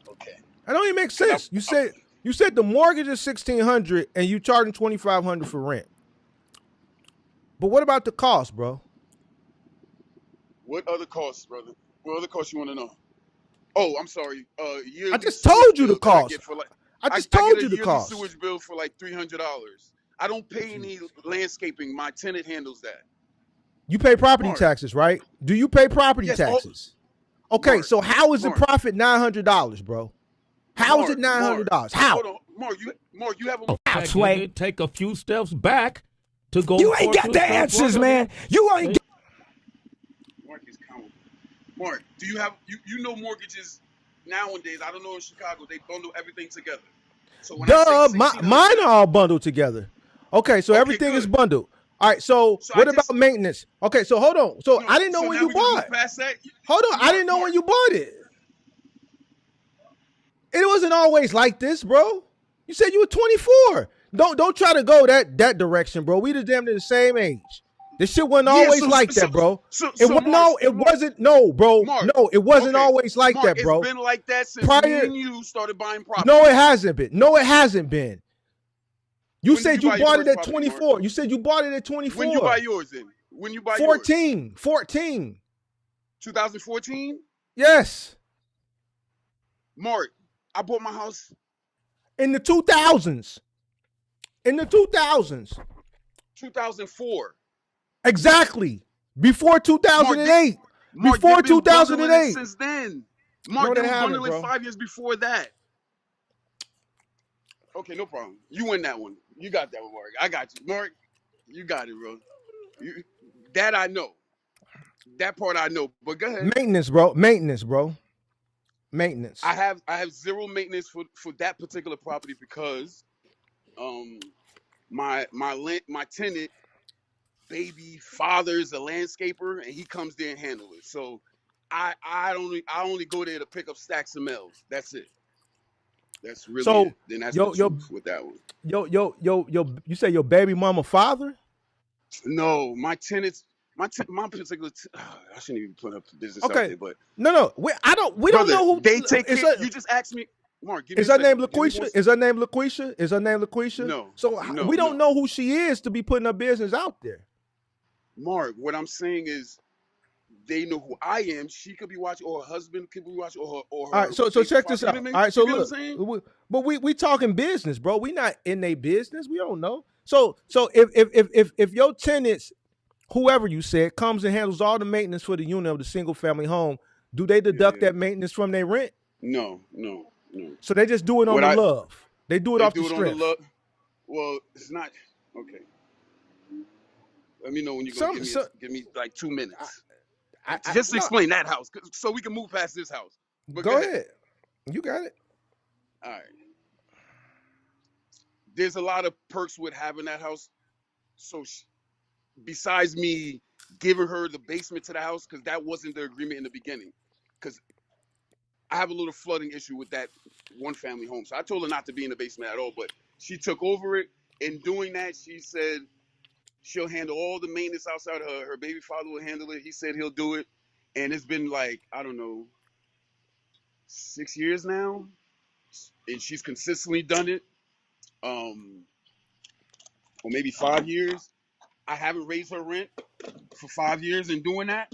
Okay. That don't even make Cause sense. You said the mortgage is 1,600 and you charging 2,500 for rent. But what about the cost, bro? what other costs, brother? What other costs you want to know? Oh, I'm sorry. I Yearly just sewage told you the bill that I cost. get for like I I, just I get told a you the yearly cost. sewage bill for like $300. I don't pay any Jesus. landscaping. My tenant handles that. You pay property Mark. taxes, right? Do you pay property Yes. Oh, taxes? Okay, Mark. so how is the Mark. profit $900, bro? How is it Mark. Mark. $900? How? Hold on, Mark. You have a How, Sway? Take a few steps back to go You ain't towards got the yourself answers, further, man. You ain't. Mark is count. Mark, do you have you know mortgages nowadays? I don't know in Chicago they bundle everything together. So when I say Duh, mine 1,600, are all bundled together. Okay, so okay, everything is good. bundled. All right, so So I what about just maintenance? Okay, so hold on. So no. I didn't know So when now you we're gonna bought. move past that. Hold on, I Mark, didn't know Mark. when you bought it. It wasn't always like this, bro. You said you were 24. Don't try to go that direction, bro. We the damn near the same age. This shit wasn't Yeah. always So like so that, bro. so It so wasn't Mark, no, it Mark, wasn't no, bro. Mark. No, it wasn't Okay, always like Mark. that, It's bro. been like that since me Prior, and you started buying no, it property. hasn't been. No, it hasn't been. You When did you said you buy your bought it first at property, Mark? 24. You said you bought it at When you buy 24. yours then? When you buy yours? 14. 14. 2014? Yes. Mark, I bought my house In the 2000s. In the 2000s. 2004. Exactly. Before Mark, 2008. Mark, Before they've been bundling it 2008. since then. No, Mark, they they was haven't, bundling bro. 5 years before that. Okay, no problem. You win that one. You got that one, Mark. I got you. Mark, you got it, bro. You, that I know. That part I know. But go ahead. Maintenance, bro. Maintenance, bro. Maintenance. I have zero maintenance for that particular property because my tenant baby father's a landscaper and he comes there and handle it. So I only go there to pick up stacks of mails. That's it. That's really So it. Then that's the yo yo truth with that one. you say your baby mama father? No, my tenants, my particular, I shouldn't even put up business out Okay. there, but No. We don't brother, know who they take is care. her, You just asked me, Mark. Give me is a her name second. Give me one. LaQuisha? Is her name LaQuisha? Is her name LaQuisha? No, So no, we don't no, know who she is to be putting her business out there. Mark. What I'm saying is, they know who I am. She could be watching, or her husband could be watching, or All her right, so baby check father. this You know out. what I mean? All right, so You get what I'm look, saying? but we talking business, bro. We not in their business. We don't know. So if your tenants, whoever you said, comes and handles all the maintenance for the unit of the single family home, do they Yeah, deduct yeah. that maintenance from their rent? No, no, no. So they just do it on What the I love. They do it They off the do it on the strength. love. Well, it's not okay. Let me know when you're gonna Some, so give me like 2 minutes. Just to no. explain that house, so we can move past this house. But go Go ahead. ahead. You got it. All right. There's a lot of perks with having that house. So besides me giving her the basement to the house, because that wasn't the agreement in the beginning, because I have a little flooding issue with that one family home. So I told her not to be in the basement at all, but she took over it. In doing that, she said she'll handle all the maintenance outside. Her baby father will handle it. He said he'll do it. And it's been like, I don't know, 6 years now. And she's consistently done it. Or maybe 5 years. I haven't raised her rent for 5 years in doing that.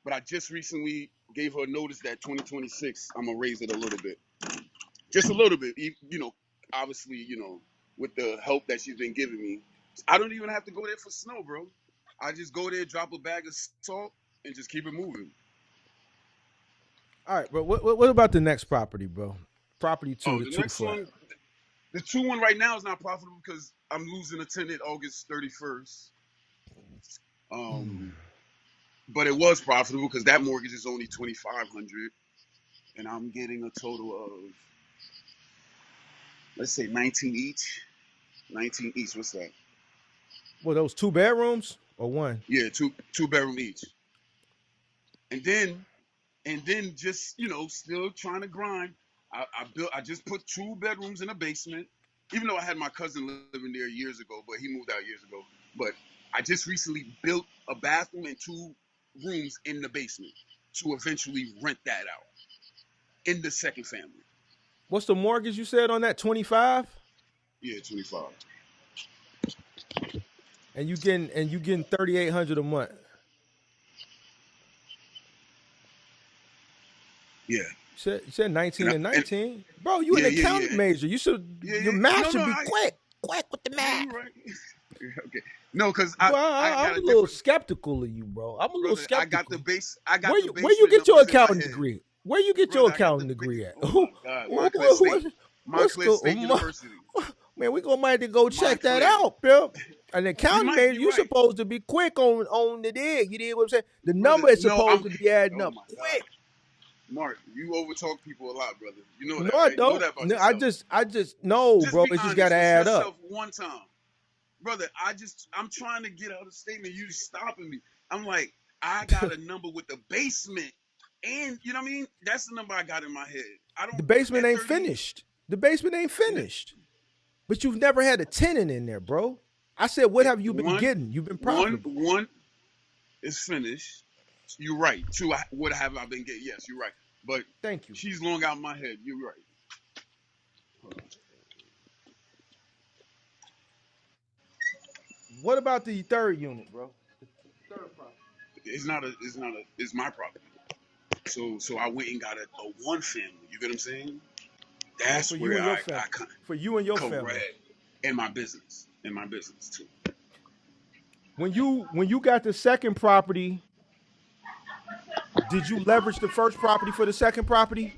But I just recently gave her a notice that 2026, I'm going to raise it a little bit. Just a little bit. Obviously, with the help that she's been giving me. I don't even have to go there for snow, bro. I just go there, drop a bag of salt, and just keep it moving. All right, bro. What about the next property, bro? Property two, Oh, the the two next flat. one, the 2 1 right now is not profitable because I'm losing a tenant August 31st. But it was profitable because that mortgage is only 2,500, and I'm getting a total of, let's say, 19 each. 19 each. What's that? Well, those 2 bedrooms or one? Yeah, two bedroom each. And then and then just still trying to grind. I just put 2 bedrooms in a basement, even though I had my cousin living there years ago, but he moved out years ago. But I just recently built a bathroom and 2 rooms in the basement to eventually rent that out in the second family. What's the mortgage you said on that? 25? Yeah, 25. And you getting 3,800 a month. Yeah. You said 19 and And 19. Bro, you an yeah, yeah, accounting yeah, major. You should yeah, your yeah. math No, should no, be quick. Quick with the yeah, math. you're right. Okay. No, because Well, I I'm got a a little different skeptical of you, bro. I'm a little brother. skeptical. I got the Where you basement get your numbers in my accounting head. degree? Where you get your Brother, I got the accounting degree at? oh my God, Montclair State. What's Montclair go? State University. Man, we gonna have to go check that Montclair. out, bro. An You accounting might major, be you right. supposed to be quick on the dig. You did what I'm saying? The Brother, number is no, supposed to be adding oh up my God. quick. Mark, you overtalk people a lot, brother. You know No, that, I right? You know don't. that about No, yourself. I just no, Just bro. be It just honest gotta with add yourself up. one time. Brother, I'm trying to get out a statement. You stopping me. I'm like, I got a number with the basement. And you know what I mean? That's the number I got in my head. I don't The basement at ain't 30. finished. The basement ain't finished. But you've never had a tenant in there, bro. I said, what have you been One, getting? You've been one, profitable. one is finished. You're right. 2, what have I been getting? Yes, you're right. But Thank you. she's long out my head. You're right. What about the third unit, bro? The third property. It's my property. So I went and got a 1 family. You get what I'm saying? For That's you where and your I family. kind For you and your of family. correct in my business. In my business too. When you got the second property, did you leverage the first property for the second property?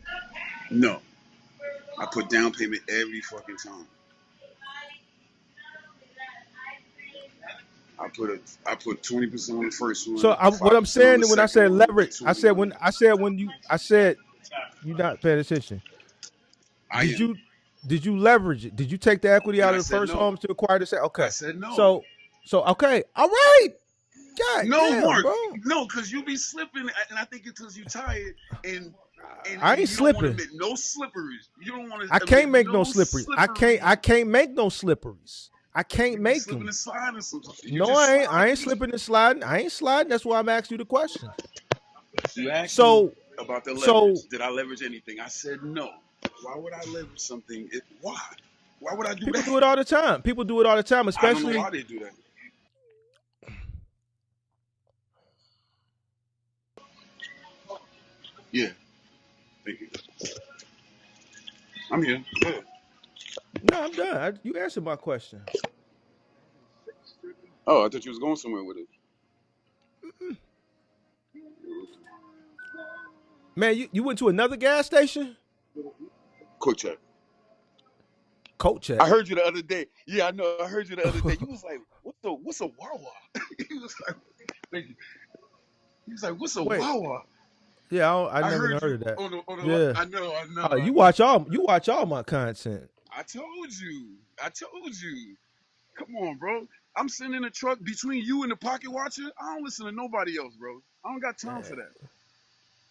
No. I put down payment every fucking time. I put 20% on the first So one, what I'm 5% on the saying when I second said one, leverage, and 20 on. I said you not paying attention. I Did am. you leverage it? Did you take the equity And out I of the said first no. home to acquire the second? I Okay. said no. So okay. All right. God No, damn, Mark. bro. No, because you be slipping, and I think it's because you tired, and I ain't you don't want to slipping. admit no slipperies. You don't want I to admit can't make no no slipperies. slippery. I can't make no slipperies. I can't You be make slipping them. and sliding sometimes. You No, just I slide. ain't slipping and sliding. I ain't sliding. That's why I'm asking you the question. You asked me So about the so leverage. Did I leverage anything? I said no. Why would I leverage something? Why? Why would I do people that? do it all the time. People do it all the time, I don't know especially why they do that. Yeah, thank you. I'm here. Yeah. no, I'm done. You answered my question. Oh, I thought you was going somewhere with it. Man, you went to another gas station? Quick check. Coat I check. heard you the other day. Yeah, I know. I heard you the other day. You was like, what's a Wawa?" He was like, thank you. He was like, "What's a Wait. Wawa?" Yeah, I I never heard heard you of that. on the. Yeah. I know. You I know. watch all my content. I told you. I told you. Come on, bro. I'm sitting in a truck between you and the pocket watcher. I don't listen to nobody else, bro. I don't got time for that.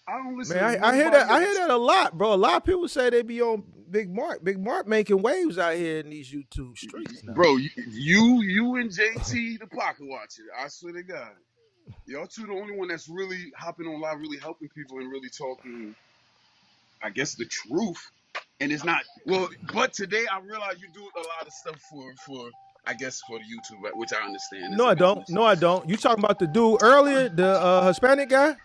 I don't listen Man, to I hear that. nobody I hear else. that a lot, bro. A lot of people say they be on Big Mark. Big Mark making waves out here in these YouTube streets now. Bro, you and JT the pocket watcher. I swear to God. Y'all two the only one that's really hopping on live, really helping people and really talking, I guess, the truth. And it's not well, but today I realize you do a lot of stuff for I guess for the YouTube, right, which I understand is No, a I don't. business. No, I don't. You talking about the dude earlier, the Hispanic guy?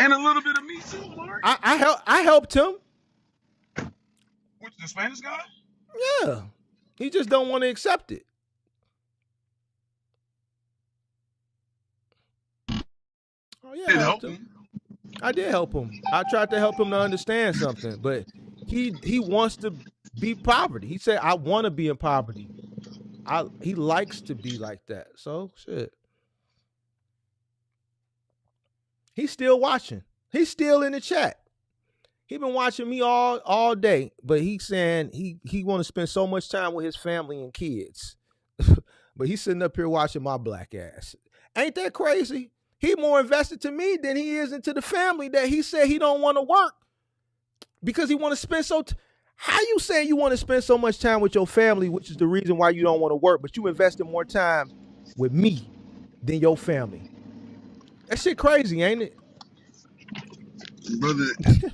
And a little bit of me too, Mark. I helped him. Which the Spanish guy? Yeah, he just don't want to accept it. Oh yeah, I Didn't helped help him. him. I did help him. I tried to help him to understand something, but he wants to be poverty. He said, "I want to be in poverty." He likes to be like that. So shit. He's still watching. He's still in the chat. He been watching me all day, but he's saying he want to spend so much time with his family and kids. But he's sitting up here watching my black ass. Ain't that crazy? He more invested to me than he is into the family that he said he don't want to work because he want to spend how you saying you want to spend so much time with your family, which is the reason why you don't want to work, but you invested more time with me than your family? That shit crazy, ain't it? Brother,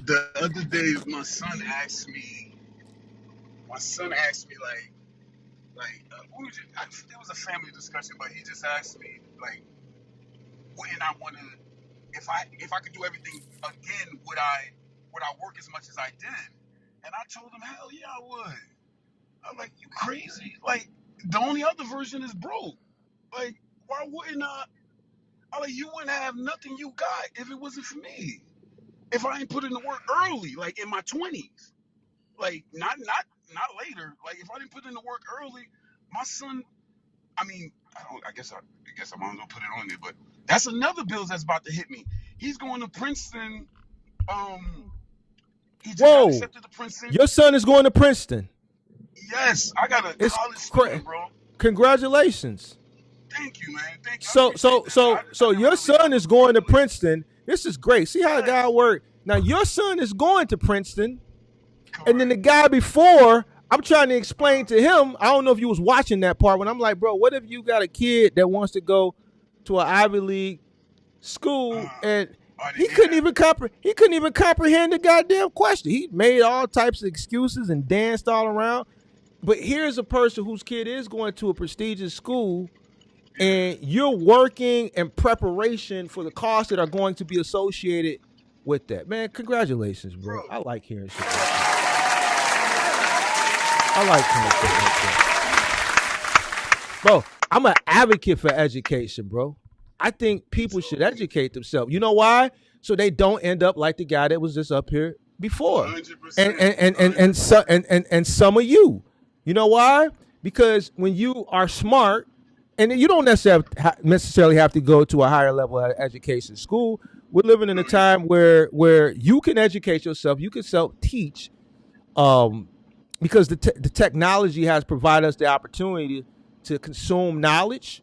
the other day, my son asked me, what was it? It was a family discussion, but he just asked me, like, wouldn't I want to, if I could do everything again, would I work as much as I did? And I told him, hell yeah, I would. I'm like, you crazy? Like, the only other version is broke. Like, why wouldn't I? I'm like, you wouldn't have nothing you got if it wasn't for me. If I ain't put in the work early, like in my 20s, like not later. Like if I didn't put in the work early, my son. I mean, I might as well put it on there. But that's another bill that's about to hit me. He's going to Princeton. Um, he just got Whoa, accepted to Princeton. your son is going to Princeton. Yes, I got a It's college student, bro. Congratulations. Thank you, man. Thank you. I So appreciate so that. so so I never your really got son no is going to congratulations. Princeton. This is great. See how Yes, God works. Now your son is going to Princeton, and then the correct. guy before, I'm trying to explain to him. I don't know if you was watching that part when I'm like, bro, what if you got a kid that wants to go to an Ivy League school and I he didn't hear couldn't that. even comprehend the goddamn question. He made all types of excuses and danced all around. But here's a person whose kid is going to a prestigious school and Yeah, you're working in preparation for the costs that are going to be associated with that. Man, congratulations, bro. bro. I like hearing shit like that. I like hearing shit like that. Bro, I'm an advocate for education, bro. I think people should So educate themselves. You know why? So they don't end up like the guy that was just up here before. And 100%, and and and and, so, 100%. and some of you. You know why? Because when you are smart, and you don't necessarily have to go to a higher level of education school. We're living in a No, you time don't. where you can educate yourself, you can self teach, um, because the technology has provided us the opportunity to consume knowledge,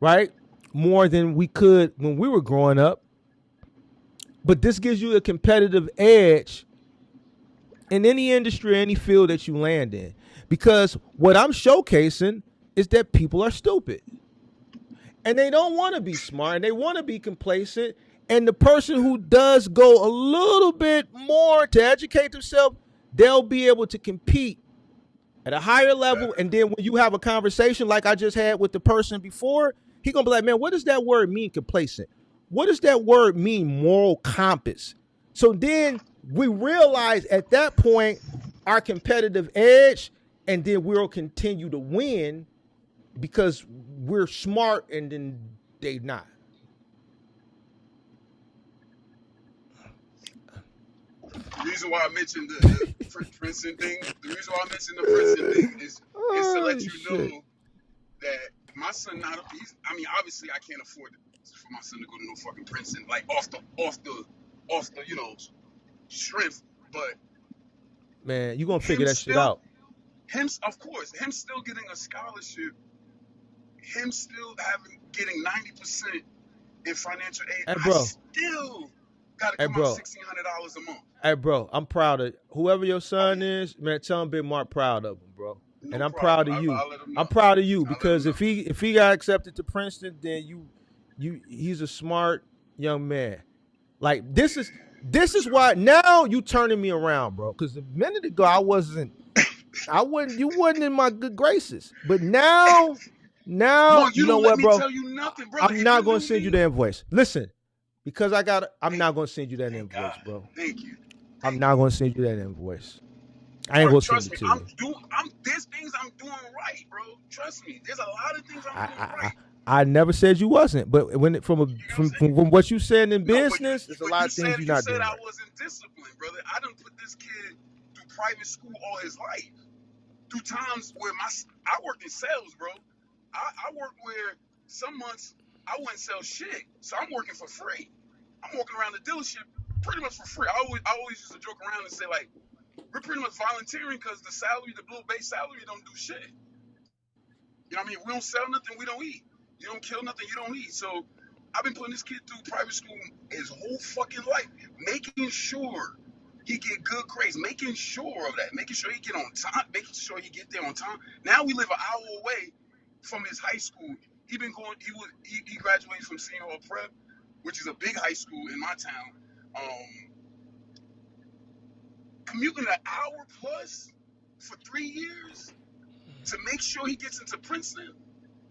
right? More than we could when we were growing up. But this gives you a competitive edge in any industry, any field that you land in. Because what I'm showcasing is that people are stupid and they don't want to be smart and they want to be complacent. And the person who does go a little bit more to educate themselves, they'll be able to compete at a higher level. Better. And then when you have a conversation like I just had with the person before, he gonna be like, man, what does that word mean, complacent? What does that word mean, moral compass? So then we realize at that point our competitive edge, and then we'll continue to win because we're smart and then they not. The reason why I mentioned the Princeton thing, the reason why I mentioned the Princeton thing is to Oh let you shit. know that my son not. I mean, obviously, I can't afford for my son to go to no fucking Princeton, like off the strength. But Man, you gonna him figure that shit still, out. of course, him still getting a scholarship, him still getting 90% in financial aid. Hey I bro. still got to Hey come out bro. $1,600 a month. Hey, bro, I'm proud of whoever your Oh son yeah, is. Man, tell him Big Mark proud of him, bro. And no I'm problem. proud of you. I'll let him I'm know. proud of you I'll let him because know. if he got accepted to Princeton, then he's a smart young man. Like this For is sure. why now you turning me around, bro. Because a minute ago you wasn't in my good graces, but now No, you you know don't let what, me bro? tell you nothing, brother. I'm If not you gonna knew send you me, the invoice. Listen, because I'm thank not you. gonna send you that Thank invoice, God. bro. Thank you. I'm Thank not you. gonna send you that invoice. I ain't gonna send Trust it me, to you. there's things I'm doing right, bro. Trust me. There's a lot of things I'm I doing I I, right. I never said you wasn't, but when it, You know what I'm saying? from what you said in No, but business, there's a lot of things you're you not said doing I right. wasn't disciplined, brother. I done put this kid through private school all his life. Through times where I worked in sales, bro. I worked where some months I wouldn't sell shit. So I'm working for free. I'm walking around the dealership pretty much for free. I always used to joke around and say like, we're pretty much volunteering because the blue base salary don't do shit. You know what I mean? We don't sell nothing, we don't eat. You don't kill nothing, you don't eat. So I've been putting this kid through private school his whole fucking life, making sure he get good grades, making sure of that, making sure he get on time, making sure he get there on time. Now we live an hour away from his high school. He graduated from Senior Hall Prep, which is a big high school in my town. Commuting an hour plus for 3 years to make sure he gets into Princeton.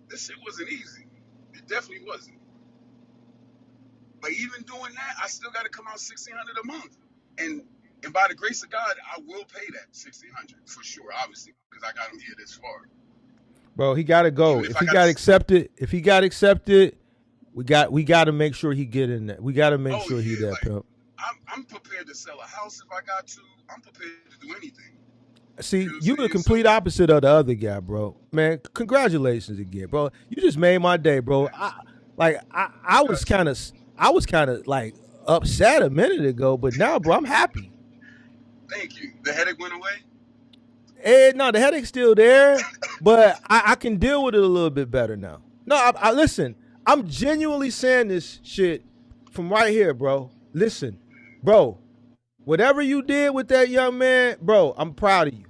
This shit wasn't easy. It definitely wasn't. But even doing that, I still got to come out $1,600 a month, and by the grace of God, I will pay that $1,600 for sure, obviously, because I got him here this far. Bro, he got to go. Even If he got accepted, we got to make sure he get in there. We got to make sure he there, pimp. I'm prepared to sell a house if I got to. I'm prepared to do anything. See, you the complete opposite of the other guy, bro. Man, congratulations again, bro. You just made my day, bro. I was kind of like upset a minute ago, but now, bro, I'm happy. Thank you. The headache went away? No, the headache's still there, but I can deal with it a little bit better now. No, I listen. I'm genuinely saying this shit from right here, bro. Listen, bro. Whatever you did with that young man, bro, I'm proud of you.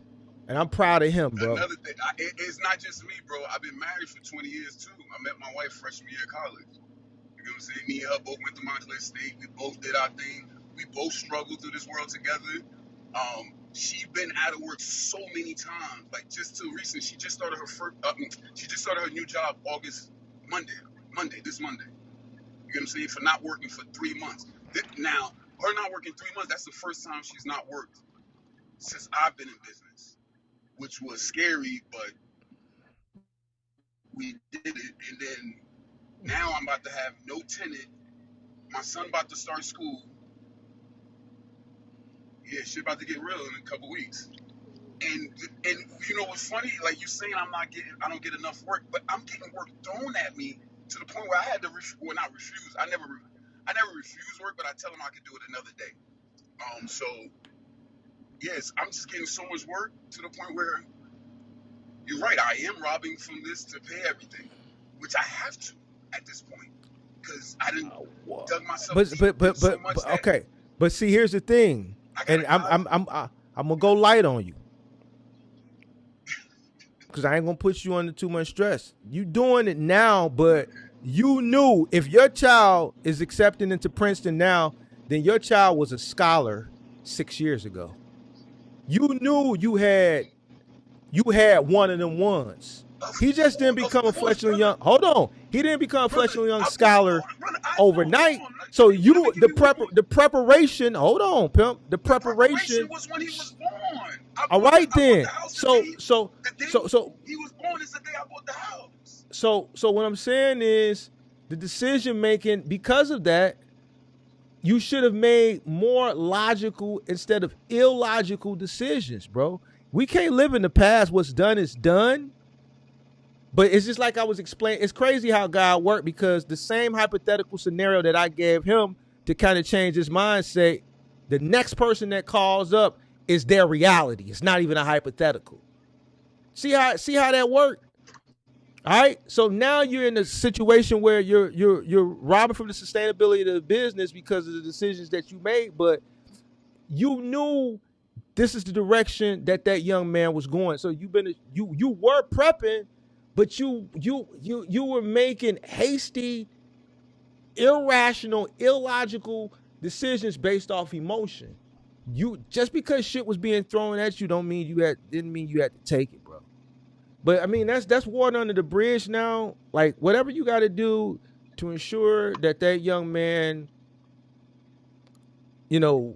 And I'm proud of him, bro. Another thing, it's not just me, bro. I've been married for 20 years, too. I met my wife freshman year of college. You know what I'm saying? Me and her both went to Montclair State. We both did our thing. We both struggled through this world together. She's been out of work so many times. Like, just till recent, she just started her new job this Monday. You know what I'm saying? For not working for 3 months. Now, her not working 3 months, that's the first time she's not worked since I've been in business, which was scary, but we did it. And then now I'm about to have no tenant. My son about to start school. Yeah, shit about to get real in a couple weeks. And you know what's funny? Like you saying I don't get enough work, but I'm getting work thrown at me to the point where I had to not refuse. I never refuse work, but I tell them I could do it another day. So yes, I'm just getting so much work to the point where you're right. I am robbing from this to pay everything, which I have to at this point because I didn't dug myself deep so much. Okay. But see, here's the thing, and I'm gonna go light on you because I ain't gonna put you under too much stress. You doing it now, but you knew if your child is accepted into Princeton now, then your child was a scholar 6 years ago. You knew you had one of them ones. He just didn't become a fledgling young. Hold on, he didn't become a fledgling young scholar overnight. So the preparation. Hold on, pimp. The preparation was when he was born. All right then. So he was born is the day I bought the house. So what I'm saying is the decision making because of that. You should have made more logical instead of illogical decisions, bro. We can't live in the past. What's done is done. But it's just like I was explaining. It's crazy how God worked because the same hypothetical scenario that I gave him to kind of change his mindset, the next person that calls up is their reality. It's not even a hypothetical. See how that worked? All right. So now you're in a situation where you're robbing from the sustainability of the business because of the decisions that you made, but you knew this is the direction that young man was going. So you were prepping, but you were making hasty, irrational, illogical decisions based off emotion. You just because shit was being thrown at you didn't mean you had to take it, bro. But I mean that's water under the bridge now. Like whatever you got to do to ensure that young man, you know,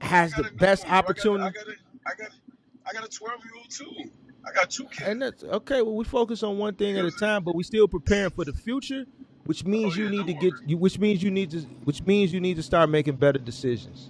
has the best opportunity. I got a 12-year-old too. I got 2 kids. And that's okay. Well, we focus on one thing at a time, but we still preparing for the future, which means you need to start making better decisions.